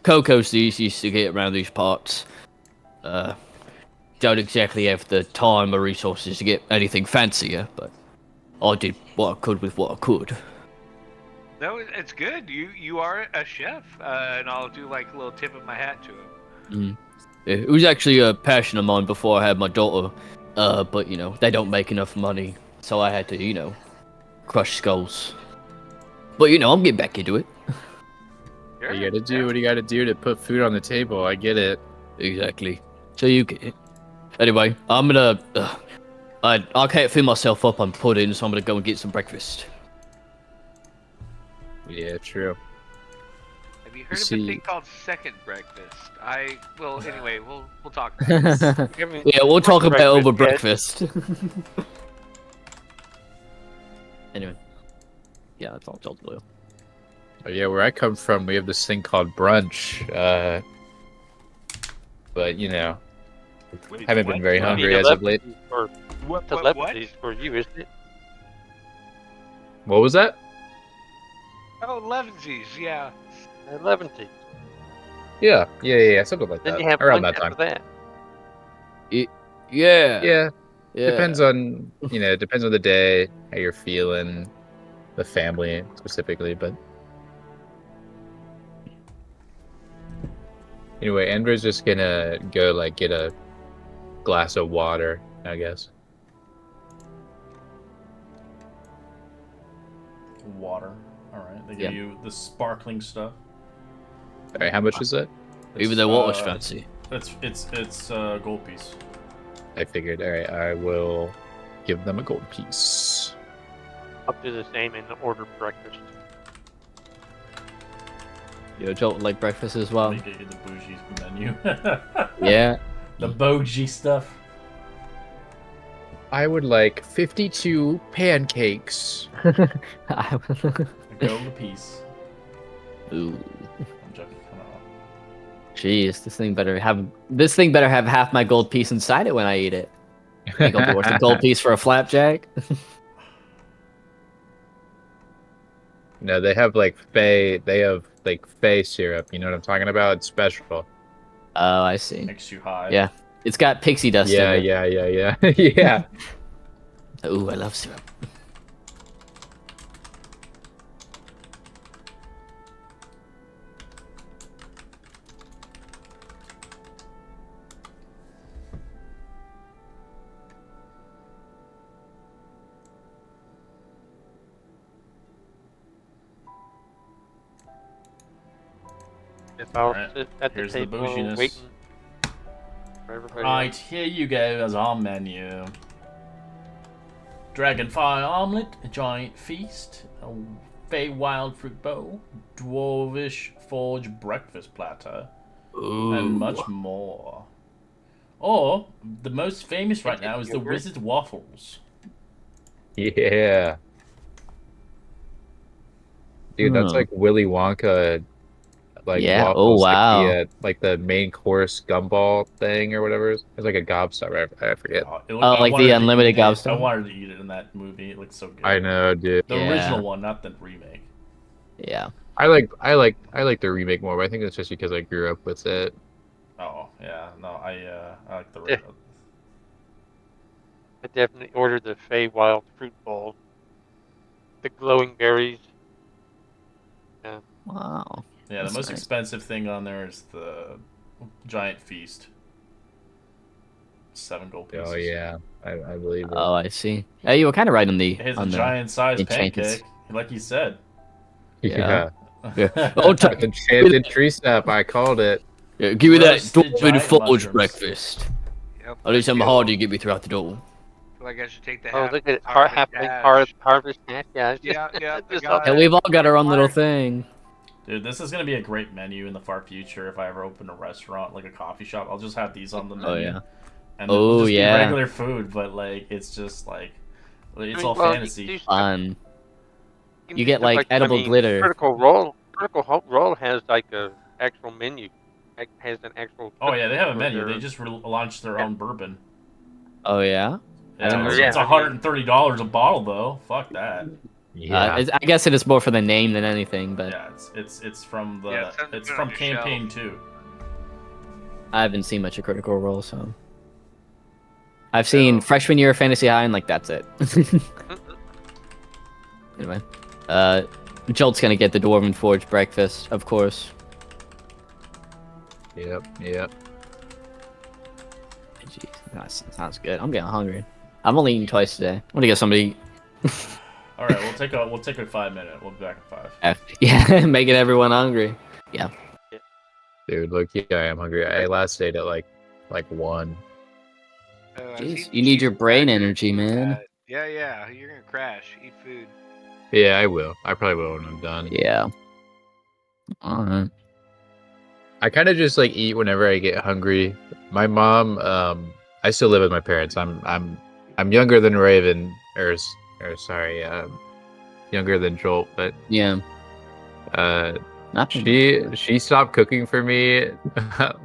Speaker 1: Cocoa's the easiest to get around these parts. Don't exactly have the time or resources to get anything fancier, but I did what I could with what I could.
Speaker 4: No, it's good. You are a chef, and I'll do like a little tip of my hat to him.
Speaker 1: Yeah, it was actually a passion of mine before I had my daughter. But they don't make enough money, so I had to, crush skulls. But I'm getting back into it.
Speaker 2: What you gotta do what you gotta do to put food on the table. I get it.
Speaker 1: Exactly. So you get it. Anyway, I'm gonna. I can't fill myself up on pudding, so I'm gonna go and get some breakfast.
Speaker 2: Yeah, true.
Speaker 4: Have you heard of a
Speaker 2: See-
Speaker 4: thing called second breakfast? Anyway, we'll talk about this.
Speaker 1: Yeah, we'll talk about it over breakfast. Anyway. Yeah, that's all I'll do.
Speaker 2: Oh, yeah, where I come from, we have this thing called brunch. But haven't been very hungry as of late.
Speaker 4: What?
Speaker 5: Telepathy for you, isn't it?
Speaker 2: What was that?
Speaker 4: Oh, elevensies, yeah.
Speaker 5: 11 teeth.
Speaker 2: Yeah, something like
Speaker 5: Then
Speaker 2: that.
Speaker 5: you have
Speaker 2: Around
Speaker 5: lunch
Speaker 2: that time.
Speaker 5: after that.
Speaker 1: Yeah.
Speaker 2: Yeah,
Speaker 1: Yeah.
Speaker 2: depends on it depends on the day, how you're feeling, the family specifically, but Anyway, Andrew's just gonna go like get a glass of water, I guess.
Speaker 3: Water. All right. They give
Speaker 1: Yeah.
Speaker 3: you the sparkling stuff.
Speaker 2: All right, how much is that?
Speaker 1: Even the water's fancy.
Speaker 3: It's gold piece.
Speaker 2: I figured. All right, I will give them a gold piece.
Speaker 5: I'll do the same and order breakfast.
Speaker 1: Yo, Jolt would like breakfast as well.
Speaker 3: They get you the bougie menu.
Speaker 1: Yeah.
Speaker 3: The bougie stuff.
Speaker 2: I would like 52 pancakes.
Speaker 3: A gold a piece.
Speaker 1: Ooh.
Speaker 3: I'm joking. Come on.
Speaker 1: Jeez, this thing better have half my gold piece inside it when I eat it. Think I'll be worth a gold piece for a flapjack?
Speaker 2: No, they have like Fey syrup. You know what I'm talking about? It's special.
Speaker 1: Oh, I see.
Speaker 3: Makes you high.
Speaker 1: Yeah. It's got pixie dust
Speaker 2: Yeah,
Speaker 1: in it.
Speaker 2: yeah. Yeah.
Speaker 1: Ooh, I love syrup.
Speaker 5: If I'll
Speaker 3: Alright,
Speaker 5: sit at the
Speaker 3: here's the
Speaker 5: table
Speaker 3: bouginess.
Speaker 5: waiting for everybody
Speaker 3: Right,
Speaker 5: else.
Speaker 3: here you go as our menu. Dragonfly omelet, a giant feast, a Fey wild fruit bowl, dwarvish forge breakfast platter,
Speaker 1: Ooh.
Speaker 3: and much more. Or, the most famous right now is the Wizard Waffles.
Speaker 2: Yeah. Dude, that's
Speaker 1: Hmm.
Speaker 2: like Willy Wonka, like
Speaker 1: Yeah,
Speaker 2: waffles,
Speaker 1: oh, wow.
Speaker 2: like the main course gumball thing or whatever. It's like a gobstopper. I forget.
Speaker 1: Oh, like the unlimited
Speaker 3: I
Speaker 1: gobstopper?
Speaker 3: wanted to eat it in that movie. It looks so good.
Speaker 2: I know, dude.
Speaker 3: The
Speaker 1: Yeah.
Speaker 3: original one, not the remake.
Speaker 1: Yeah.
Speaker 2: I like the remake more, but I think that's just because I grew up with it.
Speaker 3: Oh yeah, no, I like the
Speaker 5: Yeah. I definitely ordered the Fey Wild Fruit Bowl. The glowing berries.
Speaker 1: Wow.
Speaker 3: Yeah, the
Speaker 1: That's
Speaker 3: most
Speaker 1: nice.
Speaker 3: expensive thing on there is the giant feast. 7 gold pieces.
Speaker 2: Oh yeah, I believe it.
Speaker 1: Oh, I see. Hey, you were kind of right on the
Speaker 3: It has a
Speaker 1: on the
Speaker 3: giant sized
Speaker 1: enchantments.
Speaker 3: pancake, like you said.
Speaker 2: Yeah.
Speaker 1: Yeah. Oh,
Speaker 2: With enchanted tree sap, I called it.
Speaker 1: yeah, give me that
Speaker 3: Roasted
Speaker 1: dwarven
Speaker 3: giant
Speaker 1: forge
Speaker 3: mushrooms.
Speaker 1: breakfast.
Speaker 4: Yep,
Speaker 1: At least I'm
Speaker 4: let's
Speaker 1: hard
Speaker 4: go.
Speaker 1: to get me throughout the door.
Speaker 4: Feel like I should take the
Speaker 5: Oh,
Speaker 4: half
Speaker 5: look at
Speaker 4: harvest
Speaker 5: halfling
Speaker 4: dash.
Speaker 5: harvest match. Yeah, it's just,
Speaker 4: Yeah, yeah, I
Speaker 5: just
Speaker 4: got
Speaker 1: Yeah,
Speaker 4: it.
Speaker 1: we've all got our own little
Speaker 4: Mark.
Speaker 1: thing.
Speaker 3: Dude, this is gonna be a great menu in the far future. If I ever open a restaurant, like a coffee shop, I'll just have these on the menu.
Speaker 1: Oh yeah.
Speaker 3: And it'll
Speaker 1: Oh,
Speaker 3: just
Speaker 1: yeah.
Speaker 3: be regular food, but like it's just like it's all
Speaker 5: well,
Speaker 3: fantasy.
Speaker 5: You can do stuff-
Speaker 1: Fun.
Speaker 5: can
Speaker 1: You
Speaker 5: do
Speaker 1: get,
Speaker 5: stuff
Speaker 1: like, edible glitter.
Speaker 5: Critical Role has like a actual menu. It has an actual.
Speaker 3: Oh yeah, they have a
Speaker 5: for
Speaker 3: menu.
Speaker 5: their-
Speaker 3: They just launched their own bourbon.
Speaker 1: Oh yeah. I didn't
Speaker 3: Yeah,
Speaker 1: know
Speaker 3: it's,
Speaker 1: that.
Speaker 3: it's $130 a bottle though. Fuck that.
Speaker 2: Yeah.
Speaker 1: I guess it is more for the name than anything, but
Speaker 3: Yeah, it's from the
Speaker 4: Yeah, it's something
Speaker 3: it's
Speaker 4: to put
Speaker 3: from
Speaker 4: on your
Speaker 3: campaign 2.
Speaker 1: I haven't seen much of Critical Role, so I've seen freshman year of Fantasy High, and like that's it. Anyway, Jolt's gonna get the Dwarven Forge breakfast, of course.
Speaker 2: Yep.
Speaker 1: Jeez, that sounds good. I'm getting hungry. I'm only eating twice today. I'm gonna get somebody.
Speaker 3: All right, we'll take a 5-minute. We'll be back in 5.
Speaker 1: Yeah, making everyone hungry. Yeah.
Speaker 2: Dude, look, yeah, I am hungry. I last ate at like 1.
Speaker 4: I've
Speaker 1: Jeez,
Speaker 4: seen
Speaker 1: you need your
Speaker 4: cheese
Speaker 1: brain
Speaker 4: crackers
Speaker 1: energy,
Speaker 4: and
Speaker 1: man.
Speaker 4: that. Yeah, you're gonna crash. Eat food.
Speaker 2: Yeah, I will. I probably will when I'm done.
Speaker 1: Yeah. All right.
Speaker 2: I kind of just like eat whenever I get hungry. My mom, I still live with my parents. I'm younger than Raven, or sorry, younger than Jolt, but
Speaker 1: Yeah.
Speaker 2: she stopped cooking for me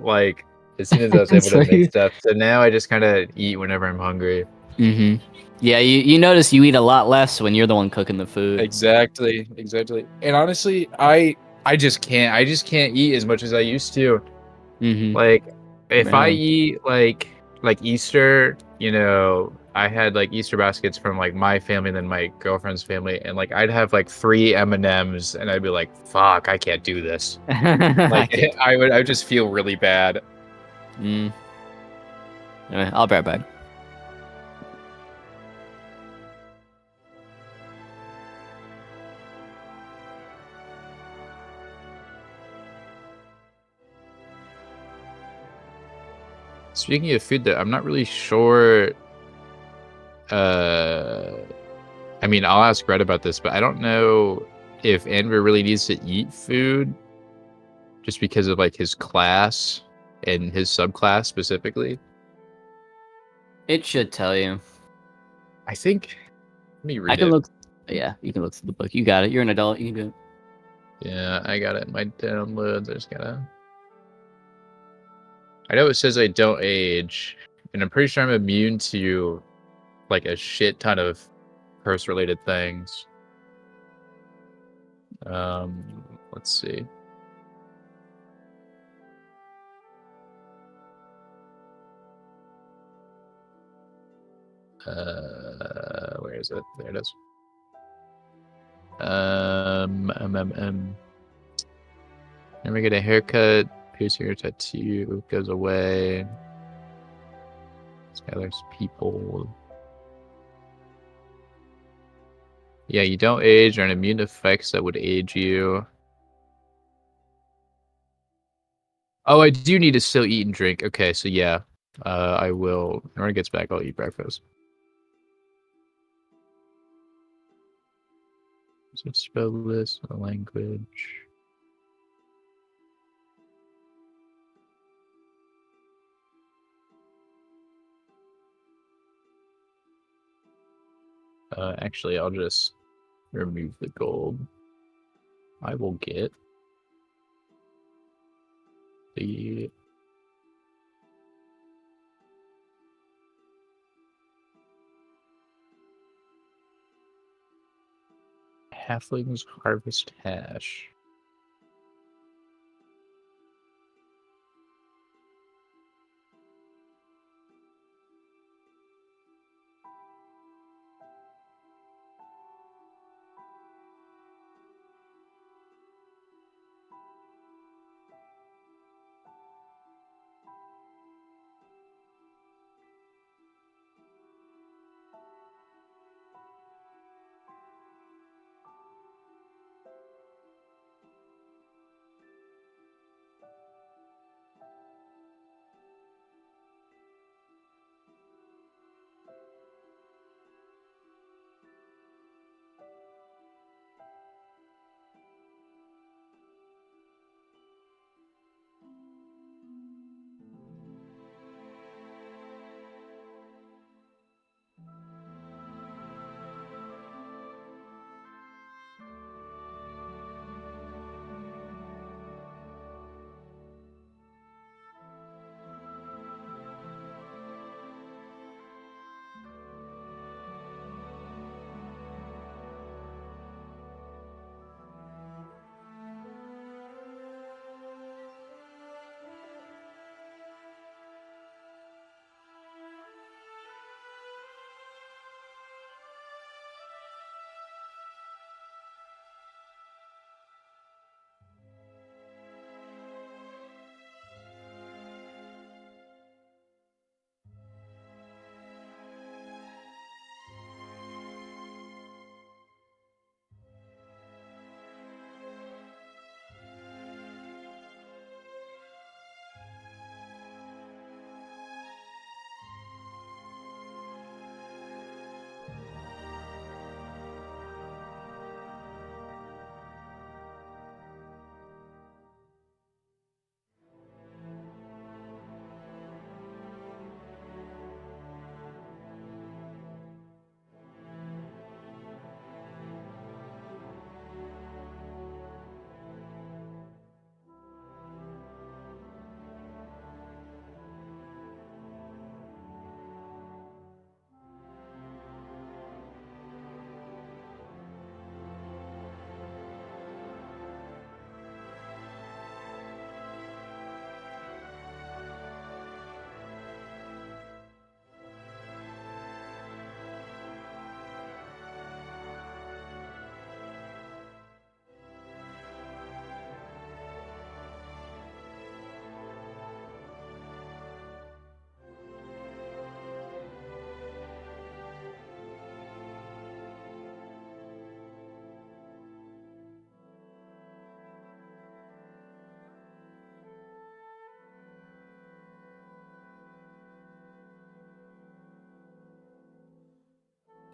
Speaker 2: like as soon as I was able
Speaker 1: So
Speaker 2: to make stuff. So now I just kind of eat whenever I'm hungry.
Speaker 1: Mm-hmm. Yeah, you notice you eat a lot less when you're the one cooking the food.
Speaker 2: Exactly. And honestly, I just can't eat as much as I used to.
Speaker 1: Mm-hmm.
Speaker 2: Like if I
Speaker 1: Man.
Speaker 2: eat like Easter you know, I had like Easter baskets from like my family and then my girlfriend's family, and like I'd have like 3 M&Ms, and I'd be like, "Fuck, I can't do this." Like I would just feel really bad.
Speaker 1: Mm. Anyway, I'll be right back.
Speaker 2: Speaking of food, though, I'm not really sure. I mean, I'll ask Red about this, but I don't know if Andrew really needs to eat food just because of like his class and his subclass specifically.
Speaker 1: It should tell you.
Speaker 2: I think. Let me read
Speaker 1: I can
Speaker 2: it.
Speaker 1: look. Yeah, you can look through the book. You got it. You're an adult. You can do it.
Speaker 2: Yeah, I got it in my downloads. I just gotta. I know it says I don't age, and I'm pretty sure I'm immune to like a shit ton of curse-related things. Let's see. Where is it? There it is. Never get a haircut. Piercing or tattoo goes away. Skylar's people. Yeah, you don't age or an immune to effects that would age you. Oh, I do need to still eat and drink. Okay, so yeah. I will. When it gets back, I'll eat breakfast. So spell this language. Actually, I'll just remove the gold. I will get the Halfling's Harvest Hash.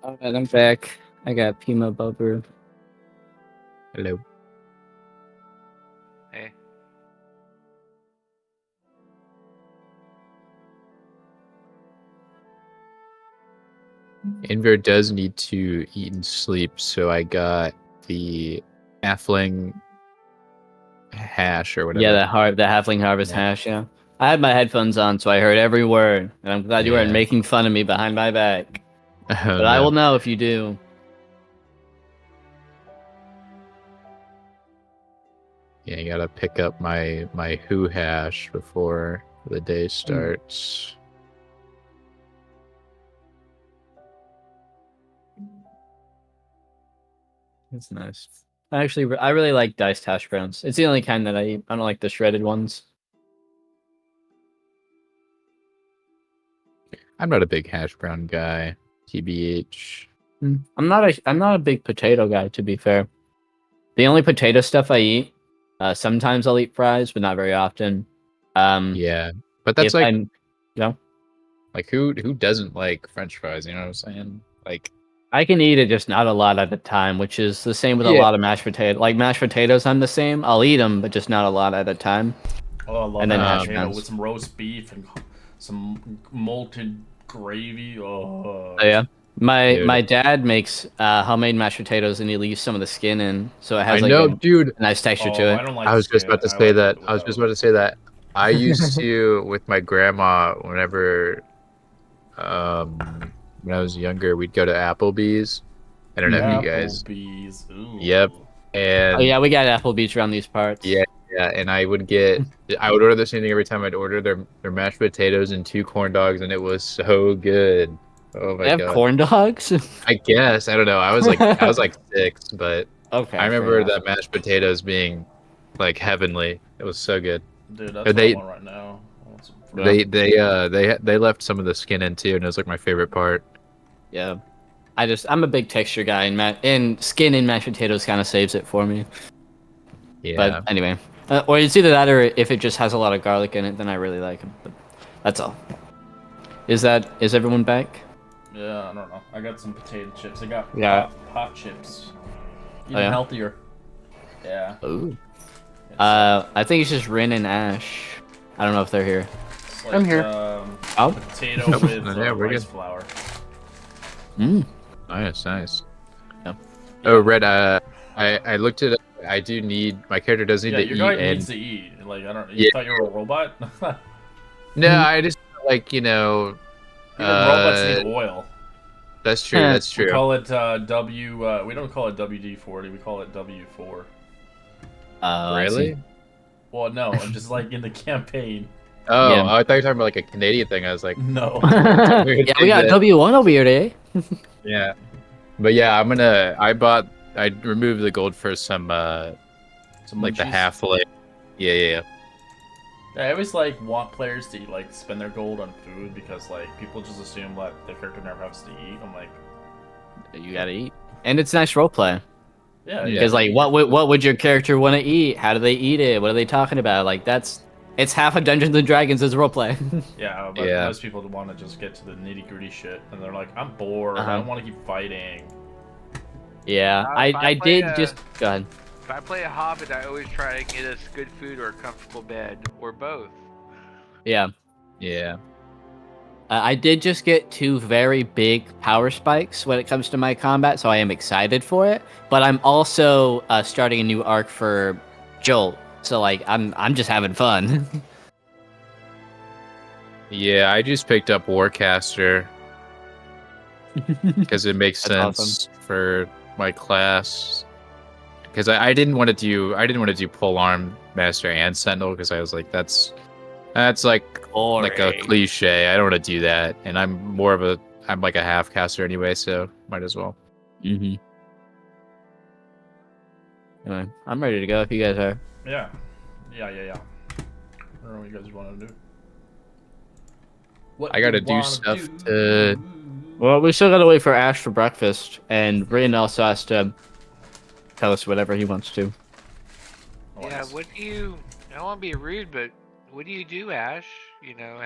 Speaker 1: Alright, I'm back. I got Pima Bubber.
Speaker 2: Hello.
Speaker 4: Hey.
Speaker 2: Inver does need to eat and sleep, so I got the halfling hash or whatever.
Speaker 1: Yeah, the halfling harvest
Speaker 2: Yeah.
Speaker 1: hash. Yeah, I had my headphones on, so I heard every word, and I'm glad you weren't
Speaker 2: Yeah.
Speaker 1: making fun of me behind my back.
Speaker 2: Oh,
Speaker 1: But I
Speaker 2: no.
Speaker 1: will know if you do.
Speaker 2: Yeah, you gotta pick up my who hash before the day starts.
Speaker 1: That's nice. I really like diced hash browns. It's the only kind that I eat. I don't like the shredded ones.
Speaker 2: I'm not a big hash brown guy, TBH.
Speaker 1: I'm not a big potato guy, to be fair. The only potato stuff I eat, sometimes I'll eat fries, but not very often.
Speaker 2: Yeah, but
Speaker 1: If
Speaker 2: that's like,
Speaker 1: I'm, you know,
Speaker 2: like who doesn't like French fries? You know what I'm saying? Like,
Speaker 1: I can eat it, just not a lot at a time, which is the same with a
Speaker 2: Yeah.
Speaker 1: lot of mashed potato. Like mashed potatoes, I'm the same. I'll eat them, but just not a lot at a time.
Speaker 3: Oh, I love
Speaker 1: And
Speaker 3: that
Speaker 1: then
Speaker 3: mashed
Speaker 1: hash
Speaker 3: potato
Speaker 1: browns.
Speaker 3: with some roast beef and some molten gravy. Oh,
Speaker 1: Oh, yeah. My
Speaker 2: Dude.
Speaker 1: my dad makes homemade mashed potatoes, and he leaves some of the skin in, so it
Speaker 2: I
Speaker 1: has like
Speaker 2: know,
Speaker 1: a
Speaker 2: dude.
Speaker 1: nice texture to
Speaker 3: oh,
Speaker 1: it.
Speaker 3: I don't like
Speaker 2: I
Speaker 3: the
Speaker 2: was just
Speaker 3: skin.
Speaker 2: about to
Speaker 3: I
Speaker 2: say
Speaker 3: like
Speaker 2: that.
Speaker 3: it
Speaker 2: I was just
Speaker 3: without.
Speaker 2: about to say that. I used to with my grandma whenever, when I was younger, we'd go to Applebee's. I don't know if you guys.
Speaker 3: Applebee's. Ooh.
Speaker 2: Yep.
Speaker 1: Oh
Speaker 2: And
Speaker 1: yeah, we got Applebee's around these parts.
Speaker 2: yeah, and I would order the same thing every time. I'd order their mashed potatoes and 2 corn dogs, and it was so good. Oh
Speaker 1: They
Speaker 2: my
Speaker 1: have
Speaker 2: god.
Speaker 1: corn dogs.
Speaker 2: I guess I don't know. I was like 6, but I
Speaker 1: Okay, fair
Speaker 2: remember
Speaker 1: enough.
Speaker 2: the mashed potatoes being like heavenly. It was so good.
Speaker 3: Dude, that's
Speaker 2: And
Speaker 3: what I
Speaker 2: they
Speaker 3: want right now. I want some
Speaker 1: Yeah.
Speaker 2: they left some of the skin in too, and it was like my favorite part.
Speaker 1: Yeah, I'm a big texture guy, and skin in mashed potatoes kind of saves it for me. But
Speaker 2: Yeah.
Speaker 1: anyway, or it's either that or if it just has a lot of garlic in it, then I really like them. But that's all. Is everyone back?
Speaker 3: Yeah, I don't know. I got some potato chips. I got
Speaker 1: Yeah.
Speaker 3: pot chips.
Speaker 1: Oh,
Speaker 3: Even
Speaker 1: yeah?
Speaker 3: healthier. Yeah.
Speaker 1: Ooh.
Speaker 3: It's,
Speaker 1: I think it's just Rin and Ash. I don't know if they're here.
Speaker 3: it's like,
Speaker 6: I'm here.
Speaker 1: Oh.
Speaker 3: Potato with
Speaker 2: Yeah, we're
Speaker 3: rice
Speaker 2: good.
Speaker 3: flour.
Speaker 2: Nice.
Speaker 1: Yeah.
Speaker 2: Oh, Red. I looked at. I do need my character does need
Speaker 3: Yeah,
Speaker 2: to
Speaker 3: your
Speaker 2: eat
Speaker 3: guy needs
Speaker 2: and
Speaker 3: to eat. Like, I don't. You
Speaker 2: yeah.
Speaker 3: thought you were a robot?
Speaker 2: No, I just like
Speaker 3: Even robots need
Speaker 2: uh
Speaker 3: oil.
Speaker 2: that's true. That's
Speaker 3: We
Speaker 2: true.
Speaker 3: call it W. We don't call it WD-40. We call it W4.
Speaker 1: I see.
Speaker 2: Really?
Speaker 3: Well, no, I'm just like in the campaign.
Speaker 2: Oh,
Speaker 1: Yeah.
Speaker 2: I thought you were talking about like a Canadian thing. I was like,
Speaker 3: No.
Speaker 2: that's a weird
Speaker 1: Yeah, we
Speaker 2: thing
Speaker 1: got
Speaker 2: that-
Speaker 1: W1 over here today.
Speaker 2: Yeah, but yeah, I removed the gold for some
Speaker 3: Some
Speaker 2: like the
Speaker 3: munchies.
Speaker 2: halfling. Yeah.
Speaker 3: I always like want players to like spend their gold on food because like people just assume that the character never has to eat. I'm like,
Speaker 1: You gotta eat, and it's nice roleplay.
Speaker 3: yeah,
Speaker 2: Yeah.
Speaker 1: Because like, what would your character want to eat? How do they eat it? What are they talking about? Like it's half a Dungeons and Dragons as roleplay.
Speaker 3: Yeah, but
Speaker 2: Yeah.
Speaker 3: most people want to just get to the nitty gritty shit, and they're like, I'm bored. I
Speaker 1: Uh-huh.
Speaker 3: don't want to keep fighting.
Speaker 1: Yeah,
Speaker 4: If
Speaker 1: I
Speaker 4: play
Speaker 1: did just go ahead.
Speaker 4: If I play a Hobbit, I always try to get us good food or a comfortable bed, or both.
Speaker 1: Yeah.
Speaker 2: Yeah.
Speaker 1: I did just get 2 very big power spikes when it comes to my combat, so I am excited for it. But I'm also starting a new arc for Jolt, so like I'm just having fun.
Speaker 2: Yeah, I just picked up Warcaster because it makes
Speaker 1: That's
Speaker 2: sense for my class. Because I didn't want to do pole arm master and sentinel because I was like that's like a
Speaker 1: Boring.
Speaker 2: cliche. I don't want to do that, and I'm like a half caster anyway, so might as well.
Speaker 1: Mm-hmm. Anyway, I'm ready to go if you guys are.
Speaker 3: Yeah. I don't know what you guys want to do. What
Speaker 2: I gotta
Speaker 3: you
Speaker 2: do
Speaker 3: wanna
Speaker 2: stuff
Speaker 3: do?
Speaker 2: to.
Speaker 1: Well, we still gotta wait for Ash for breakfast, and Rin also has to tell us whatever he wants to.
Speaker 3: Oh,
Speaker 4: Yeah,
Speaker 3: nice.
Speaker 4: what do you? I don't want to be rude, but what do you do, Ash? You know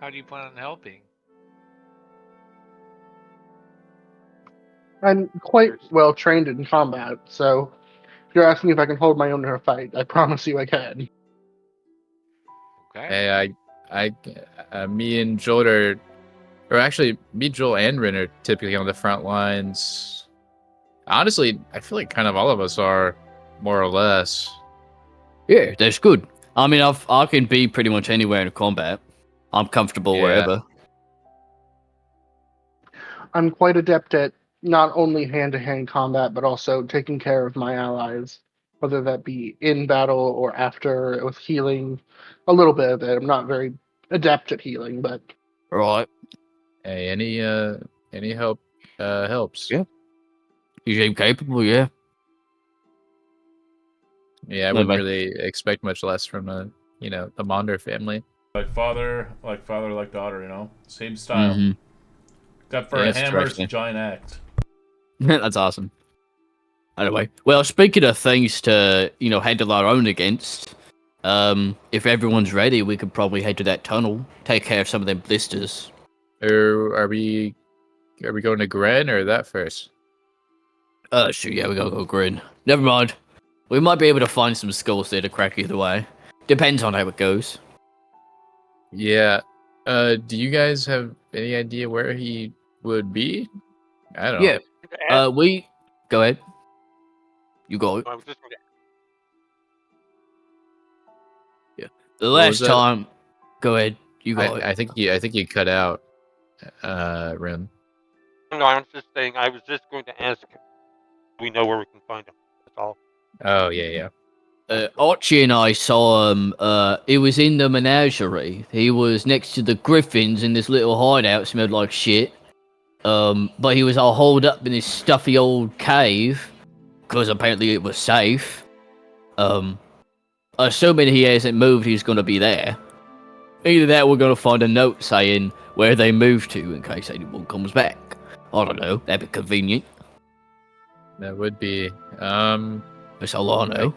Speaker 4: how do you plan on helping?
Speaker 6: I'm quite well trained in combat, so if you're asking if I can hold my own in a fight, I promise you I can.
Speaker 4: Okay.
Speaker 2: Hey, me and Joel or actually, me, Joel, and Ren are typically on the front lines. Honestly, I feel like kind of all of us are, more or less.
Speaker 1: Yeah, that's good. I mean, I can be pretty much anywhere in combat. I'm comfortable
Speaker 2: Yeah.
Speaker 1: wherever.
Speaker 6: I'm quite adept at not only hand-to-hand combat, but also taking care of my allies, whether that be in battle or after with healing. A little bit of it. I'm not very adept at healing, but
Speaker 1: Right.
Speaker 2: Hey, any help helps.
Speaker 1: Yeah. You seem capable, yeah.
Speaker 2: Yeah, I
Speaker 1: No,
Speaker 2: wouldn't
Speaker 1: man.
Speaker 2: really expect much less from the Monder family.
Speaker 3: Like father, like daughter, you know? Same style.
Speaker 1: Mm-hmm.
Speaker 3: Except for
Speaker 2: Yeah,
Speaker 3: a
Speaker 2: it's
Speaker 3: hammer, it's a
Speaker 1: interesting.
Speaker 3: giant axe.
Speaker 1: That's awesome. Anyway, well, speaking of things to, handle our own against, if everyone's ready, we could probably head to that tunnel, take care of some of them blisters.
Speaker 2: Or are we going to Gren or that first?
Speaker 1: Sure, yeah, we gotta go green. Never mind. We might be able to find some skulls there to crack either way. Depends on how it goes.
Speaker 2: Yeah. Do you guys have any idea where he would be? I don't
Speaker 1: Yeah.
Speaker 2: know.
Speaker 1: We go ahead. You go.
Speaker 5: I was just going to
Speaker 1: Yeah. The
Speaker 2: What was
Speaker 1: last
Speaker 2: that?
Speaker 1: time. Go ahead. You
Speaker 2: I,
Speaker 1: go.
Speaker 2: I think you cut out, Ren.
Speaker 5: No, I was just saying. I was just going to ask. We know where we can find him. That's all.
Speaker 2: Oh yeah.
Speaker 1: Archie and I saw him. He was in the menagerie. He was next to the griffins in this little hideout. Smelled like shit. But he was all holed up in this stuffy old cave because apparently it was safe. Assuming he hasn't moved, he's gonna be there. Either that, or we're gonna find a note saying where they moved to in case anyone comes back. I don't know. That'd be convenient.
Speaker 2: That would be.
Speaker 1: That's all I know.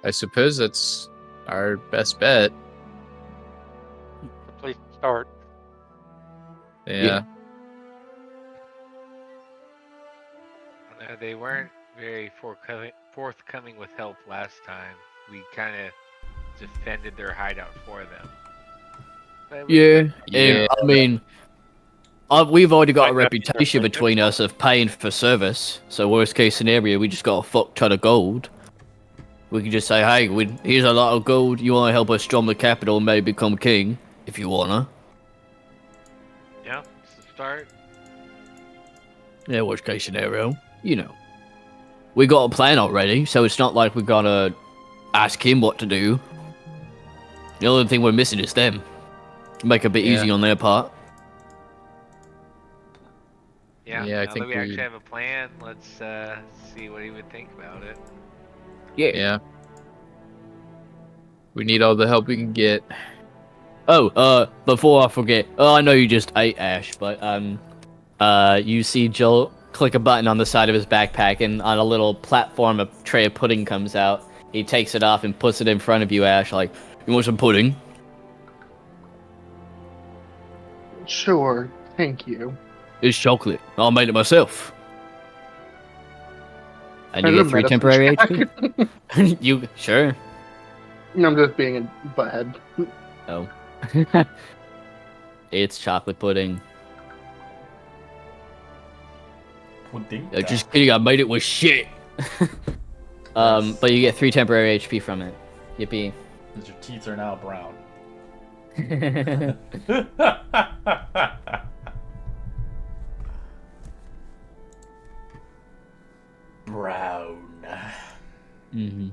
Speaker 2: I suppose that's our best bet.
Speaker 5: The place to start.
Speaker 2: Yeah.
Speaker 4: They weren't very forthcoming with help last time. We kind of defended their hideout for them. But
Speaker 1: Yeah.
Speaker 2: Yeah.
Speaker 1: I mean, we've already got a
Speaker 5: Might not be their
Speaker 1: reputation
Speaker 5: friend.
Speaker 1: between us of paying for service. So worst case scenario, we just got a fuck ton of gold. We can just say, hey, here's a lot of gold. You want to help us storm the capital and maybe become king, if you wanna.
Speaker 4: yeah, it's a start.
Speaker 1: Yeah, worst case scenario, we got a plan already, so it's not like we gotta ask him what to do. The only thing we're missing is them. Make it a bit
Speaker 2: Yeah.
Speaker 1: easy on their part.
Speaker 4: Yeah,
Speaker 2: Yeah, I
Speaker 4: now
Speaker 2: think
Speaker 4: that we
Speaker 2: we-
Speaker 4: actually have a plan, let's see what he would think about it.
Speaker 2: Yeah. We need all the help we can get.
Speaker 1: Oh, before I forget, I know you just ate Ash, but you see Joel click a button on the side of his backpack, and on a little platform, a tray of pudding comes out. He takes it off and puts it in front of you, Ash. Like, you want some pudding?
Speaker 6: sure, thank you.
Speaker 1: It's chocolate. I made it myself. And
Speaker 6: I
Speaker 1: you
Speaker 6: did a
Speaker 1: get 3
Speaker 6: medicine
Speaker 1: temporary
Speaker 6: check.
Speaker 1: HP. You sure?
Speaker 6: I'm just being a butthead.
Speaker 1: Oh. It's chocolate pudding.
Speaker 3: Pudding.
Speaker 1: Just kidding, I made it with shit. But you get 3 temporary HP from it. Yippee.
Speaker 3: Because your teeth are now brown. Brown.
Speaker 1: Mm-hmm.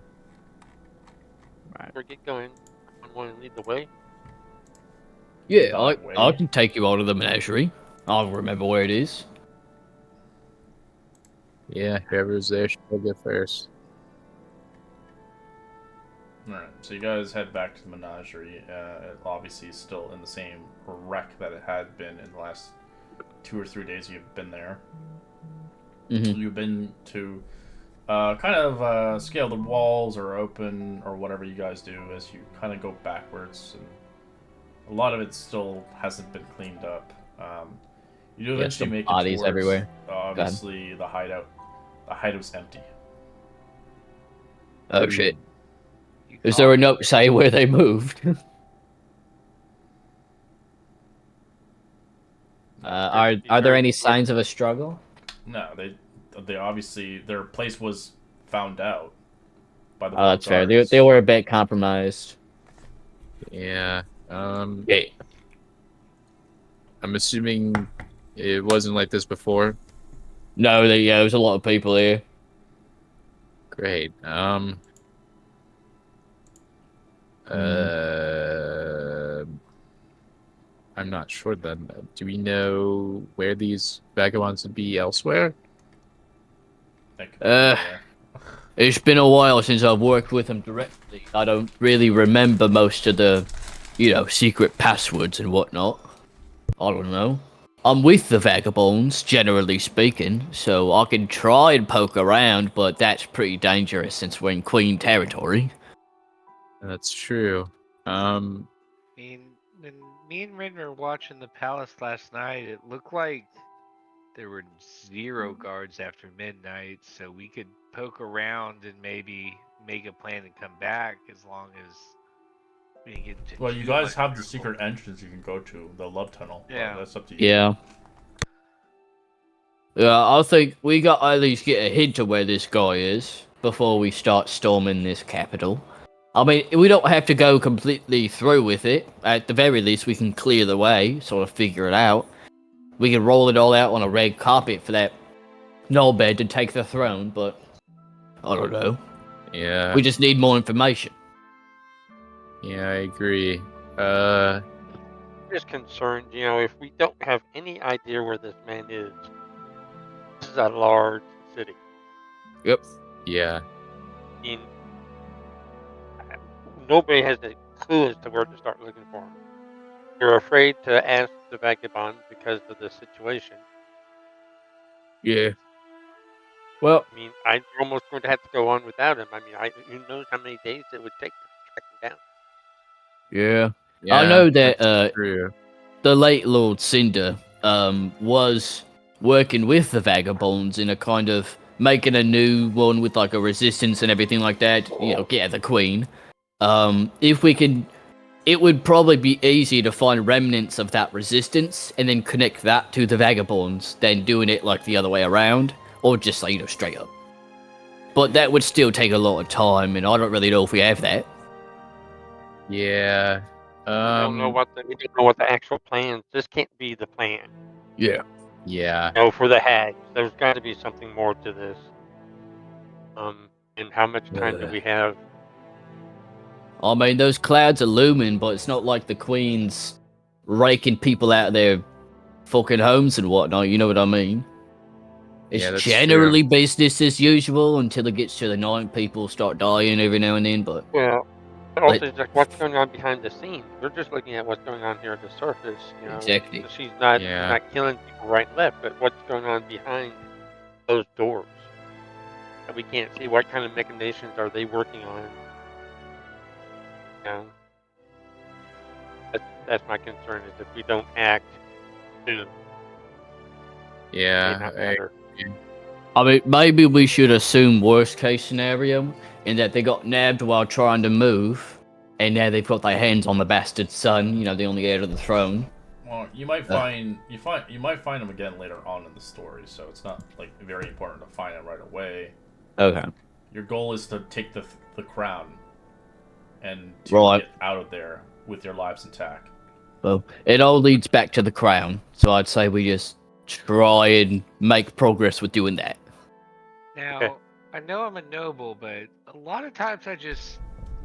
Speaker 5: Or get going. Someone want to lead the way?
Speaker 1: Yeah,
Speaker 3: That
Speaker 1: I
Speaker 3: way.
Speaker 1: can take you out of the menagerie. I'll remember where it is.
Speaker 2: Yeah, whoever's there should go first.
Speaker 3: Alright, so you guys head back to the menagerie. It obviously is still in the same wreck that it had been in the last 2 or 3 days you've been there.
Speaker 1: Mm-hmm.
Speaker 3: You've been to kind of scale the walls or open or whatever you guys do as you kind of go backwards. And a lot of it still hasn't been cleaned up. You do eventually
Speaker 1: some
Speaker 3: make it
Speaker 1: bodies
Speaker 3: towards,
Speaker 1: everywhere.
Speaker 3: obviously, the hideout. The hideout's empty.
Speaker 1: Oh shit!
Speaker 4: You
Speaker 1: Is there
Speaker 4: thought?
Speaker 1: a note say where they moved?
Speaker 3: No,
Speaker 1: Are there any signs of a struggle?
Speaker 3: No, they obviously their place was found out by the
Speaker 1: Oh,
Speaker 3: royal
Speaker 1: that's fair.
Speaker 3: guards.
Speaker 1: They were a bit compromised.
Speaker 2: Yeah.
Speaker 1: Yeah.
Speaker 2: I'm assuming it wasn't like this before.
Speaker 1: No, there was a lot of people here.
Speaker 2: Great. I'm not sure then. Do we know where these vagabonds would be elsewhere?
Speaker 3: That could be
Speaker 1: Uh,
Speaker 3: anywhere.
Speaker 1: It's been a while since I've worked with them directly. I don't really remember most of the, secret passwords and whatnot. I don't know. I'm with the vagabonds, generally speaking, so I can try and poke around, but that's pretty dangerous since we're in Queen territory.
Speaker 2: That's true.
Speaker 4: I mean, when me and Rin were watching the palace last night, it looked like there were 0 guards after midnight, so we could poke around and maybe make a plan and come back as long as we didn't get into
Speaker 3: Well, you
Speaker 4: too
Speaker 3: guys
Speaker 4: much
Speaker 3: have the
Speaker 4: trouble.
Speaker 3: secret entrance you can go to, the love tunnel.
Speaker 4: Yeah.
Speaker 3: That's up to you.
Speaker 1: Yeah. Yeah, I think we got to at least get a hint of where this guy is before we start storming this capital. I mean, we don't have to go completely through with it. At the very least, we can clear the way, sort of figure it out. We can roll it all out on a red carpet for that knobhead to take the throne, but I don't know.
Speaker 2: Yeah.
Speaker 1: We just need more information.
Speaker 2: Yeah, I agree.
Speaker 5: Just concerned, if we don't have any idea where this man is, this is a large city.
Speaker 1: Yep.
Speaker 2: Yeah.
Speaker 5: I mean, nobody has a clue as to where to start looking for him. You're afraid to ask the vagabond because of the situation.
Speaker 1: Yeah. Well,
Speaker 5: I mean, I'm almost going to have to go on without him. I mean, who knows how many days it would take to track him down.
Speaker 1: yeah.
Speaker 2: Yeah,
Speaker 1: I know that
Speaker 2: that's true.
Speaker 1: the late Lord Cinder was working with the vagabonds in a kind of making a new one with like a resistance and everything like that. Get the queen. If we could, it would probably be easier to find remnants of that resistance and then connect that to the vagabonds than doing it like the other way around, or just like straight up. But that would still take a lot of time, and I don't really know if we have that.
Speaker 2: Yeah.
Speaker 5: We don't know what the actual plan. This can't be the plan.
Speaker 1: Yeah.
Speaker 2: Yeah.
Speaker 5: For the hags, there's got to be something more to this. And how much time do we have?
Speaker 1: I mean, those clouds are looming, but it's not like the Queen's raking people out of their fucking homes and whatnot. You know what I mean? It's
Speaker 2: Yeah, that's
Speaker 1: generally business as usual until it gets to the night. People start dying every now and then, but
Speaker 5: Well, also, it's like what's going on behind the scenes. We're just looking at what's going on here at the surface.
Speaker 1: Exactly.
Speaker 5: She's not killing people right and left, but what's going on behind those doors that we can't see? What kind of machinations are they working on? That's my concern. Is if we don't act soon, it may not matter.
Speaker 1: I mean, maybe we should assume worst case scenario in that they got nabbed while trying to move, and now they've got their hands on the bastard son. The only heir to the throne.
Speaker 3: Well, you might find him again later on in the story, so it's not like very important to find him right away.
Speaker 1: Okay.
Speaker 3: Your goal is to take the crown and to get out of there with your lives intact.
Speaker 1: Well, it all leads back to the crown, so I'd say we just try and make progress with doing that.
Speaker 4: Now, I know I'm a noble, but a lot of times I just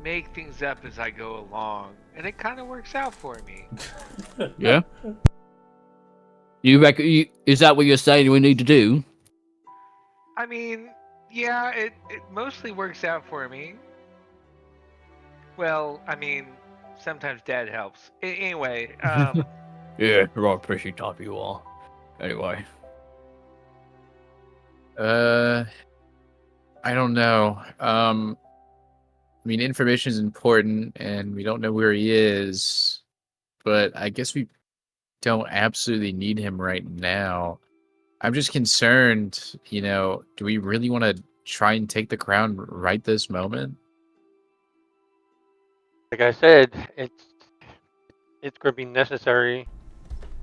Speaker 4: make things up as I go along, and it kind of works out for me.
Speaker 1: Yeah. Is that what you're saying we need to do?
Speaker 4: I mean, yeah, it mostly works out for me. Well, I mean, sometimes Dad helps. Anyway,
Speaker 1: Yeah, right, pretty type you are. Anyway.
Speaker 2: I don't know. I mean, information is important, and we don't know where he is. But I guess we don't absolutely need him right now. I'm just concerned, do we really want to try and take the crown right this moment?
Speaker 5: Like I said, it's going to be necessary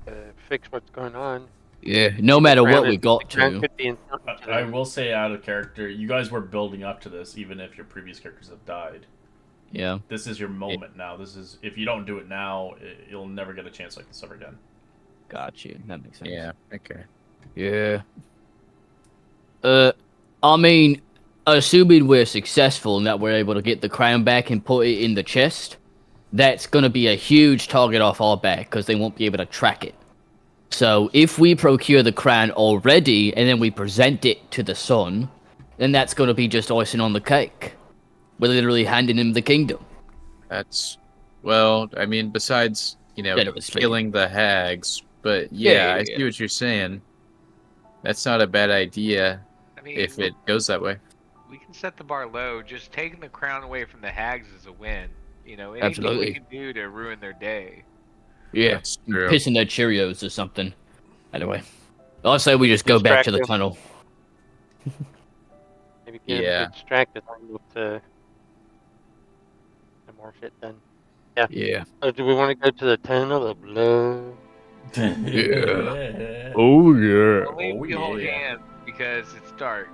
Speaker 5: to fix what's going on.
Speaker 1: Yeah, no
Speaker 5: The
Speaker 1: matter
Speaker 5: crown
Speaker 1: what we
Speaker 5: the
Speaker 1: got
Speaker 5: crown
Speaker 1: to.
Speaker 5: could be important to
Speaker 3: I
Speaker 5: them.
Speaker 3: will say, out of character, you guys were building up to this, even if your previous characters have died.
Speaker 1: Yeah.
Speaker 3: This is your moment now. This is if you don't do it now, you'll never get a chance like this ever again.
Speaker 1: Got you. That makes sense.
Speaker 2: Yeah, okay.
Speaker 1: Yeah. I mean, assuming we're successful and that we're able to get the crown back and put it in the chest, that's going to be a huge target off our back because they won't be able to track it. So if we procure the crown already and then we present it to the sun, then that's going to be just icing on the cake. We're literally handing him the kingdom.
Speaker 2: That's, well, I mean, besides,
Speaker 1: Generally speaking.
Speaker 2: killing the hags, but
Speaker 1: Yeah.
Speaker 2: I see what you're saying. That's not a bad idea
Speaker 4: I mean,
Speaker 2: if it goes that way.
Speaker 4: we can set the bar low. Just taking the crown away from the hags is a win. Anything
Speaker 1: Absolutely.
Speaker 4: we can do to ruin their day.
Speaker 1: Yeah.
Speaker 2: That's true.
Speaker 1: Pissing their Cheerios or something. Anyway. I say we just go back to the
Speaker 5: Distract them.
Speaker 1: tunnel.
Speaker 5: Maybe get
Speaker 2: Yeah.
Speaker 5: them distracted enough to get more shit done.
Speaker 1: Yeah.
Speaker 5: So do we want to go to the tunnel of blood?
Speaker 1: Yeah. Oh, yeah.
Speaker 4: Only if
Speaker 3: Oh,
Speaker 4: we hold
Speaker 3: yeah.
Speaker 4: hands because it's dark.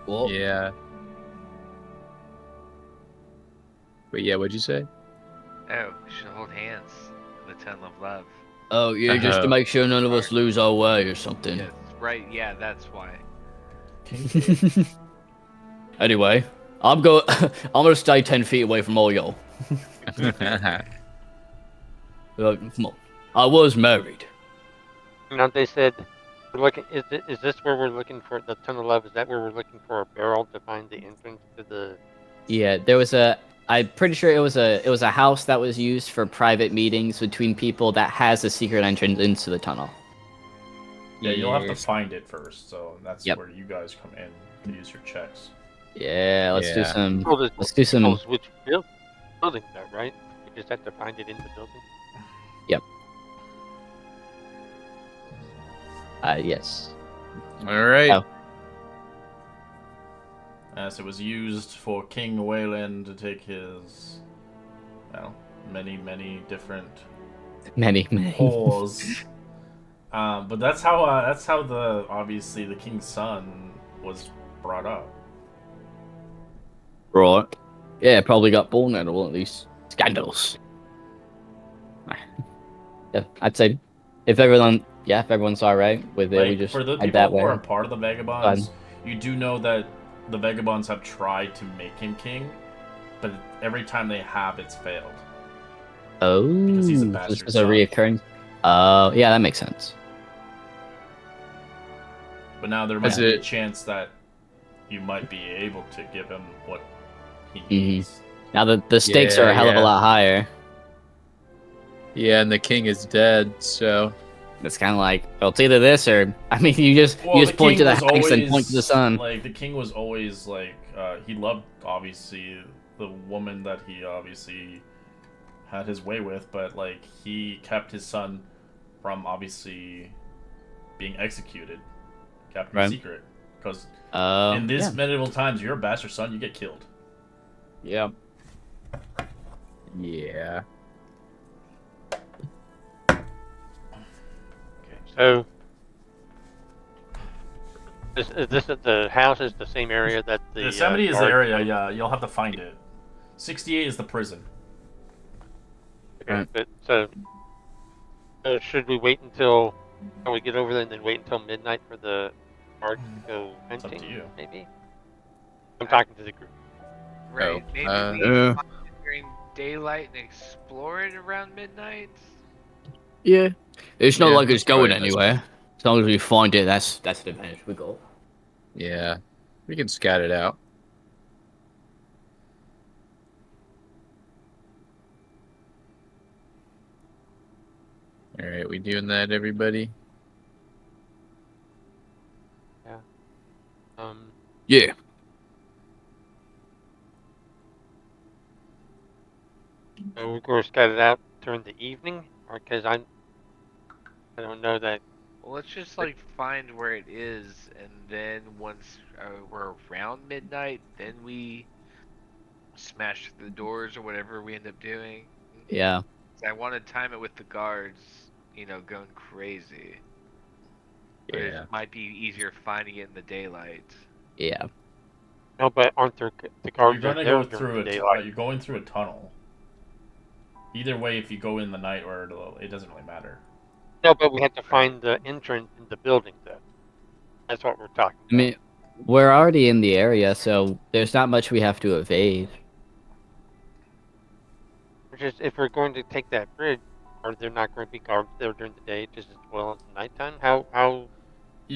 Speaker 1: Well,
Speaker 2: Yeah. But yeah, what'd you say?
Speaker 4: Oh, we should hold hands in the tunnel of love.
Speaker 1: oh, yeah, just to make sure none of us lose our way or something.
Speaker 4: Yes, right. Yeah, that's why.
Speaker 1: Anyway, I'm gonna stay 10 feet away from all y'all. Come on. I was married.
Speaker 5: Now they said, we're looking. Is this where we're looking for the tunnel of love? Is that where we're looking for a barrel to find the entrance to the?
Speaker 1: Yeah, there was I'm pretty sure it was a house that was used for private meetings between people that has a secret entrance into the tunnel.
Speaker 3: Yeah, you'll have to
Speaker 2: Yes.
Speaker 3: find it first, so that's
Speaker 1: Yep.
Speaker 3: where you guys come in to use your checks.
Speaker 1: Yeah, let's do
Speaker 2: Yeah.
Speaker 1: some.
Speaker 5: Oh,
Speaker 1: Let's do some.
Speaker 5: which building though, right? We just have to find it in the building.
Speaker 1: Yes.
Speaker 2: All right.
Speaker 1: Oh.
Speaker 3: As it was used for King Wayland to take his, well, many different
Speaker 1: Many.
Speaker 3: whores. But that's how the obviously the king's son was brought up.
Speaker 1: Right. Yeah, probably got born out of one of these scandals. Yeah, I'd say if everyone's alright with it, we
Speaker 3: Like
Speaker 1: just
Speaker 3: for the
Speaker 1: head
Speaker 3: people
Speaker 1: that
Speaker 3: who
Speaker 1: way.
Speaker 3: are part of the Vagabonds, you do know that the Vagabonds have tried to make him king, but every time they have, it's failed.
Speaker 1: Oh,
Speaker 3: Because he's a
Speaker 1: so
Speaker 3: bastard
Speaker 1: this is a
Speaker 3: son.
Speaker 1: reoccurring. Oh, yeah, that makes sense.
Speaker 3: But now there might
Speaker 2: Has
Speaker 3: be a
Speaker 2: it-
Speaker 3: chance that you might be able to give him what he
Speaker 1: Mhm.
Speaker 3: needs.
Speaker 1: Now the stakes are a hell of a
Speaker 2: Yeah.
Speaker 1: lot higher.
Speaker 2: Yeah, and the king is dead, so
Speaker 1: It's kind of like, well, it's either this or you just
Speaker 3: Well,
Speaker 1: point to the
Speaker 3: was
Speaker 1: hags and point to the sun.
Speaker 3: Like the king was always like he loved obviously the woman that he obviously had his way with, but like he kept his son from obviously being executed, kept it
Speaker 1: Right.
Speaker 3: secret because
Speaker 1: Oh,
Speaker 3: in this medieval times, you're a bastard son, you get killed.
Speaker 1: yeah.
Speaker 2: yeah.
Speaker 5: So, this the house is the same area that the.
Speaker 3: The 70 is the
Speaker 5: guard-
Speaker 3: area, yeah. You'll have to find it. 68 is the prison.
Speaker 5: Okay,
Speaker 1: Right.
Speaker 5: but so should we wait until can we get over there and then wait until midnight for the guard to go
Speaker 3: It's up
Speaker 5: hunting?
Speaker 3: to you.
Speaker 5: Maybe. I'm talking to the group.
Speaker 4: Right. Maybe we
Speaker 1: Yeah.
Speaker 4: find it during daylight and explore it around midnight.
Speaker 1: Yeah. It's not
Speaker 2: Yeah,
Speaker 1: like it's
Speaker 2: that's probably
Speaker 1: going
Speaker 2: best.
Speaker 1: anywhere. As long as we find it, that's an advantage we got.
Speaker 2: Yeah. We can scout it out. All right, we doing that, everybody?
Speaker 1: Yeah.
Speaker 5: So we're going to scout it out during the evening, or because I don't know that.
Speaker 4: Well, let's just like find where it is, and then once we're around midnight, then we smash the doors or whatever we end up doing.
Speaker 1: Yeah.
Speaker 4: I want to time it with the guards, going crazy. But it
Speaker 2: Yeah.
Speaker 4: might be easier finding it in the daylight.
Speaker 1: Yeah.
Speaker 5: No, but aren't there the
Speaker 3: You're
Speaker 5: guards
Speaker 3: gonna
Speaker 5: are
Speaker 3: go
Speaker 5: there during
Speaker 3: through
Speaker 5: the
Speaker 3: it.
Speaker 5: daylight?
Speaker 3: You're going through a tunnel. Either way, if you go in the night or it doesn't really matter.
Speaker 5: No, but we have to find the entrance in the building, though. That's what we're talking
Speaker 1: I mean, we're already in the area, so there's not much we have to evade.
Speaker 5: Just if we're going to take that bridge, are there not going to be guards there during the day just as well as the nighttime? How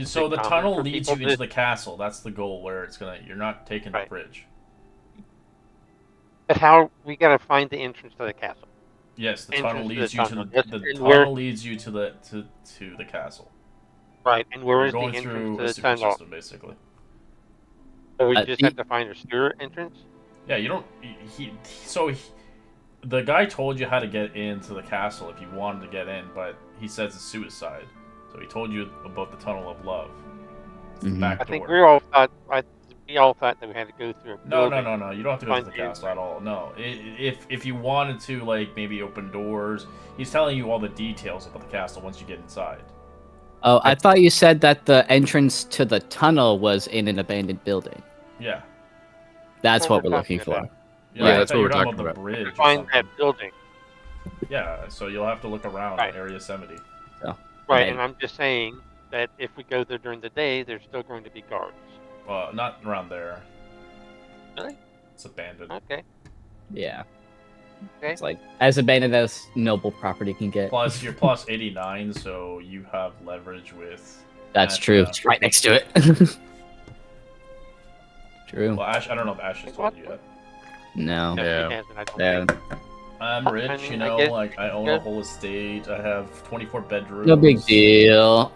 Speaker 3: So
Speaker 5: it
Speaker 3: the
Speaker 5: common
Speaker 3: tunnel
Speaker 5: for
Speaker 3: leads
Speaker 5: people
Speaker 3: you into
Speaker 5: to-
Speaker 3: the castle. That's the goal. Where it's gonna. You're not taking the
Speaker 5: Right.
Speaker 3: bridge.
Speaker 5: But how we gotta find the entrance to the castle?
Speaker 3: Yes, the
Speaker 5: Entrance
Speaker 3: tunnel
Speaker 5: to the
Speaker 3: leads you to
Speaker 5: tunnel.
Speaker 3: the
Speaker 5: Yes,
Speaker 3: the
Speaker 5: and
Speaker 3: tunnel leads you to the castle.
Speaker 5: Right, and where
Speaker 3: You're
Speaker 5: is the
Speaker 3: going
Speaker 5: entrance
Speaker 3: through
Speaker 5: to
Speaker 3: a
Speaker 5: the
Speaker 3: super
Speaker 5: tunnel?
Speaker 3: system, basically.
Speaker 5: So we just
Speaker 1: the-
Speaker 5: have to find a sewer entrance.
Speaker 3: Yeah, you don't. The guy told you how to get into the castle if you wanted to get in, but he says it's suicide. So he told you about the tunnel of love. It's the
Speaker 1: Mhm.
Speaker 3: back
Speaker 5: I think
Speaker 3: door.
Speaker 5: we all thought that we had to go through a
Speaker 3: No,
Speaker 5: building.
Speaker 3: no. You don't have to go to
Speaker 5: Find
Speaker 3: the
Speaker 5: the
Speaker 3: castle at all. No. If you wanted to, like, maybe open doors, he's telling you all the details about the castle once you get inside.
Speaker 1: Oh, I thought you said that the entrance to the tunnel was in an abandoned building.
Speaker 3: Yeah.
Speaker 1: That's what
Speaker 5: we're
Speaker 1: we're looking
Speaker 5: talking
Speaker 1: for.
Speaker 5: about.
Speaker 3: Yeah,
Speaker 2: Yeah,
Speaker 3: I
Speaker 2: that's
Speaker 3: thought
Speaker 2: what
Speaker 3: you
Speaker 2: we're
Speaker 3: were talking
Speaker 2: talking
Speaker 3: about the
Speaker 2: about.
Speaker 3: bridge or
Speaker 5: Find
Speaker 3: something.
Speaker 5: that building.
Speaker 3: Yeah, so you'll have to look around
Speaker 5: Right.
Speaker 3: Area Yosemite.
Speaker 5: Right,
Speaker 1: Okay.
Speaker 5: and I'm just saying that if we go there during the day, there's still going to be guards.
Speaker 3: Well, not around there.
Speaker 5: Really?
Speaker 3: It's abandoned.
Speaker 5: Okay.
Speaker 1: Yeah.
Speaker 5: Okay.
Speaker 1: It's like as abandoned as noble property can get.
Speaker 3: Plus, you're plus 89, so you have leverage with.
Speaker 1: That's
Speaker 3: Ash,
Speaker 1: true. It's right next to it. True.
Speaker 3: Well, Ash, I don't know if Ash has told you yet.
Speaker 1: No.
Speaker 5: No,
Speaker 2: Yeah.
Speaker 5: she hasn't. I don't
Speaker 1: Yeah.
Speaker 5: think.
Speaker 3: I'm rich,
Speaker 5: I mean,
Speaker 3: you
Speaker 5: I
Speaker 3: know,
Speaker 5: guess-
Speaker 3: like I own
Speaker 5: yeah.
Speaker 3: a whole estate. I have 24 bedrooms.
Speaker 1: No big deal.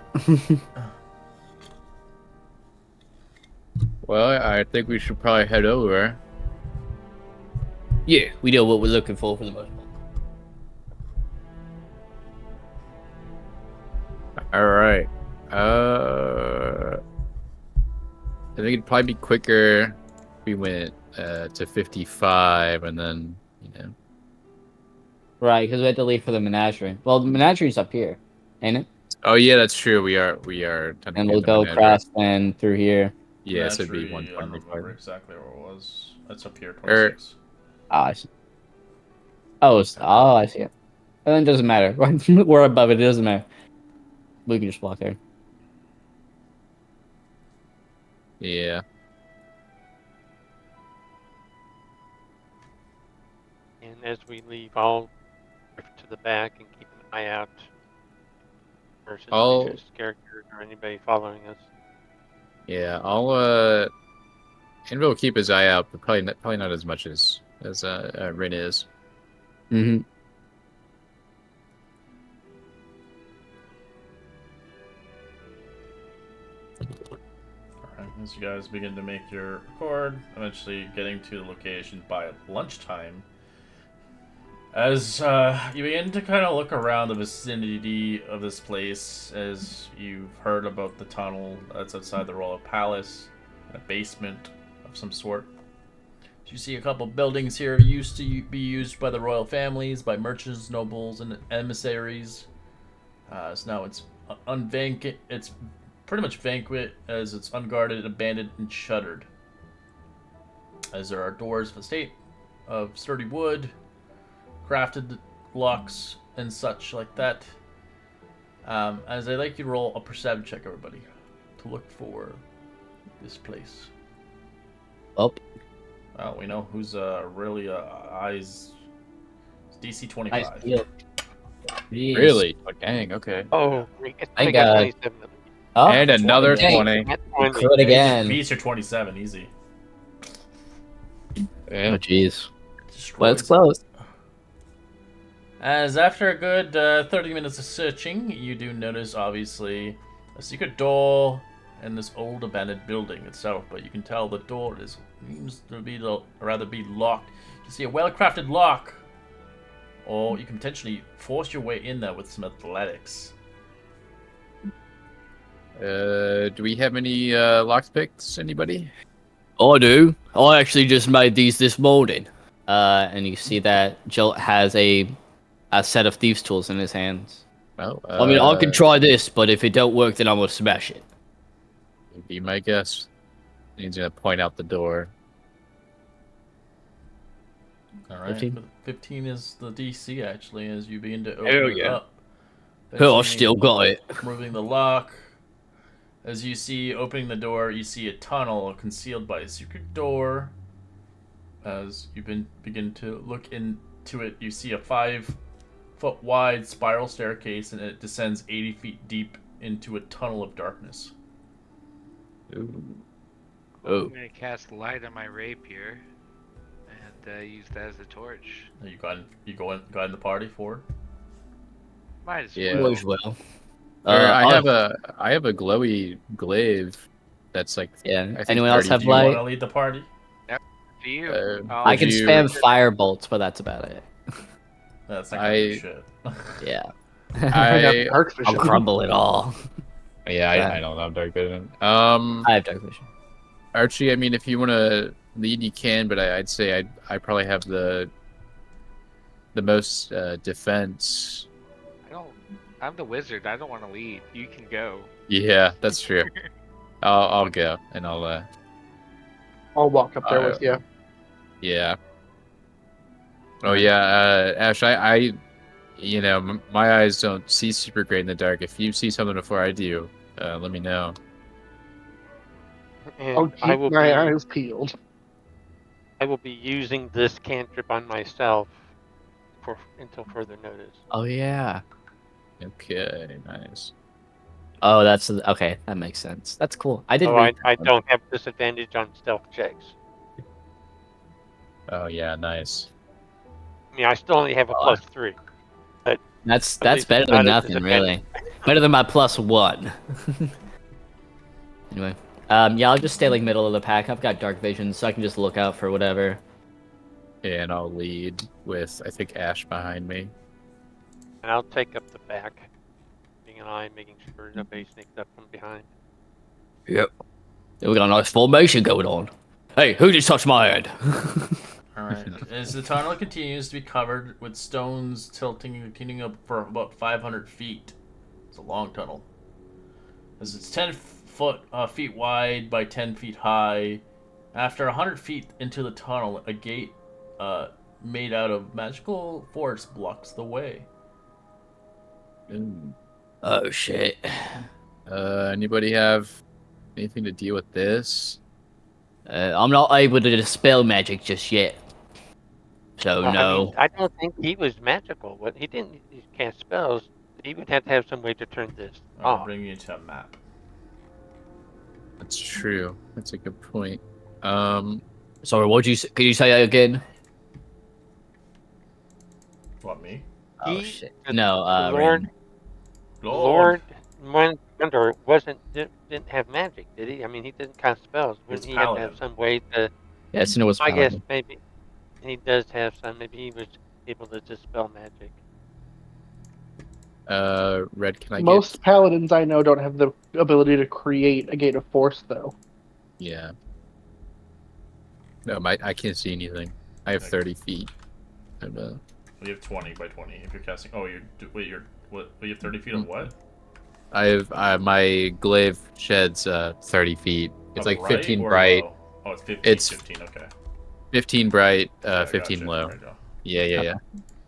Speaker 2: Well, I think we should probably head over.
Speaker 1: Yeah, we know what we're looking for the most part.
Speaker 2: All right. I think it'd probably be quicker if we went to 55 and then,
Speaker 1: Right, because we had to leave for the menagerie. Well, the menagerie's up here, ain't it?
Speaker 2: Oh yeah, that's true. We are
Speaker 1: And
Speaker 2: technically
Speaker 1: we'll
Speaker 2: at the
Speaker 1: go
Speaker 2: menagerie.
Speaker 1: across and through here.
Speaker 2: Yeah, so it'd be
Speaker 3: Naturally, I don't remember
Speaker 2: 125.
Speaker 3: exactly where it was. That's up here,
Speaker 2: Er,
Speaker 3: 26.
Speaker 1: Ah, I see. I see it. And then it doesn't matter. We're above it. It doesn't matter. We can just walk there.
Speaker 2: Yeah.
Speaker 5: And as we leave, I'll drift to the back and keep an eye out for
Speaker 2: I'll-
Speaker 5: suspicious characters or anybody following us.
Speaker 2: Yeah, I'll Anvil will keep his eye out, but probably not as much as Rin is.
Speaker 1: Mm-hmm.
Speaker 3: Alright, as you guys begin to make your record, eventually getting to the location by lunchtime. As you begin to kind of look around the vicinity of this place, as you've heard about the tunnel that's outside the Royal Palace, a basement of some sort. You see a couple buildings here used to be used by the royal families, by merchants, nobles, and emissaries. So now it's it's pretty much vacant, as it's unguarded, abandoned, and shuttered. As there are doors of estate of sturdy wood, crafted locks, and such like that. As I'd like you to roll a perception check, everybody, to look for this place.
Speaker 1: Oh,
Speaker 3: Well, we know who's really eyes. It's DC 25.
Speaker 1: nice deal. Jeez.
Speaker 2: Really? Oh, dang. Okay.
Speaker 5: Oh, great.
Speaker 1: I
Speaker 5: I got
Speaker 1: got-
Speaker 5: 27.
Speaker 1: Oh,
Speaker 2: And another
Speaker 1: dang.
Speaker 2: 20.
Speaker 5: Not
Speaker 1: You
Speaker 5: 20.
Speaker 1: crit again.
Speaker 3: Beats your 27, easy.
Speaker 1: Oh,
Speaker 2: Yeah.
Speaker 1: jeez.
Speaker 3: Destroys
Speaker 1: Well, it's
Speaker 3: it.
Speaker 1: close.
Speaker 3: As after a good 30 minutes of searching, you do notice, obviously, a secret door in this old abandoned building itself, but you can tell the door seems to be rather be locked. You see a well-crafted lock or you can potentially force your way in there with some athletics.
Speaker 2: Do we have any lockpicks? Anybody?
Speaker 1: I do. I actually just made these this morning. And you see that Jolt has a set of thieves' tools in his hands.
Speaker 2: Well,
Speaker 1: I mean, I can try this, but if it don't work, then I'm gonna smash it.
Speaker 2: be my guess. He's gonna point out the door.
Speaker 3: All right,
Speaker 1: 15?
Speaker 3: 15 is the DC actually as you begin to open
Speaker 1: Hell
Speaker 3: it
Speaker 1: yeah.
Speaker 3: up.
Speaker 1: Oh, I
Speaker 3: Eventually,
Speaker 1: still got it.
Speaker 3: Moving the lock. As you see, opening the door, you see a tunnel concealed by a secret door. As you begin to look into it, you see a 5-foot wide spiral staircase, and it descends 80 feet deep into a tunnel of darkness.
Speaker 2: Ooh.
Speaker 1: Oh.
Speaker 4: I'm gonna cast light on my rapier and use that as a torch.
Speaker 3: You go in the party forward.
Speaker 4: Might as
Speaker 2: Yeah.
Speaker 4: well.
Speaker 1: Might as well.
Speaker 2: I have a glowy glaive that's like
Speaker 1: Yeah.
Speaker 2: I think
Speaker 1: Anyone else
Speaker 2: 30
Speaker 1: have
Speaker 3: Do you
Speaker 1: light?
Speaker 3: want to lead the party?
Speaker 4: For you.
Speaker 2: Uh,
Speaker 1: I can
Speaker 2: Would you-
Speaker 1: spam fire bolts, but that's about it.
Speaker 3: That's not gonna do shit.
Speaker 1: Yeah.
Speaker 6: I have dark
Speaker 1: I'll
Speaker 6: vision.
Speaker 1: crumble it all.
Speaker 2: Yeah,
Speaker 1: Yeah.
Speaker 2: I don't have dark vision.
Speaker 1: I have dark vision.
Speaker 2: Archie, I mean, if you want to lead, you can, but I'd say I probably have the most defense.
Speaker 4: I'm the wizard. I don't want to lead. You can go.
Speaker 2: Yeah, that's true. I'll go and I'll
Speaker 6: I'll walk up there with you.
Speaker 2: yeah. Oh yeah, Ash, I you know, my eyes don't see super great in the dark. If you see something before I do, let me know.
Speaker 5: And
Speaker 6: I'll keep my eyes peeled.
Speaker 5: I will be using this cantrip on myself until further notice.
Speaker 1: Oh yeah.
Speaker 2: Okay, nice.
Speaker 1: Oh, that's okay. That makes sense. That's cool. I did
Speaker 5: So
Speaker 1: read.
Speaker 5: I
Speaker 1: that one.
Speaker 5: don't have disadvantage on stealth checks.
Speaker 2: Oh yeah, nice.
Speaker 5: I mean, I still only have a
Speaker 1: Oh.
Speaker 5: +3.
Speaker 1: That's
Speaker 5: At least
Speaker 1: better
Speaker 5: it's
Speaker 1: than
Speaker 5: not a
Speaker 1: nothing, really. Better than my +1. Anyway, yeah, I'll just stay like middle of the pack. I've got dark vision, so I can just look out for whatever.
Speaker 2: And I'll lead with I think Ash behind me.
Speaker 5: And I'll take up the back, being an eye, making sure nobody sneaks up from behind.
Speaker 1: Yep. We got a nice formation going on. Hey, who just touched my head?
Speaker 3: Alright. As the tunnel continues to be covered with stones tilting and continuing up for about 500 feet. It's a long tunnel. As it's 10 feet wide by 10 feet high. After 100 feet into the tunnel, a gate made out of magical force blocks the way.
Speaker 2: Ooh.
Speaker 1: Oh shit.
Speaker 2: Anybody have anything to deal with this?
Speaker 1: I'm not able to dispel magic just yet. So
Speaker 5: Well,
Speaker 1: no.
Speaker 5: I mean, I don't think he was magical. What he didn't cast spells. He would have to have some way to turn this
Speaker 3: I'll
Speaker 5: off.
Speaker 3: bring you to a map.
Speaker 2: That's true. That's a good point.
Speaker 1: Sorry, could you say that again?
Speaker 3: What, me?
Speaker 1: Oh
Speaker 5: He-
Speaker 1: shit.
Speaker 5: the-
Speaker 1: No,
Speaker 5: the Lord,
Speaker 3: Lord.
Speaker 5: Wonder didn't have magic, did he? I mean, he didn't cast spells.
Speaker 3: It's
Speaker 5: Wouldn't he have to
Speaker 3: paladin.
Speaker 5: have some way to?
Speaker 1: Yeah, Sinner was
Speaker 5: I guess
Speaker 1: paladin.
Speaker 5: maybe he does have some. Maybe he was able to dispel magic.
Speaker 2: Red, can I
Speaker 6: Most paladins I know don't have the ability to create a gate of force, though.
Speaker 2: Yeah. No, I can't see anything. I have
Speaker 3: Okay.
Speaker 2: 30 feet. And,
Speaker 3: You have 20 by 20. If you're casting, oh, you have 30 feet of what?
Speaker 2: I have my glaive sheds 30 feet. It's
Speaker 3: Of
Speaker 2: like
Speaker 3: bright
Speaker 2: 15
Speaker 3: or
Speaker 2: bright,
Speaker 3: low? Oh, it's 15.
Speaker 2: It's-
Speaker 3: 15. Okay.
Speaker 2: 15 bright,
Speaker 3: Yeah,
Speaker 2: 15
Speaker 3: gotcha.
Speaker 2: low.
Speaker 3: There you go.
Speaker 2: Yeah.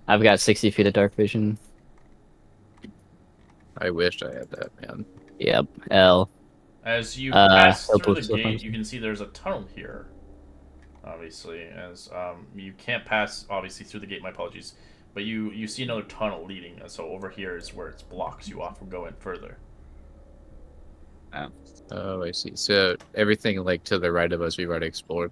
Speaker 1: I've got 60 feet of dark vision.
Speaker 2: I wish I had that, man.
Speaker 1: Yep. L.
Speaker 3: As you
Speaker 1: Uh,
Speaker 3: pass through
Speaker 1: helpful
Speaker 3: the
Speaker 1: stuff,
Speaker 3: gate,
Speaker 1: honestly.
Speaker 3: you can see there's a tunnel here. Obviously, as you can't pass obviously through the gate. My apologies, but you see another tunnel leading. And so over here is where it blocks you off from going further.
Speaker 2: Oh, I see. So everything like to the right of us, we've already explored.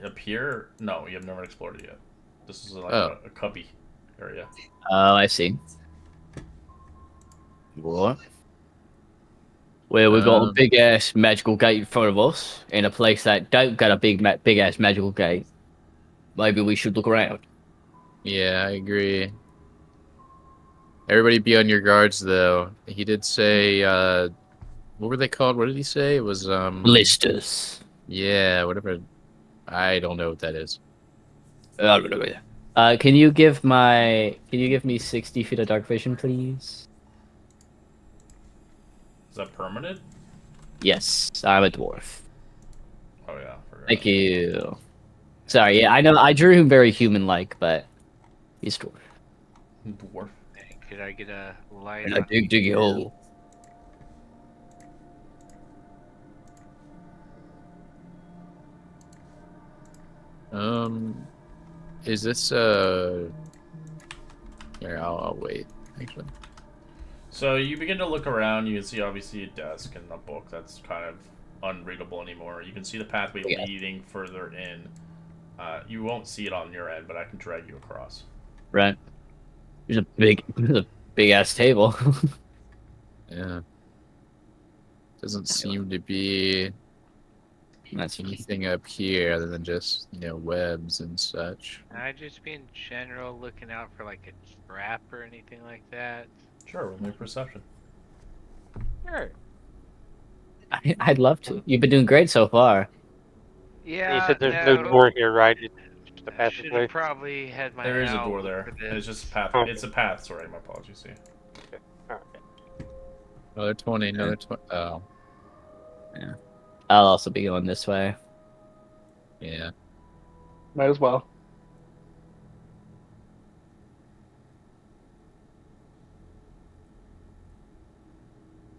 Speaker 3: Up here, no, you have never explored it yet. This is like
Speaker 2: Oh.
Speaker 3: a cubby area.
Speaker 1: Oh, I see. What? Where we've got a big ass magical gate in front of us, in a place that don't got a big ass magical gate. Maybe we should look around.
Speaker 2: Yeah, I agree. Everybody be on your guards, though. He did say, what were they called? What did he say? It was,
Speaker 1: Blisters.
Speaker 2: yeah, whatever. I don't know what that is.
Speaker 1: Can you give me 60 feet of dark vision, please?
Speaker 3: Is that permanent?
Speaker 1: Yes, I'm a dwarf.
Speaker 3: Oh yeah, forgot.
Speaker 1: Thank you. Sorry, yeah, I know I drew him very human-like, but he's dwarf.
Speaker 3: Dwarf.
Speaker 4: Hey, could I get a light
Speaker 1: And I
Speaker 4: on?
Speaker 1: dig diggy hole.
Speaker 2: Is this, here, I'll wait, actually.
Speaker 3: So you begin to look around. You can see obviously a desk and a book that's kind of unreadable anymore. You can see the pathway
Speaker 1: Yeah.
Speaker 3: leading further in. You won't see it on your end, but I can drag you across.
Speaker 1: Right. There's a big ass table.
Speaker 2: Yeah. Doesn't seem to be
Speaker 1: That's
Speaker 2: anything up here other than just, webs and such.
Speaker 4: Can I just be in general looking out for like a trap or anything like that?
Speaker 3: Sure, roll me perception.
Speaker 4: Sure.
Speaker 1: I'd love to. You've been doing great so far.
Speaker 5: You
Speaker 4: Yeah,
Speaker 5: said there's no
Speaker 4: no.
Speaker 5: door here, right? It's just a
Speaker 4: I should have
Speaker 5: passageway.
Speaker 4: probably had my
Speaker 3: There is a
Speaker 4: owl
Speaker 3: door there.
Speaker 4: for
Speaker 3: It's
Speaker 4: this.
Speaker 3: just a path.
Speaker 5: Okay.
Speaker 3: It's a path. Sorry, my apologies. See.
Speaker 5: Okay.
Speaker 2: Another 20, another 20. Oh,
Speaker 1: Yeah. I'll also be going this way.
Speaker 2: yeah.
Speaker 6: Might as well.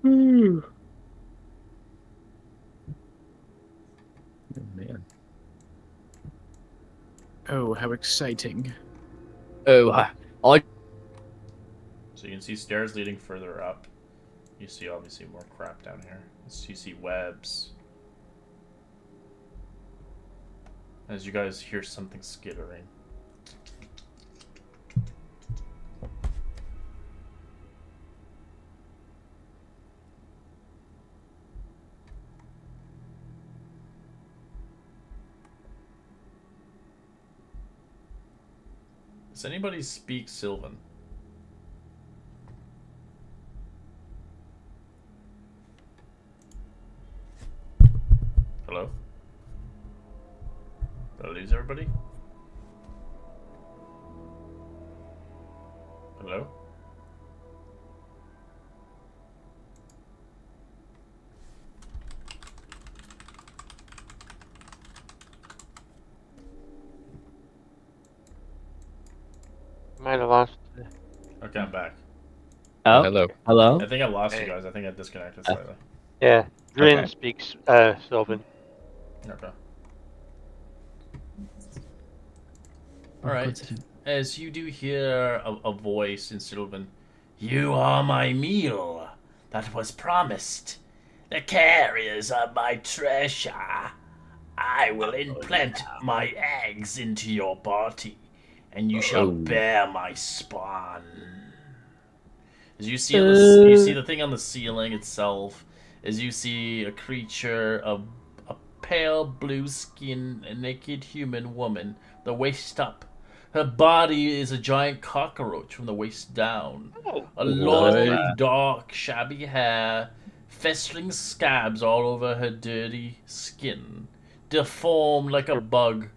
Speaker 2: Oh, man. Oh, how exciting.
Speaker 1: Oh, I
Speaker 3: So you can see stairs leading further up. You see obviously more crap down here. So you see webs. As you guys hear something skittering. Does anybody speak Sylvan? Hello? Did I lose everybody? Hello?
Speaker 5: Might have lost.
Speaker 3: Okay, I'm back.
Speaker 1: Oh,
Speaker 2: Hello.
Speaker 1: hello.
Speaker 3: I think I lost you
Speaker 4: Hey.
Speaker 3: guys. I think I disconnected slightly.
Speaker 5: Yeah, Drin
Speaker 1: Okay.
Speaker 5: speaks Sylvan.
Speaker 3: Okay. Alright. As you do hear a voice in Sylvan, "You are my meal that was promised. The carriers of my treasure. I will implant my eggs into your body, and you shall
Speaker 2: Oh.
Speaker 3: bear my spawn." As you see, you see the thing on the ceiling itself. As you see a creature of a pale blue skin, a naked human woman, the waist up. Her body is a giant cockroach from the waist down.
Speaker 5: Oh,
Speaker 3: A
Speaker 2: What?
Speaker 3: long, dark, shabby hair, festering scabs all over her dirty skin, deformed like a bug.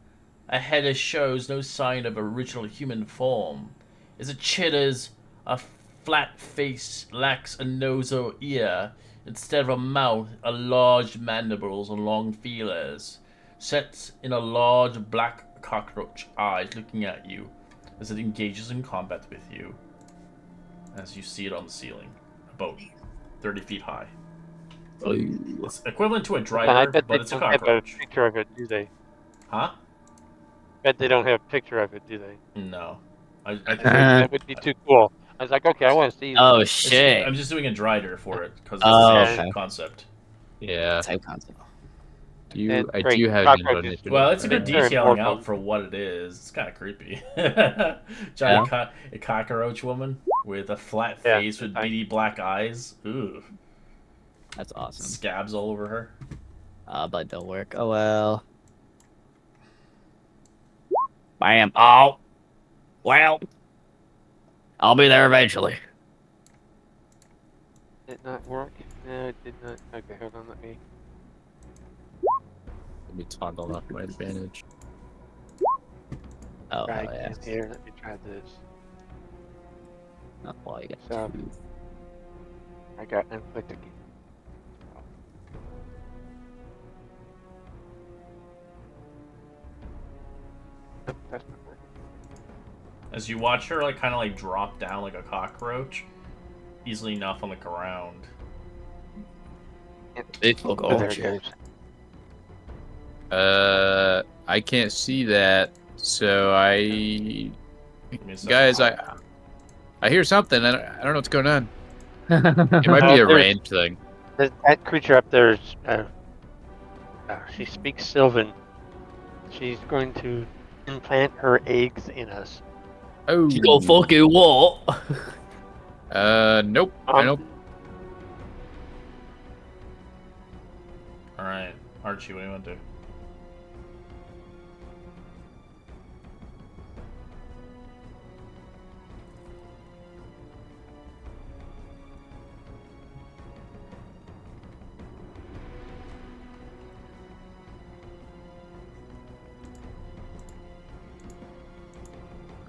Speaker 3: A head that shows no sign of original human form. As it chitters, a flat face lacks a nose or ear. Instead of a mouth, a large mandibles and long feelers. Set in a large black cockroach eyes looking at you as it engages in combat with you. As you see it on the ceiling, about 30 feet high. It's equivalent to a
Speaker 5: I
Speaker 3: drider,
Speaker 5: bet they
Speaker 3: but it's a
Speaker 5: don't have a
Speaker 3: cockroach.
Speaker 5: picture of it, do they?
Speaker 3: Huh?
Speaker 5: Bet they don't have a picture of it, do they?
Speaker 3: No.
Speaker 5: That would be too cool. I was like, okay, I want to see.
Speaker 1: Oh
Speaker 3: I'm
Speaker 1: shit.
Speaker 3: just doing a drider for it because it's the
Speaker 1: Oh,
Speaker 3: same
Speaker 1: okay.
Speaker 3: concept.
Speaker 2: Yeah.
Speaker 1: Type concept.
Speaker 2: I
Speaker 5: Great.
Speaker 2: do have
Speaker 5: Cockroaches.
Speaker 2: initiative.
Speaker 3: Well, it's a good
Speaker 5: They're
Speaker 3: detailing
Speaker 5: immortal.
Speaker 3: out for what it is. It's kind of creepy.
Speaker 1: Yeah.
Speaker 3: Giant a cockroach woman with a flat
Speaker 5: Yeah,
Speaker 3: face with
Speaker 5: I-
Speaker 3: beady black eyes. Ooh,
Speaker 1: That's awesome.
Speaker 3: scabs all over her.
Speaker 1: But don't work. Oh well. Bam. Oh. Well, I'll be there eventually.
Speaker 5: Did not work. No, it did not. Okay, hold on. Let me
Speaker 2: toggle off my advantage.
Speaker 1: Oh,
Speaker 5: try
Speaker 1: hell yeah.
Speaker 5: again here. Let me try this.
Speaker 1: Oh, well, you got
Speaker 5: So
Speaker 1: two.
Speaker 5: I got unclicked again. Nope, that's not working.
Speaker 3: As you watch her, like, kind of like drop down like a cockroach, easily enough on the ground.
Speaker 1: It's look
Speaker 5: Oh, there it goes.
Speaker 2: I can't see that, so
Speaker 3: Give me a second.
Speaker 2: guys, I hear something. I don't know what's going on. It might be a
Speaker 5: There's-
Speaker 2: range thing.
Speaker 5: That creature up there is. She speaks Sylvan. She's going to implant her eggs in us.
Speaker 2: Oh,
Speaker 1: You go fucking what?
Speaker 2: nope. I don't.
Speaker 3: All right, Archie, what do you want to do?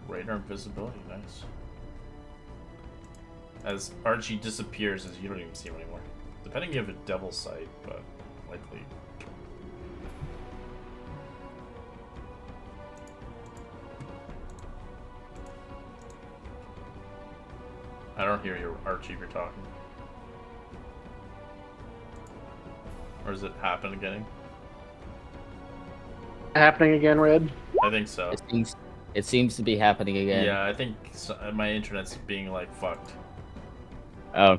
Speaker 3: Radar invisibility, nice. As Archie disappears, as you don't even see him anymore. Depending if you have a devil sight, but likely. I don't hear you, Archie, if you're talking. Or does it happen again?
Speaker 6: Happening again, Red?
Speaker 3: I think so.
Speaker 1: It seems to be happening again.
Speaker 3: Yeah, I think so, my internet's being like fucked.
Speaker 1: Oh,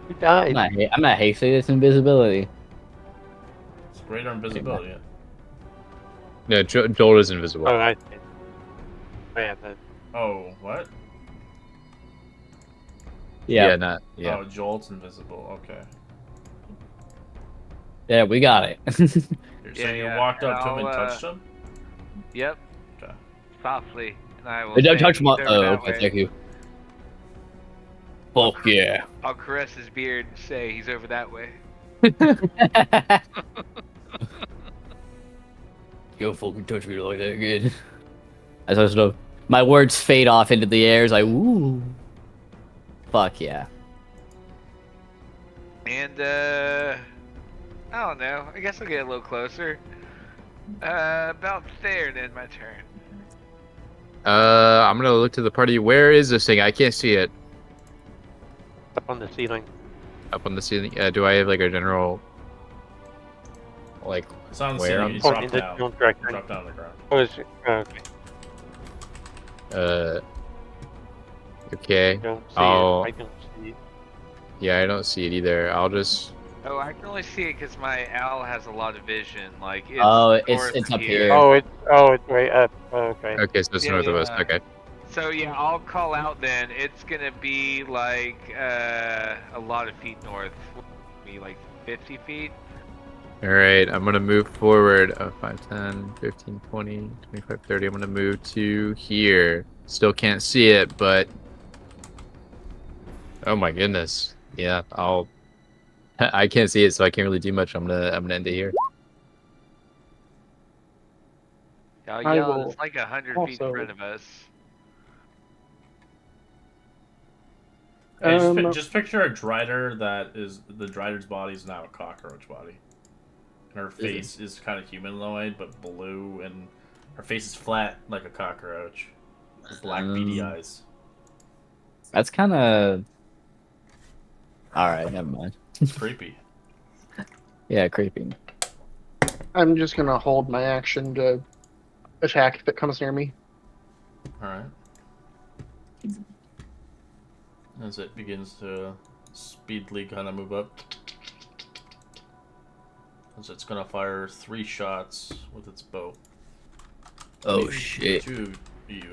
Speaker 5: You died.
Speaker 1: I'm not hasty. It's invisibility.
Speaker 3: It's radar invisibility. Yeah.
Speaker 2: No, Joel is invisible.
Speaker 5: Oh, I see. Oh, yeah,
Speaker 3: Oh, what?
Speaker 1: Yeah.
Speaker 2: Not. Yeah.
Speaker 3: Oh, Jolt's invisible. Okay.
Speaker 1: Yeah, we got it.
Speaker 3: So
Speaker 4: Yeah,
Speaker 3: you
Speaker 4: yeah,
Speaker 3: walked
Speaker 4: and
Speaker 3: up to him and
Speaker 4: I'll,
Speaker 3: touched him?
Speaker 4: Yep.
Speaker 3: Okay.
Speaker 4: Softly, and I will.
Speaker 1: Don't
Speaker 4: say
Speaker 1: touch my.
Speaker 4: he's over
Speaker 1: Oh,
Speaker 4: that
Speaker 1: okay,
Speaker 4: way.
Speaker 1: thank you. Fuck yeah.
Speaker 4: I'll caress his beard and say he's over that way.
Speaker 1: Don't fucking touch me like that again. I just know my words fade off into the air. It's like, ooh. Fuck yeah.
Speaker 4: And I don't know. I guess I'll get a little closer. About there, then my turn.
Speaker 2: I'm gonna look to the party. Where is this thing? I can't see it.
Speaker 5: up on the ceiling.
Speaker 2: Up on the ceiling. Do I have like a general, like,
Speaker 3: It's on the
Speaker 2: Where?
Speaker 3: ceiling. You
Speaker 5: Oh,
Speaker 3: drop
Speaker 5: in the
Speaker 3: down.
Speaker 5: general direction.
Speaker 3: Drop down on the ground.
Speaker 5: Oh, is it? Okay.
Speaker 2: okay.
Speaker 5: Don't see
Speaker 2: Oh.
Speaker 5: it. I don't see it.
Speaker 2: Yeah, I don't see it either. I'll just.
Speaker 4: Oh, I can only see it because my owl has a lot of vision. Like it's north
Speaker 1: it's
Speaker 4: of
Speaker 1: up
Speaker 4: here.
Speaker 1: here.
Speaker 5: Oh, it's way up. Oh, okay.
Speaker 2: Okay, so it's
Speaker 4: Yeah,
Speaker 2: north of us.
Speaker 4: yeah.
Speaker 2: Okay.
Speaker 4: So yeah, I'll call out then. It's gonna be like a lot of feet north. Be like 50 feet.
Speaker 2: All right, I'm gonna move forward. 5, 10, 15, 20, 25, 30. I'm gonna move to here. Still can't see it, but oh my goodness. Yeah, I'll. I can't see it, so I can't really do much. I'm gonna end it here.
Speaker 4: I'll
Speaker 6: I
Speaker 4: yell.
Speaker 6: will
Speaker 4: It's like 100 feet in
Speaker 6: also-
Speaker 4: front of us.
Speaker 3: Hey,
Speaker 6: Um,
Speaker 3: just picture a Drider that is the Drider's body is now a cockroach body, and her face is kind of humanoid but blue, and her face is flat like a cockroach, with black beady eyes.
Speaker 1: That's kind of. All right, never mind.
Speaker 3: It's creepy.
Speaker 1: Yeah, creepy.
Speaker 6: I'm just gonna hold my action to attack if it comes near me.
Speaker 3: All right. As it begins to speedily kind of move up, as it's gonna fire 3 shots with its bow.
Speaker 1: Oh
Speaker 3: Maybe
Speaker 1: shit.
Speaker 3: 2 of you.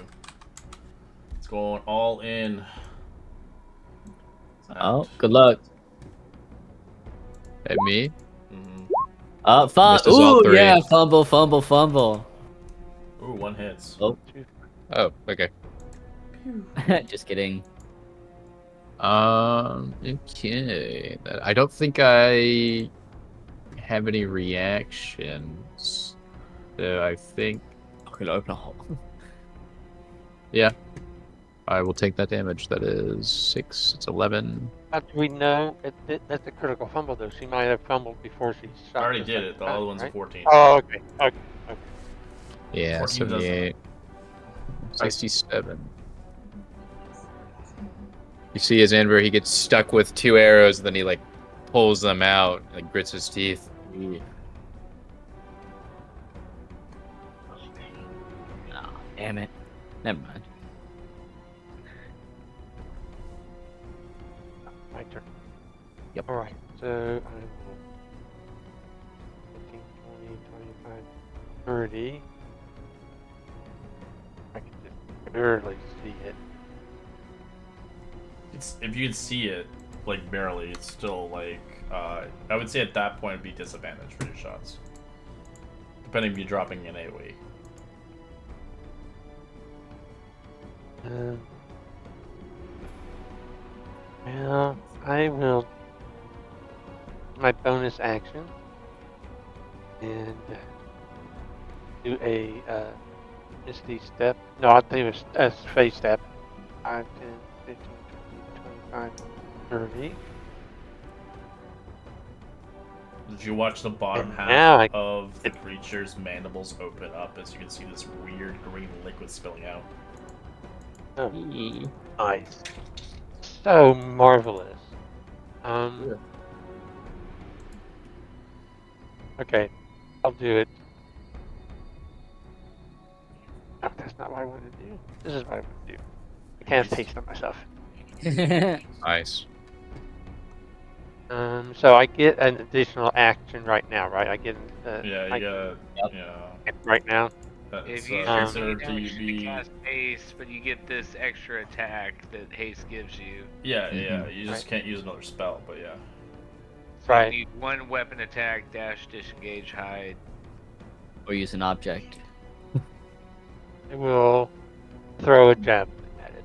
Speaker 3: It's going all in.
Speaker 1: Oh, good luck.
Speaker 2: At me?
Speaker 3: Mhm.
Speaker 2: Misses all
Speaker 1: Ooh,
Speaker 2: 3.
Speaker 1: yeah, fumble.
Speaker 3: Ooh, 1 hits.
Speaker 1: Oh.
Speaker 2: Oh, okay.
Speaker 1: Just kidding.
Speaker 2: Okay. I don't think I have any reactions. So I think,
Speaker 1: I'm gonna open a hole.
Speaker 2: yeah, I will take that damage. That is 6. It's 11.
Speaker 5: How do we know that's a critical fumble, though? She might have fumbled before she
Speaker 3: I
Speaker 5: shot.
Speaker 3: already
Speaker 5: the
Speaker 3: did
Speaker 5: second
Speaker 3: it. The
Speaker 5: time,
Speaker 3: other one's a
Speaker 5: right?
Speaker 3: 14.
Speaker 5: Oh, okay. Okay. Okay.
Speaker 2: Yeah,
Speaker 3: 14 does
Speaker 2: 78. 67. You see his end where he gets stuck with 2 arrows, and then he like pulls them out, and like, grits his teeth.
Speaker 1: Oh, damn it. Never mind.
Speaker 5: My turn.
Speaker 1: Yep.
Speaker 5: All right. So I will 15, 20, 25, 30. I can just barely see it.
Speaker 3: If you can see it, like barely, it's still like I would say at that point it'd be disadvantage for your shots, depending if you're dropping an AOE.
Speaker 5: Well, I will my bonus action and do a misty step. No, I'll do a phase step. 5, 10, 15, 20, 25, 30.
Speaker 3: Did you watch the bottom
Speaker 5: And
Speaker 3: half
Speaker 5: now
Speaker 3: of the creature's mandibles open up as you can see this weird green liquid spilling out?
Speaker 5: Oh, nice. So marvelous. Okay, I'll do it. Oh, that's not what I want to do. This is what I want to do. I can't taste on myself.
Speaker 2: Nice.
Speaker 5: So I get an additional action right now, right? I get
Speaker 3: Yeah, you gotta,
Speaker 1: Yep.
Speaker 3: you know,
Speaker 5: right now.
Speaker 3: that's
Speaker 4: If you
Speaker 3: considered to
Speaker 4: action to
Speaker 3: be.
Speaker 4: cast haste, but you get this extra attack that haste gives you.
Speaker 3: Yeah,
Speaker 2: Mhm.
Speaker 3: you just can't use another spell, but yeah.
Speaker 4: So
Speaker 5: Right.
Speaker 4: you need one weapon attack, dash, disengage, hide.
Speaker 1: Or use an object.
Speaker 5: I will throw a javelin at it.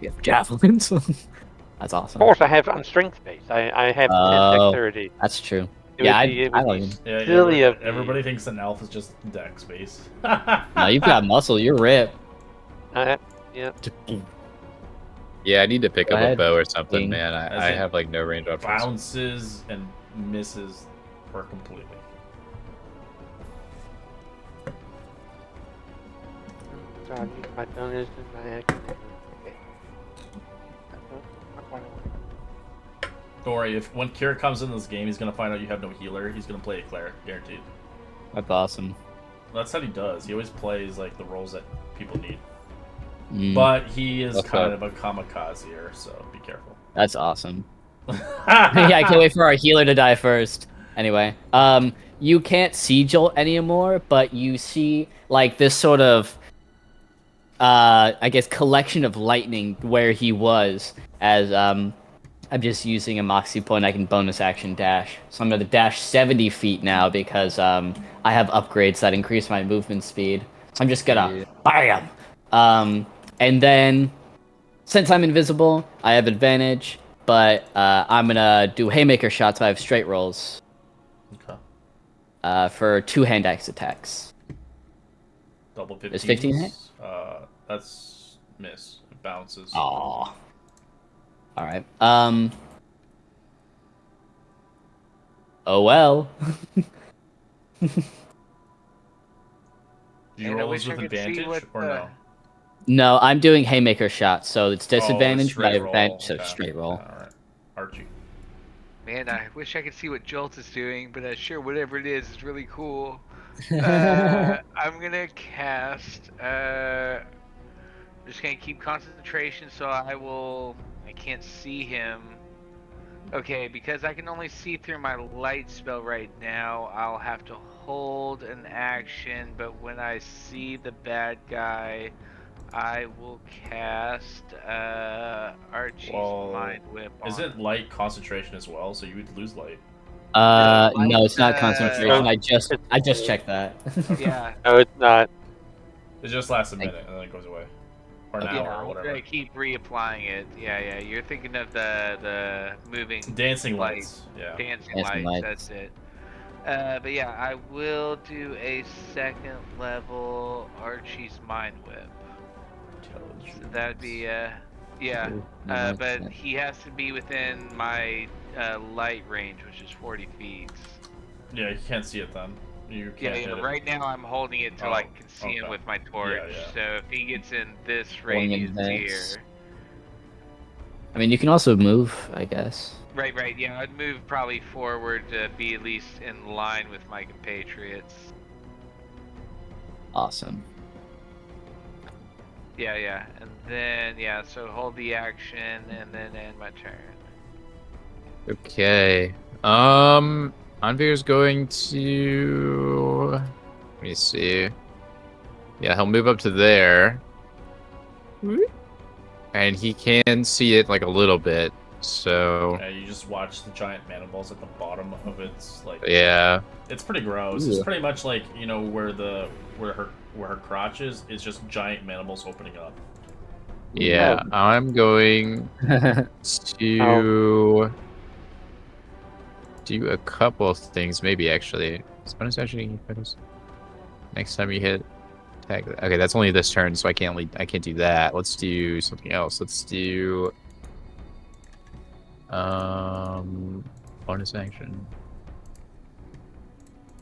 Speaker 1: You have javelins. That's
Speaker 5: Of
Speaker 1: awesome.
Speaker 5: course, I have on strength base. I have 10
Speaker 1: Oh,
Speaker 5: dexterity.
Speaker 1: that's true.
Speaker 5: It
Speaker 1: Yeah,
Speaker 5: would be, it
Speaker 1: I
Speaker 5: would
Speaker 1: like
Speaker 5: be
Speaker 1: him.
Speaker 3: Yeah,
Speaker 5: silly of me.
Speaker 3: everybody thinks an elf is just dex space.
Speaker 1: No, you've got muscle. You're ripped.
Speaker 5: Yeah.
Speaker 2: Yeah, I need to pick
Speaker 1: Go
Speaker 2: up a
Speaker 1: ahead,
Speaker 2: bow or something,
Speaker 1: King.
Speaker 2: man.
Speaker 3: As
Speaker 2: I
Speaker 3: in
Speaker 2: have like no range options.
Speaker 3: bounces and misses her completely.
Speaker 5: So I use my bonus and my action. Okay. That's not what I want.
Speaker 3: Don't worry, if when Kira comes in this game, he's gonna find out you have no healer. He's gonna play a cleric, guaranteed.
Speaker 1: That's awesome.
Speaker 3: That's what he does. He always plays like the roles that people need.
Speaker 1: Mm,
Speaker 3: But he is
Speaker 2: What's
Speaker 3: kind
Speaker 2: up?
Speaker 3: of a kamikaze, so be careful.
Speaker 1: that's awesome. Yeah, I can't wait for our healer to die first. Anyway, you can't see Jolt anymore, but you see like this sort of, I guess, collection of lightning where he was. As I'm just using a moxie point, I can bonus action dash. So I'm gonna dash 70 feet now because I have upgrades that increase my movement speed. So I'm just gonna bam. And then since I'm invisible, I have advantage. But I'm gonna do haymaker shots. I have straight rolls
Speaker 3: Okay.
Speaker 1: for 2 hand axe attacks.
Speaker 3: Double 15s.
Speaker 1: Is 15 hit?
Speaker 3: That's miss. It bounces.
Speaker 1: Aw. All right. Oh well.
Speaker 3: Do you
Speaker 4: And I
Speaker 3: roll
Speaker 4: wish
Speaker 3: this
Speaker 4: I
Speaker 3: with
Speaker 4: could see
Speaker 3: advantage
Speaker 4: what
Speaker 3: or
Speaker 4: the-
Speaker 3: no?
Speaker 1: No, I'm doing haymaker shots, so it's disadvantage.
Speaker 3: Straight
Speaker 1: but I have
Speaker 3: roll.
Speaker 1: advantage, so
Speaker 3: Okay.
Speaker 1: straight roll.
Speaker 3: All right, Archie.
Speaker 4: Man, I wish I could see what Jolt is doing, but sure, whatever it is really cool. I'm gonna cast. I'm just gonna keep concentration, so I can't see him. Okay, because I can only see through my light spell right now, I'll have to hold an action, but when I see the bad guy, I will cast Archie's Mind Whip on
Speaker 3: Isn't
Speaker 4: him.
Speaker 3: light concentration as well? So you would lose light.
Speaker 1: No, it's not concentration.
Speaker 5: No,
Speaker 1: I just checked that.
Speaker 4: Yeah.
Speaker 5: No, it's not.
Speaker 3: It just lasts a minute and then it goes away. or an
Speaker 1: Okay.
Speaker 3: hour or whatever.
Speaker 4: I keep reapplying it. Yeah. You're thinking of the moving
Speaker 3: Dancing
Speaker 4: light,
Speaker 3: lights. Yeah.
Speaker 4: dancing
Speaker 1: Dancing
Speaker 4: lights.
Speaker 1: lights.
Speaker 4: That's it. But yeah, I will do a second level Archie's Mind Whip. So that'd be yeah.
Speaker 1: Ooh, I like
Speaker 4: But
Speaker 1: that.
Speaker 4: he has to be within my light range, which is 40 feet.
Speaker 3: Yeah, you can't see it then. You
Speaker 4: Yeah,
Speaker 3: can't
Speaker 4: yeah.
Speaker 3: hit it.
Speaker 4: Right now I'm holding it till I
Speaker 3: Oh,
Speaker 4: can see him
Speaker 3: okay.
Speaker 4: with my torch.
Speaker 3: Yeah.
Speaker 4: So if he gets in this
Speaker 1: Pulling in
Speaker 4: radius
Speaker 1: this.
Speaker 4: here.
Speaker 1: I mean, you can also move, I guess.
Speaker 4: Right. Yeah, I'd move probably forward to be at least in line with my compatriots.
Speaker 1: Awesome.
Speaker 4: Yeah. And then, yeah, so hold the action and then end my turn.
Speaker 2: Okay. Anvir's going to. Let me see. Yeah, he'll move up to there. And he can see it like a little bit. So
Speaker 3: Yeah, you just watch the giant mandibles at the bottom of its like.
Speaker 2: yeah.
Speaker 3: It's pretty gross.
Speaker 1: Ooh.
Speaker 3: It's pretty much like where her crotch is. It's just giant mandibles opening up.
Speaker 2: Yeah. I'm going to do a couple of things, maybe actually. Bonus action next time you hit attack. Okay, that's only this turn, so I can't do that. Let's do something else. Let's do bonus action.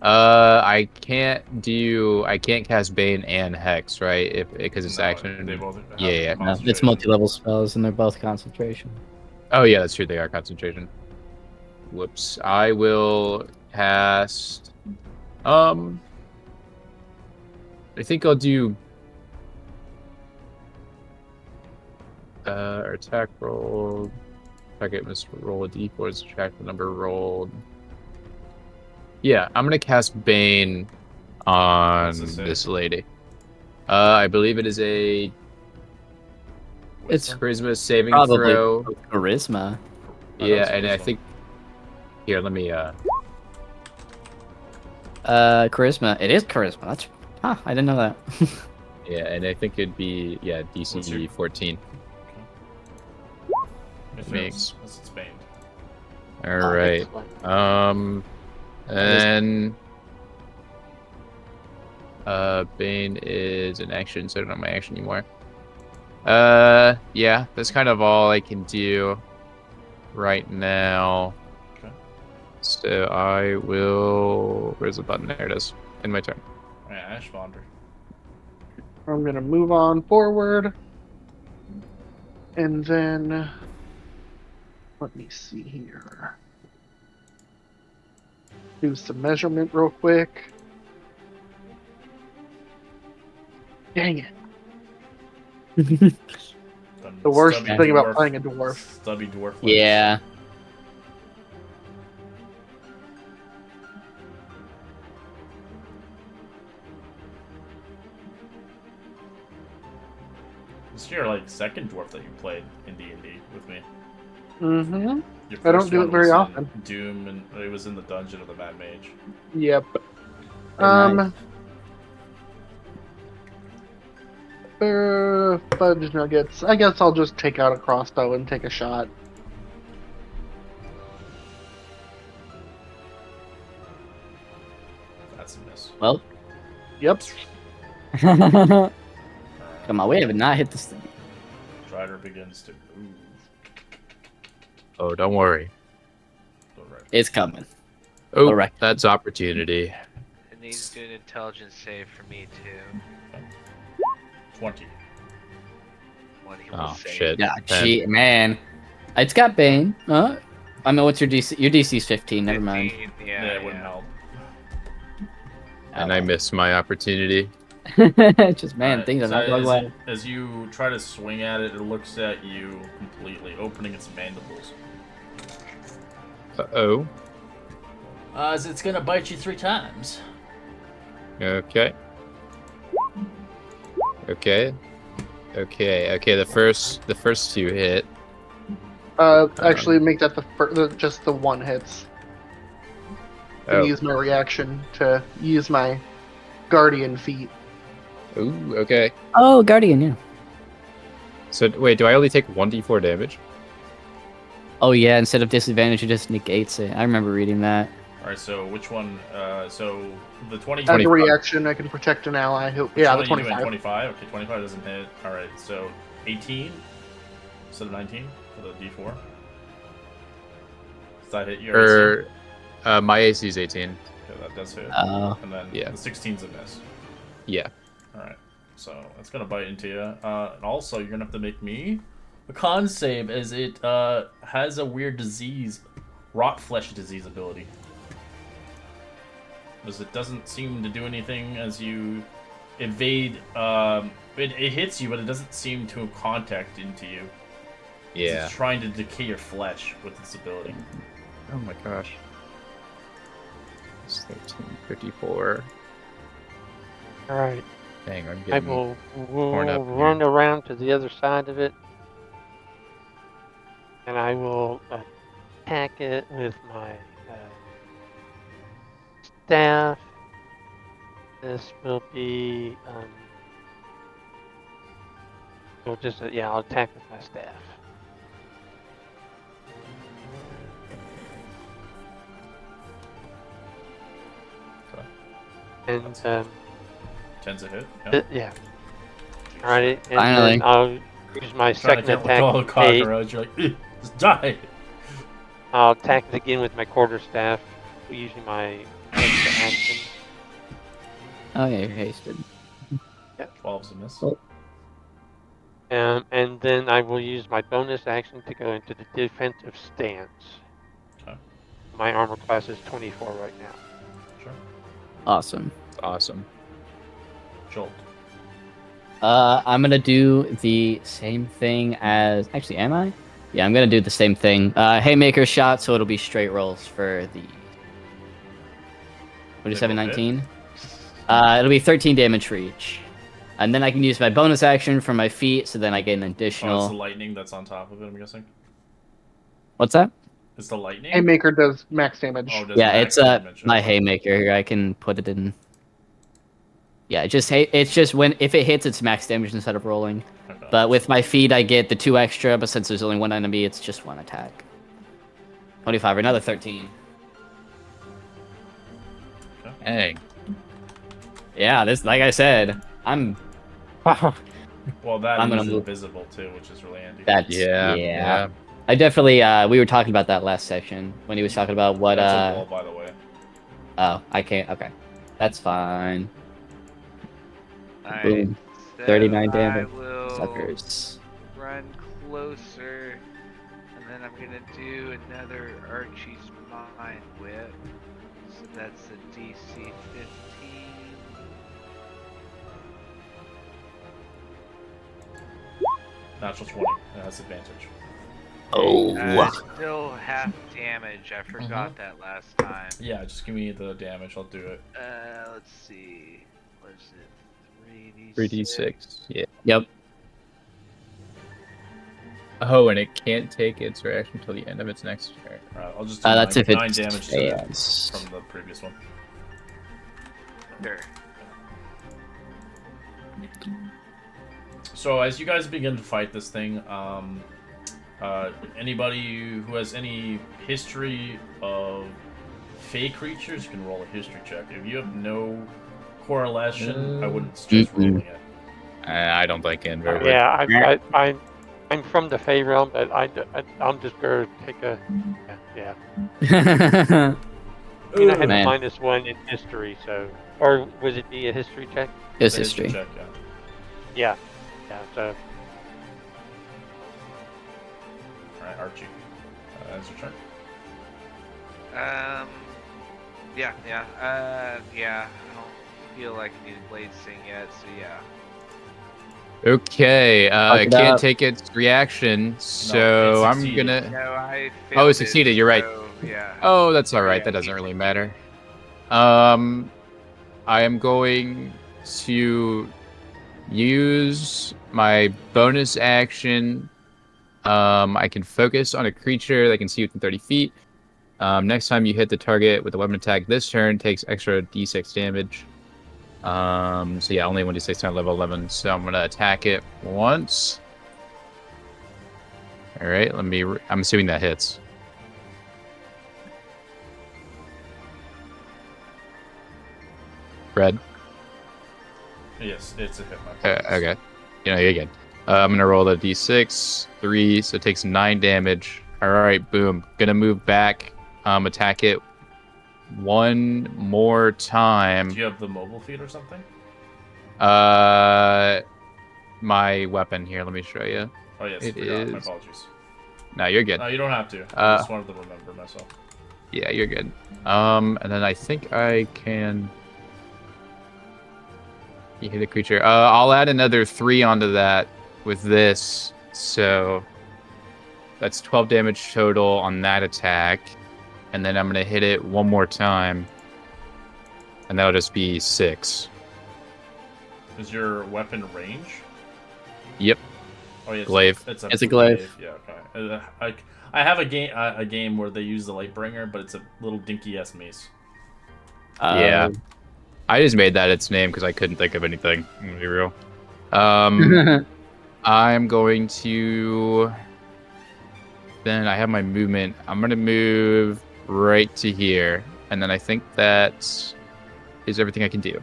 Speaker 2: I can't cast Bane and Hex, right? Because it's
Speaker 3: No,
Speaker 2: action.
Speaker 3: they both have
Speaker 2: Yeah.
Speaker 1: No, it's
Speaker 3: concentration.
Speaker 1: multi-level spells, and they're both concentration.
Speaker 2: Oh yeah, that's true. They are concentration. Whoops. I will cast. I think I'll do. Attack roll. Target must roll a d4 to subtract the number rolled. Yeah, I'm gonna cast Bane on
Speaker 3: What's this say?
Speaker 2: this lady. I believe it is a
Speaker 1: It's
Speaker 2: charisma saving
Speaker 1: probably
Speaker 2: throw.
Speaker 1: charisma.
Speaker 2: Yeah, and I think here, let me
Speaker 1: Charisma. It is charisma. That's I didn't know that.
Speaker 2: yeah, and I think it'd be
Speaker 3: What's
Speaker 2: DC
Speaker 3: your-
Speaker 2: 14.
Speaker 3: It
Speaker 2: Makes-
Speaker 3: fails. It's Bane.
Speaker 2: All right. And Bane is an action, so I don't have my action anymore. Yeah, that's kind of all I can do right now.
Speaker 3: Okay.
Speaker 2: So I will. Where's the button? There it is. In my turn.
Speaker 3: Alright, Ash Bonder.
Speaker 6: I'm gonna move on forward, and then let me see here. Do some measurement real quick. Dang it! The worst
Speaker 3: Stubby
Speaker 6: thing about
Speaker 3: dwarf-
Speaker 6: playing a dwarf.
Speaker 3: Stubby dwarf. legs.
Speaker 1: Yeah.
Speaker 3: This is your second dwarf that you played in D&D with me.
Speaker 6: Mm-hmm.
Speaker 3: Your
Speaker 6: I don't
Speaker 3: first
Speaker 6: do it
Speaker 3: one
Speaker 6: very
Speaker 3: was in
Speaker 6: often.
Speaker 3: Doom, and it was in the dungeon of the Mad Mage.
Speaker 6: Yep.
Speaker 1: Nice.
Speaker 6: Fudge nuggets. I guess I'll just take out a crossbow and take a shot.
Speaker 3: That's a miss.
Speaker 1: Well.
Speaker 6: Yep.
Speaker 1: Come on, we have not hit this thing.
Speaker 3: Strider begins to. Ooh.
Speaker 2: Oh, don't worry.
Speaker 3: Alright.
Speaker 1: It's coming.
Speaker 2: Oh,
Speaker 1: Correct.
Speaker 2: that's opportunity.
Speaker 4: It needs to do an intelligence save for me too.
Speaker 3: 20.
Speaker 4: What he will
Speaker 2: Oh
Speaker 4: save.
Speaker 2: shit.
Speaker 1: Yeah,
Speaker 2: Then-
Speaker 1: gee, man. It's got Bane. I mean, what's your DC? Your DC's 15. Never mind.
Speaker 4: 15,
Speaker 3: Yeah, it wouldn't help.
Speaker 2: And I missed my opportunity.
Speaker 1: Just man,
Speaker 3: Alright,
Speaker 1: things are
Speaker 3: so
Speaker 1: not going well.
Speaker 3: as you try to swing at it, it looks at you completely, opening its mandibles.
Speaker 2: Uh-oh.
Speaker 3: As it's gonna bite you 3 times.
Speaker 2: Okay. Okay. The first 2 hit.
Speaker 6: Actually, make that just the one hits. And
Speaker 2: Oh.
Speaker 6: use my reaction to use my guardian feat.
Speaker 2: Ooh, okay.
Speaker 1: Oh, Guardian, yeah.
Speaker 2: So wait, do I only take 1d4 damage?
Speaker 1: Oh yeah, instead of disadvantage, it just negates it. I remember reading that.
Speaker 3: All right, so which one? So the 20.
Speaker 6: As a
Speaker 2: 25.
Speaker 6: reaction, I can protect an ally. Who?
Speaker 3: Which
Speaker 6: Yeah,
Speaker 3: one
Speaker 6: the
Speaker 3: are you doing?
Speaker 6: 25.
Speaker 3: 25? Okay, 25 doesn't hit. All right, so 18 instead of 19 for the D4. Does that hit your AC?
Speaker 2: My AC is 18.
Speaker 3: Okay, that does hit. And then
Speaker 2: Yeah.
Speaker 3: the 16's a miss.
Speaker 2: Yeah.
Speaker 3: All right, so that's gonna bite into you. And also, you're gonna have to make me a con save, as it has a weird disease, rot flesh disease ability. Because it doesn't seem to do anything as you evade. It hits you, but it doesn't seem to contact into you.
Speaker 2: Yeah.
Speaker 3: It's trying to decay your flesh with this ability.
Speaker 2: Oh my gosh. It's 13, 54.
Speaker 5: All right.
Speaker 2: Dang, I'm
Speaker 5: I
Speaker 2: getting...
Speaker 5: will
Speaker 2: torn up
Speaker 5: run
Speaker 2: here.
Speaker 5: around to the other side of it, and I will attack it with my staff. This will be so just yeah, I'll attack with my staff.
Speaker 3: Okay.
Speaker 5: And
Speaker 3: 10's a hit.
Speaker 5: yeah. Alright, and
Speaker 1: Finally.
Speaker 5: then I'll use my second attack.
Speaker 3: All the
Speaker 5: 8.
Speaker 3: cockroach, you're like, "Ugh, just die.
Speaker 5: I'll attack it again with my quarterstaff, using my extra action.
Speaker 1: Oh yeah, you're hasted.
Speaker 3: 12's a miss.
Speaker 1: Oh.
Speaker 5: And then I will use my bonus action to go into the defensive stance.
Speaker 3: Okay.
Speaker 5: My armor class is 24 right now.
Speaker 3: Sure.
Speaker 1: Awesome.
Speaker 2: Awesome.
Speaker 3: Jolt.
Speaker 1: I'm gonna do the same thing as. Actually, am I? Yeah, I'm gonna do the same thing. Haymaker shot, so it'll be straight rolls for the. 27, 19. It'll be 13 damage for each. And then I can use my bonus action for my feet, so then I get an
Speaker 3: Oh,
Speaker 1: additional.
Speaker 3: it's the lightning that's on top of it, I'm guessing?
Speaker 1: What's that?
Speaker 3: It's the lightning?
Speaker 6: Haymaker does max damage.
Speaker 3: Oh, it does
Speaker 1: Yeah,
Speaker 3: max
Speaker 1: it's
Speaker 3: damage.
Speaker 1: my
Speaker 3: Okay.
Speaker 1: haymaker here. I can put it in. Yeah, it's just when if it hits, it's max damage instead of rolling.
Speaker 3: Okay.
Speaker 1: But with my feet, I get the 2 extra. But since there's only 1 enemy, it's just 1 attack. 25 or another 13.
Speaker 2: Dang.
Speaker 1: Yeah, this like I said, I'm.
Speaker 3: Well, that
Speaker 1: I'm gonna
Speaker 3: is
Speaker 1: move.
Speaker 3: invisible too, which is really handy.
Speaker 1: That's
Speaker 2: Yeah.
Speaker 1: I definitely. We were talking about that last section when he was talking about what.
Speaker 3: That's a wall, by the way.
Speaker 1: Oh, I can't. Okay, that's fine.
Speaker 4: Alright,
Speaker 1: Boom.
Speaker 4: so
Speaker 1: 39
Speaker 4: I
Speaker 1: damage.
Speaker 4: will
Speaker 1: Suckers.
Speaker 4: run closer, and then I'm gonna do another Archie's Mind Whip. So that's a DC 15.
Speaker 3: Natural 20. It has advantage.
Speaker 4: Still half damage. I forgot that last time.
Speaker 3: Yeah, just give me the damage. I'll do it.
Speaker 4: Let's see. What is it?
Speaker 2: 3d6. Yeah.
Speaker 1: Yep.
Speaker 2: Oh, and it can't take its reaction until the end of its next turn.
Speaker 3: Alright, I'll just do
Speaker 1: That's if
Speaker 3: 9
Speaker 1: it
Speaker 3: damage to it
Speaker 1: fails.
Speaker 3: from the previous one.
Speaker 4: Sure.
Speaker 3: So as you guys begin to fight this thing, anybody who has any history of fey creatures can roll a history check. If you have no correlation, I wouldn't suggest rolling it.
Speaker 2: I don't think in very well.
Speaker 5: Yeah, I'm from the Fey realm, but I'm just gonna take a yeah. I mean, I had
Speaker 1: Man.
Speaker 5: a -1 in history, so or would it be a history check?
Speaker 1: It's
Speaker 3: A
Speaker 1: history.
Speaker 3: check, yeah.
Speaker 5: Yeah. So
Speaker 3: Alright, Archie. That's your turn.
Speaker 4: Yeah. I don't feel like I need a blade sing yet, so yeah.
Speaker 2: Okay,
Speaker 1: Fuck
Speaker 2: it
Speaker 1: it
Speaker 2: can't
Speaker 1: up.
Speaker 2: take its reaction, so
Speaker 3: it
Speaker 2: I'm
Speaker 3: succeeded.
Speaker 2: gonna.
Speaker 4: No, I
Speaker 2: Oh,
Speaker 4: failed
Speaker 2: it succeeded, you're right.
Speaker 4: so, yeah.
Speaker 2: Oh, that's all right.
Speaker 4: Yeah,
Speaker 2: That doesn't
Speaker 4: me
Speaker 2: really
Speaker 4: too.
Speaker 2: matter. I am going to use my bonus action. I can focus on a creature that can see within 30 feet. Next time you hit the target with a weapon attack this turn, takes extra d6 damage. So yeah, only 1d6 on level 11. So I'm gonna attack it once. All right, I'm assuming that hits. Red.
Speaker 3: Yes, it's a hit. My apologies.
Speaker 2: Okay. You're good. I'm gonna roll the d6, 3, so it takes 9 damage. All right, boom. Gonna move back. Attack it one more time.
Speaker 3: Do you have the mobile feat or something?
Speaker 2: My weapon here. Let me show you.
Speaker 3: Oh yes,
Speaker 2: It
Speaker 3: forgot. My
Speaker 2: is.
Speaker 3: apologies.
Speaker 2: No, you're good.
Speaker 3: No, you don't have to. I just wanted to remember myself.
Speaker 2: Yeah, you're good. And then I think I can. You hit a creature. I'll add another 3 onto that with this, so that's 12 damage total on that attack. And then I'm gonna hit it one more time, and that'll just be 6.
Speaker 3: Is your weapon range?
Speaker 2: Yep.
Speaker 3: Oh yeah,
Speaker 2: Glaive.
Speaker 1: It's a glaive.
Speaker 3: Yeah, okay. I have a game where they use the Lightbringer, but it's a little dinky ass mace.
Speaker 2: Yeah. I just made that its name because I couldn't think of anything. I'm gonna be real. I'm going to. Then I have my movement. I'm gonna move right to here, and then I think that is everything I can do.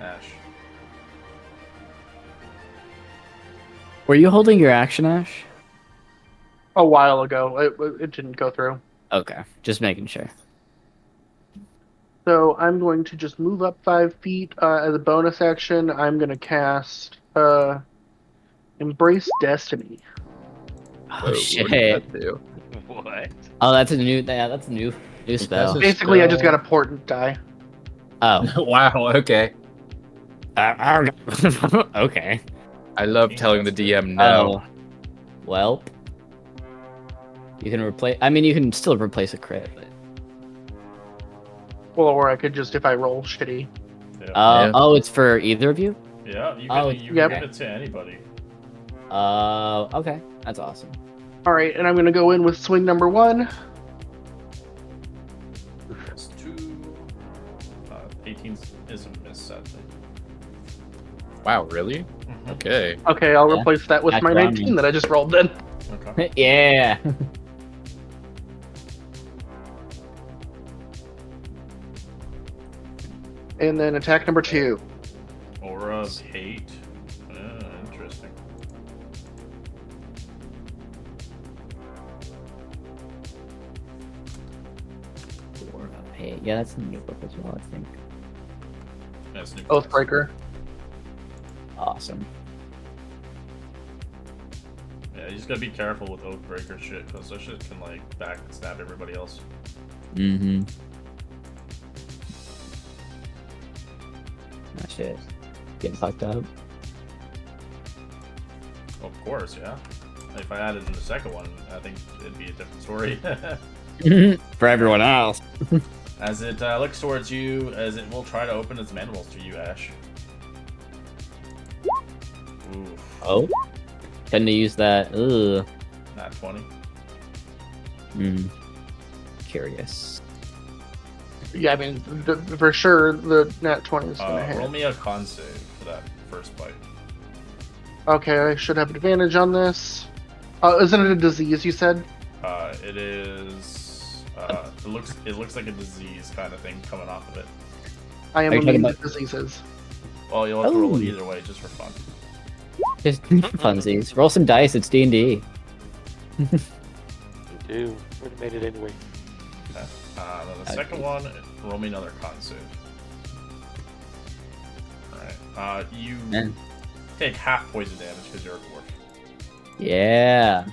Speaker 3: Ash.
Speaker 1: Were you holding your action, Ash?
Speaker 6: A while ago, it didn't go through.
Speaker 1: Okay, just making sure.
Speaker 6: So I'm going to just move up 5 feet as a bonus action. I'm going to cast Embrace Destiny.
Speaker 1: Oh shit!
Speaker 2: Do?
Speaker 4: What?
Speaker 1: Oh, that's a new. Yeah, that's a new spell.
Speaker 2: That's a-
Speaker 6: Basically, I just
Speaker 2: spell.
Speaker 6: got a portent die.
Speaker 1: Oh.
Speaker 2: Wow. Okay.
Speaker 1: Okay.
Speaker 2: I love telling the DM no.
Speaker 1: Oh. Well. You can replace. I mean, you can still replace a crit, but.
Speaker 6: Well, or I could just, if I roll shitty.
Speaker 3: Yeah.
Speaker 2: Yeah.
Speaker 1: Oh, it's for either of you.
Speaker 3: Yeah, you
Speaker 1: Oh,
Speaker 3: can
Speaker 6: yep.
Speaker 3: give it to anybody.
Speaker 1: Okay, that's awesome.
Speaker 6: All right, and I'm going to go in with swing number 1.
Speaker 3: Plus 2. 18 is a miss, sadly.
Speaker 2: Wow. Really?
Speaker 3: Mhm.
Speaker 2: Okay.
Speaker 6: Okay, I'll
Speaker 1: Yeah.
Speaker 6: replace that with
Speaker 1: That's
Speaker 6: my
Speaker 1: what I
Speaker 6: 19
Speaker 1: mean.
Speaker 6: that I just rolled then.
Speaker 3: Okay.
Speaker 1: Yeah.
Speaker 6: And then attack number 2.
Speaker 3: Aura of Hate. Interesting.
Speaker 1: Hey, yeah, that's a new book as well, I think.
Speaker 3: That's new.
Speaker 6: Oathbreaker.
Speaker 1: Awesome.
Speaker 3: Yeah, you just gotta be careful with Oathbreaker shit, because that shit can, like, backstab everybody else.
Speaker 1: Mm-hmm. That shit. Getting fucked up.
Speaker 3: Of course, yeah. If I added in the second one, I think it'd be a different story.
Speaker 1: For everyone else.
Speaker 3: As it looks towards you, as it will try to open its mandibles to you, Ash. Ooh,
Speaker 1: Oh? Tend to use that. Ugh.
Speaker 3: not 20.
Speaker 1: Hmm. Curious.
Speaker 6: Yeah, I mean, for sure, the nat 20 is going to hit.
Speaker 3: Roll me a con save for that first bite.
Speaker 6: Okay, I should have advantage on this. Isn't it a disease, you said?
Speaker 3: It is. It looks like a disease kind of thing coming off of it.
Speaker 6: I am
Speaker 1: Are you talking
Speaker 6: immune to
Speaker 1: about-
Speaker 6: diseases.
Speaker 3: Well, you'll have to roll it
Speaker 1: Oh.
Speaker 3: either way, just for fun.
Speaker 1: Just funsies. Roll some dice. It's D&D.
Speaker 5: Me too. Would have made it anyway.
Speaker 3: Okay. Then the second one, roll me another con save. Alright. You
Speaker 1: Man.
Speaker 3: take half poison damage because you're a dwarf.
Speaker 1: Yeah.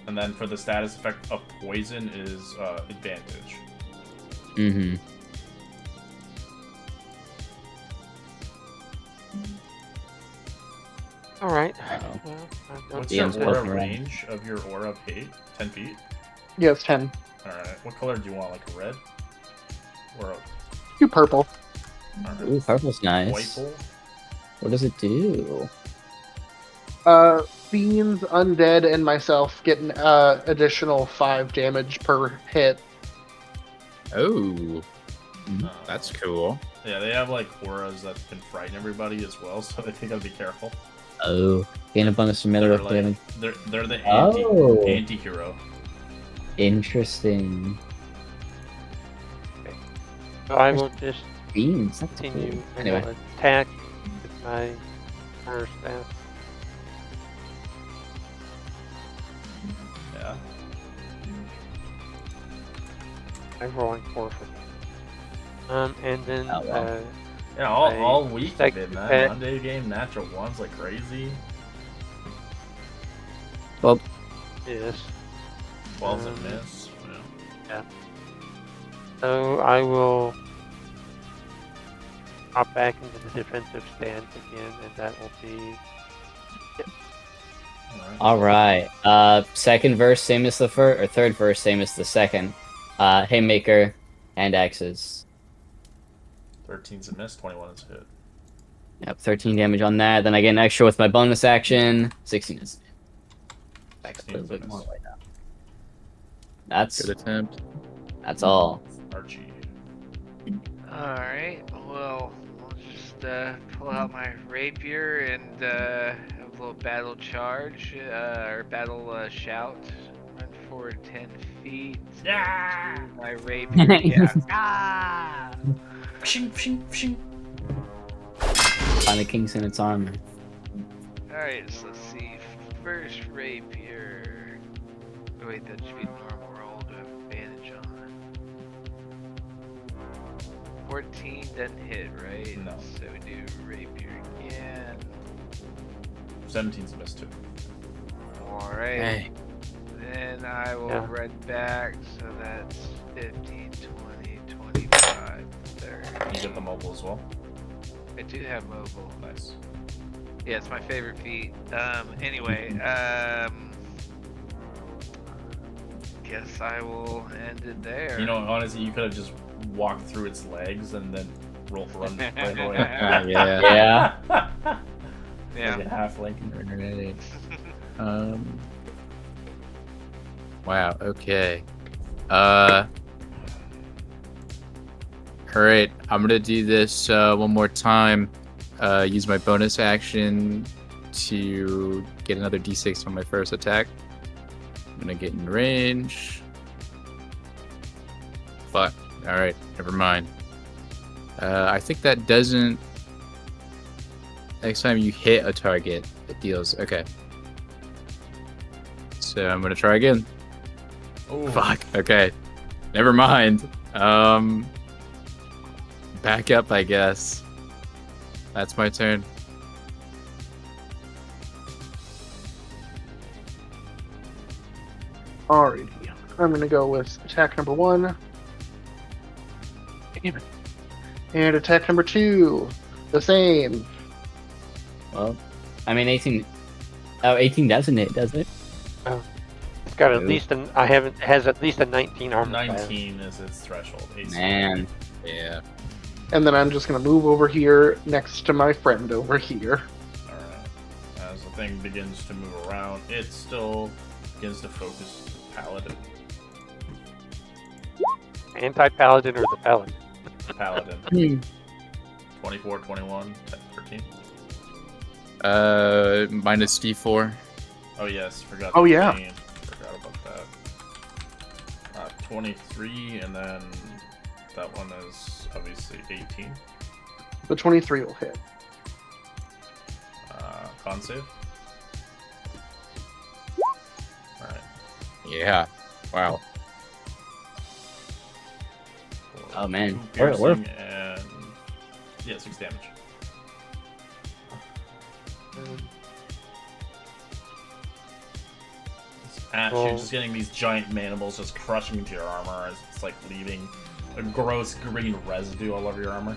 Speaker 3: And then for the status effect of poison is advantage.
Speaker 1: Mm-hmm.
Speaker 5: All right.
Speaker 1: Oh.
Speaker 5: Well,
Speaker 3: What's
Speaker 1: DM's
Speaker 3: your aura
Speaker 1: poking around.
Speaker 3: range of your aura of hate? 10 feet?
Speaker 6: Yeah, it's 10.
Speaker 3: Alright. What color do you want? Like a red? Or a
Speaker 6: You purple.
Speaker 3: alright.
Speaker 1: Ooh, purple's nice.
Speaker 3: White bull?
Speaker 1: What does it do?
Speaker 6: Fiends, undead, and myself get an additional 5 damage per hit.
Speaker 2: Oh,
Speaker 3: Uh,
Speaker 2: that's cool.
Speaker 3: Yeah, they have like auras that can frighten everybody as well, so I think I'd be careful.
Speaker 1: Oh, gain a bonus from melee
Speaker 3: They're
Speaker 1: weapon damage.
Speaker 3: like they're the
Speaker 1: Oh.
Speaker 3: anti-hero.
Speaker 1: Interesting.
Speaker 5: So I will just
Speaker 1: Beans, that's
Speaker 5: continue
Speaker 1: cool.
Speaker 5: and
Speaker 1: Anyway,
Speaker 5: I'll attack with my first staff.
Speaker 3: Yeah.
Speaker 5: I'm rolling 4 for that. And then
Speaker 1: Oh, wow.
Speaker 3: Yeah,
Speaker 5: I
Speaker 3: all week you've
Speaker 5: second
Speaker 3: been, man.
Speaker 5: attack.
Speaker 3: Monday game, natural ones like crazy.
Speaker 1: well,
Speaker 5: Yes.
Speaker 3: 12s and miss. Yeah.
Speaker 5: So I will hop back into the defensive stance again, and that will be
Speaker 1: all right. Second verse, same as the first, or third verse, same as the second. Haymaker and axes.
Speaker 3: 13's a miss, 21 is a hit.
Speaker 1: Yep, 13 damage on that. Then I get an extra with my bonus action. 16 is back up a little
Speaker 3: 16's a
Speaker 1: bit more
Speaker 3: miss.
Speaker 1: right now. That's
Speaker 2: Good attempt.
Speaker 1: all.
Speaker 3: Archie.
Speaker 4: Alright, well, I'll just pull out my rapier and have a little battle charge, or battle shout. Run forward 10 feet.
Speaker 3: Yeah!
Speaker 4: To my rapier, yeah. Ah!
Speaker 3: Pshing, pshing, pshing.
Speaker 1: Find the kinks in its armor.
Speaker 4: Alright, so let's see. First rapier. Oh, wait, that should be normal roll to have advantage on. 14 doesn't hit, right?
Speaker 3: No.
Speaker 4: So we do rapier again.
Speaker 3: 17's a miss too.
Speaker 4: Alright.
Speaker 2: Hey.
Speaker 4: Then I will
Speaker 5: Yeah.
Speaker 4: run back, so that's 15, 20, 25, 30.
Speaker 3: You get the mobile as well.
Speaker 4: I do have mobile.
Speaker 3: Nice.
Speaker 4: Yeah, it's my favorite feat. Anyway, guess I will end it there.
Speaker 3: You know, honestly, you could have just walked through its legs and then run right away.
Speaker 2: Yeah.
Speaker 1: Yeah.
Speaker 4: Yeah.
Speaker 3: Like a halfling.
Speaker 2: Wow. Okay. Alright, I'm gonna do this one more time. Use my bonus action to get another d6 on my first attack. I'm gonna get in range. Fuck. Alright, never mind. I think that doesn't... Next time you hit a target, it deals... Okay. So I'm gonna try again.
Speaker 3: Ooh.
Speaker 2: Fuck. Okay. Never mind. Back up, I guess. That's my turn.
Speaker 6: Alrighty. I'm gonna go with attack number 1. Damn it. And attack number 2. The same.
Speaker 1: Well, I mean, 18. Oh, 18 doesn't hit, does it?
Speaker 5: it's got at
Speaker 1: Ooh.
Speaker 5: least an has at least a 19 armor class.
Speaker 3: 19 is its threshold. 18.
Speaker 1: Man.
Speaker 2: Yeah.
Speaker 6: And then I'm just gonna move over here next to my friend over here.
Speaker 3: Alright. As the thing begins to move around, it still begins to focus Paladin.
Speaker 5: Anti-paladin or the paladin?
Speaker 3: Paladin. 24, 21, 13.
Speaker 2: Minus D4.
Speaker 3: Oh yes, forgot.
Speaker 6: Oh,
Speaker 3: the
Speaker 6: yeah.
Speaker 3: pain. Forgot about that. 23, and then that one is obviously 18.
Speaker 6: The 23 will hit.
Speaker 3: Con save. Alright.
Speaker 2: Yeah. Wow.
Speaker 1: Oh, man.
Speaker 3: Two
Speaker 1: We're-
Speaker 3: piercing and yeah, 6 damage. Ash, you're just getting these giant mandibles just crushing into your armor as it's like leaving a gross green residue all over your armor.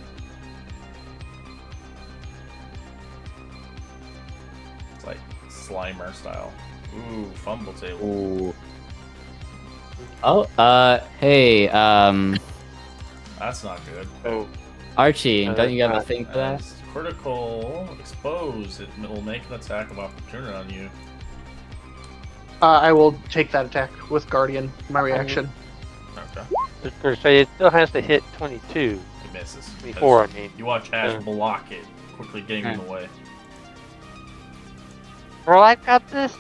Speaker 3: It's like Slimer style. Ooh, fumble table.
Speaker 2: Ooh.
Speaker 1: Oh, hey,
Speaker 3: That's not good.
Speaker 5: Oh,
Speaker 1: Archie, don't you have a
Speaker 5: not-
Speaker 1: thing for that?
Speaker 3: As critical expose, it will make an attack of opportunity on you.
Speaker 6: I will take that attack with Guardian, my reaction.
Speaker 3: Okay.
Speaker 5: I was gonna say it still has to hit 22.
Speaker 3: It misses.
Speaker 5: 24, I mean.
Speaker 3: You watch Ash
Speaker 5: Yeah.
Speaker 3: block it, quickly getting in the way.
Speaker 5: Well, I've got this.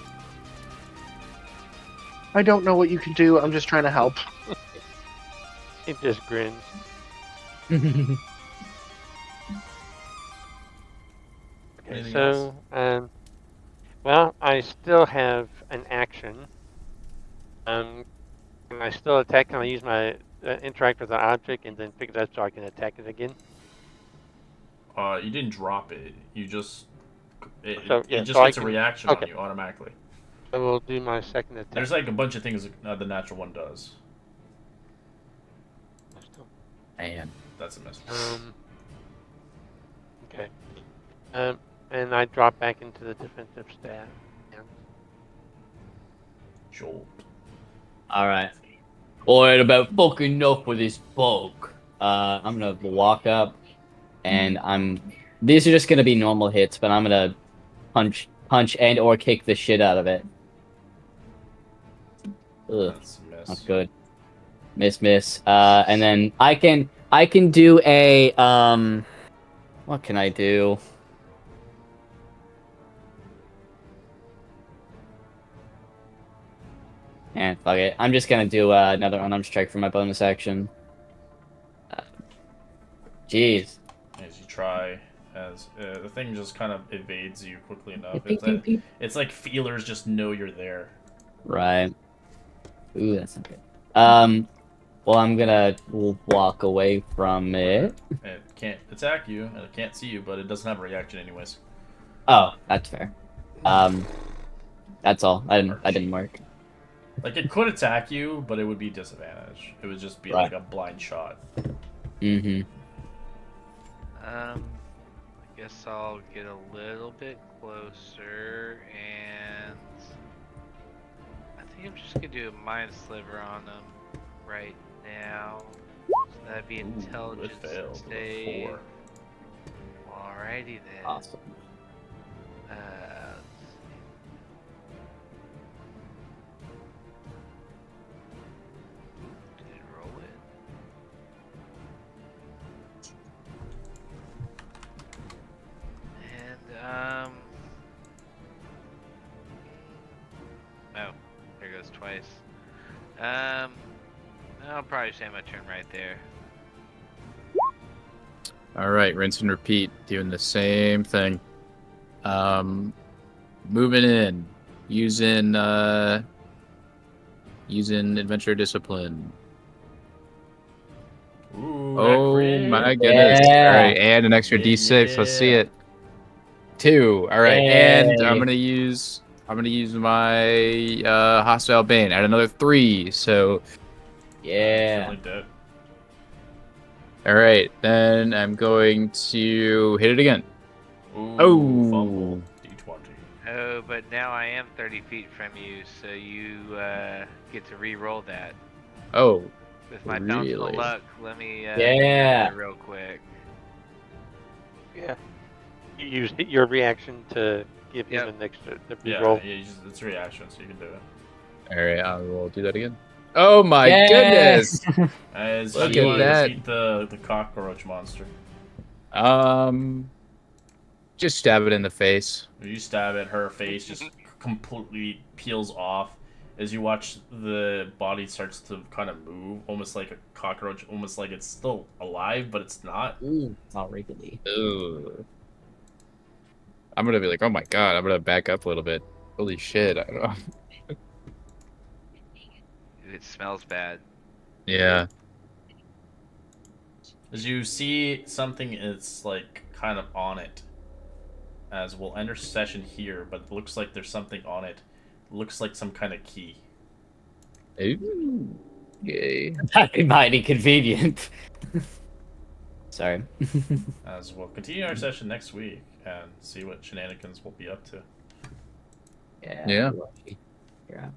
Speaker 6: I don't know what you can do. I'm just trying to help.
Speaker 5: He just grins. Okay,
Speaker 3: Anything
Speaker 5: so, well, I still have an action. Can I still attack? Can I use my interact with an object and then pick it up so I can attack it again?
Speaker 3: You didn't drop it. You just
Speaker 5: So,
Speaker 3: it
Speaker 5: yeah,
Speaker 3: just
Speaker 5: so I
Speaker 3: gets a
Speaker 5: can.
Speaker 3: reaction
Speaker 5: Okay,
Speaker 3: on you automatically.
Speaker 5: I will do my second attack.
Speaker 3: There's like a bunch of things the natural one does.
Speaker 1: Man.
Speaker 3: That's a miss.
Speaker 5: Okay. And I drop back into the defensive stat. Yeah.
Speaker 3: Jolt.
Speaker 1: Alright. Alright, about fucking enough with this bug. I'm gonna walk up, and these are just gonna be normal hits, but I'm gonna punch and or kick the shit out of it. Ugh,
Speaker 3: That's a miss.
Speaker 1: not good. Miss. And then I can do a what can I do? Fuck it. I'm just gonna do another unarmed strike for my bonus action. Jeez.
Speaker 3: As you try, as the thing just kind of evades you quickly enough.
Speaker 1: Beep, beep, beep.
Speaker 3: It's like feelers just know you're there.
Speaker 1: Right. Ooh, that's not good. Well, I'm gonna walk away from it.
Speaker 3: It can't attack you, and it can't see you, but it doesn't have a reaction anyways.
Speaker 1: Oh, that's fair. That's all. I didn't mark.
Speaker 3: Like, it could attack you, but it would be disadvantage. It would just be
Speaker 1: Right.
Speaker 3: like a blind shot.
Speaker 1: Mm-hmm.
Speaker 4: I guess I'll get a little bit closer, and I think I'm just gonna do a mind sliver on them right now. So that'd be
Speaker 3: Ooh,
Speaker 4: intelligence
Speaker 3: it failed.
Speaker 4: and save.
Speaker 3: 4.
Speaker 4: Alrighty then.
Speaker 1: Awesome.
Speaker 4: Let's see. Did it roll it? And oh, there goes twice. I'll probably say my turn right there.
Speaker 2: All right, rinse and repeat, doing the same thing. Moving in, using adventure discipline.
Speaker 3: Ooh, that
Speaker 2: Oh
Speaker 3: crit.
Speaker 2: my goodness!
Speaker 1: Yeah.
Speaker 2: All right, and an extra
Speaker 3: Yeah,
Speaker 2: D6. Let's see
Speaker 3: yeah.
Speaker 2: it. 2. All right, and I'm
Speaker 1: Yay.
Speaker 2: gonna use my hostile bane. Add another 3. So
Speaker 1: Yeah.
Speaker 3: Definitely dead.
Speaker 2: all right, then I'm going to hit it again.
Speaker 3: Ooh,
Speaker 2: Oh.
Speaker 3: fumble. D20.
Speaker 4: Oh, but now I am 30 feet from you, so you get to re-roll that.
Speaker 2: Oh,
Speaker 4: With my bountiful
Speaker 2: really?
Speaker 4: luck, let me
Speaker 1: Yeah.
Speaker 4: do that real quick.
Speaker 5: Yeah. You use your reaction to give him
Speaker 4: Yep.
Speaker 5: an extra the
Speaker 3: Yeah,
Speaker 5: reroll.
Speaker 3: it's a reaction, so you can do it.
Speaker 2: all right. I will do that again. Oh my
Speaker 1: Yeah.
Speaker 2: goodness!
Speaker 3: As
Speaker 2: Look
Speaker 3: how do you
Speaker 2: at
Speaker 3: want to
Speaker 2: that.
Speaker 3: defeat the cockroach monster?
Speaker 2: Just stab it in the face.
Speaker 3: You stab at her face, just completely peels off as you watch the body starts to kind of move, almost like a cockroach, almost like it's still alive, but it's not.
Speaker 1: Ooh, it's all wriggly.
Speaker 2: Ooh. I'm gonna be like, oh my god! I'm gonna back up a little bit. Holy shit! I don't know.
Speaker 4: It smells bad.
Speaker 2: Yeah.
Speaker 3: As you see something, it's like kind of on it. As we'll end our session here, but it looks like there's something on it. Looks like some kind of key.
Speaker 2: Ooh. Yay.
Speaker 1: That'd be mighty convenient. Sorry.
Speaker 3: As we'll continue our session next week and see what shenanigans we'll be up to.
Speaker 1: Yeah.
Speaker 2: Yeah.
Speaker 1: Yeah.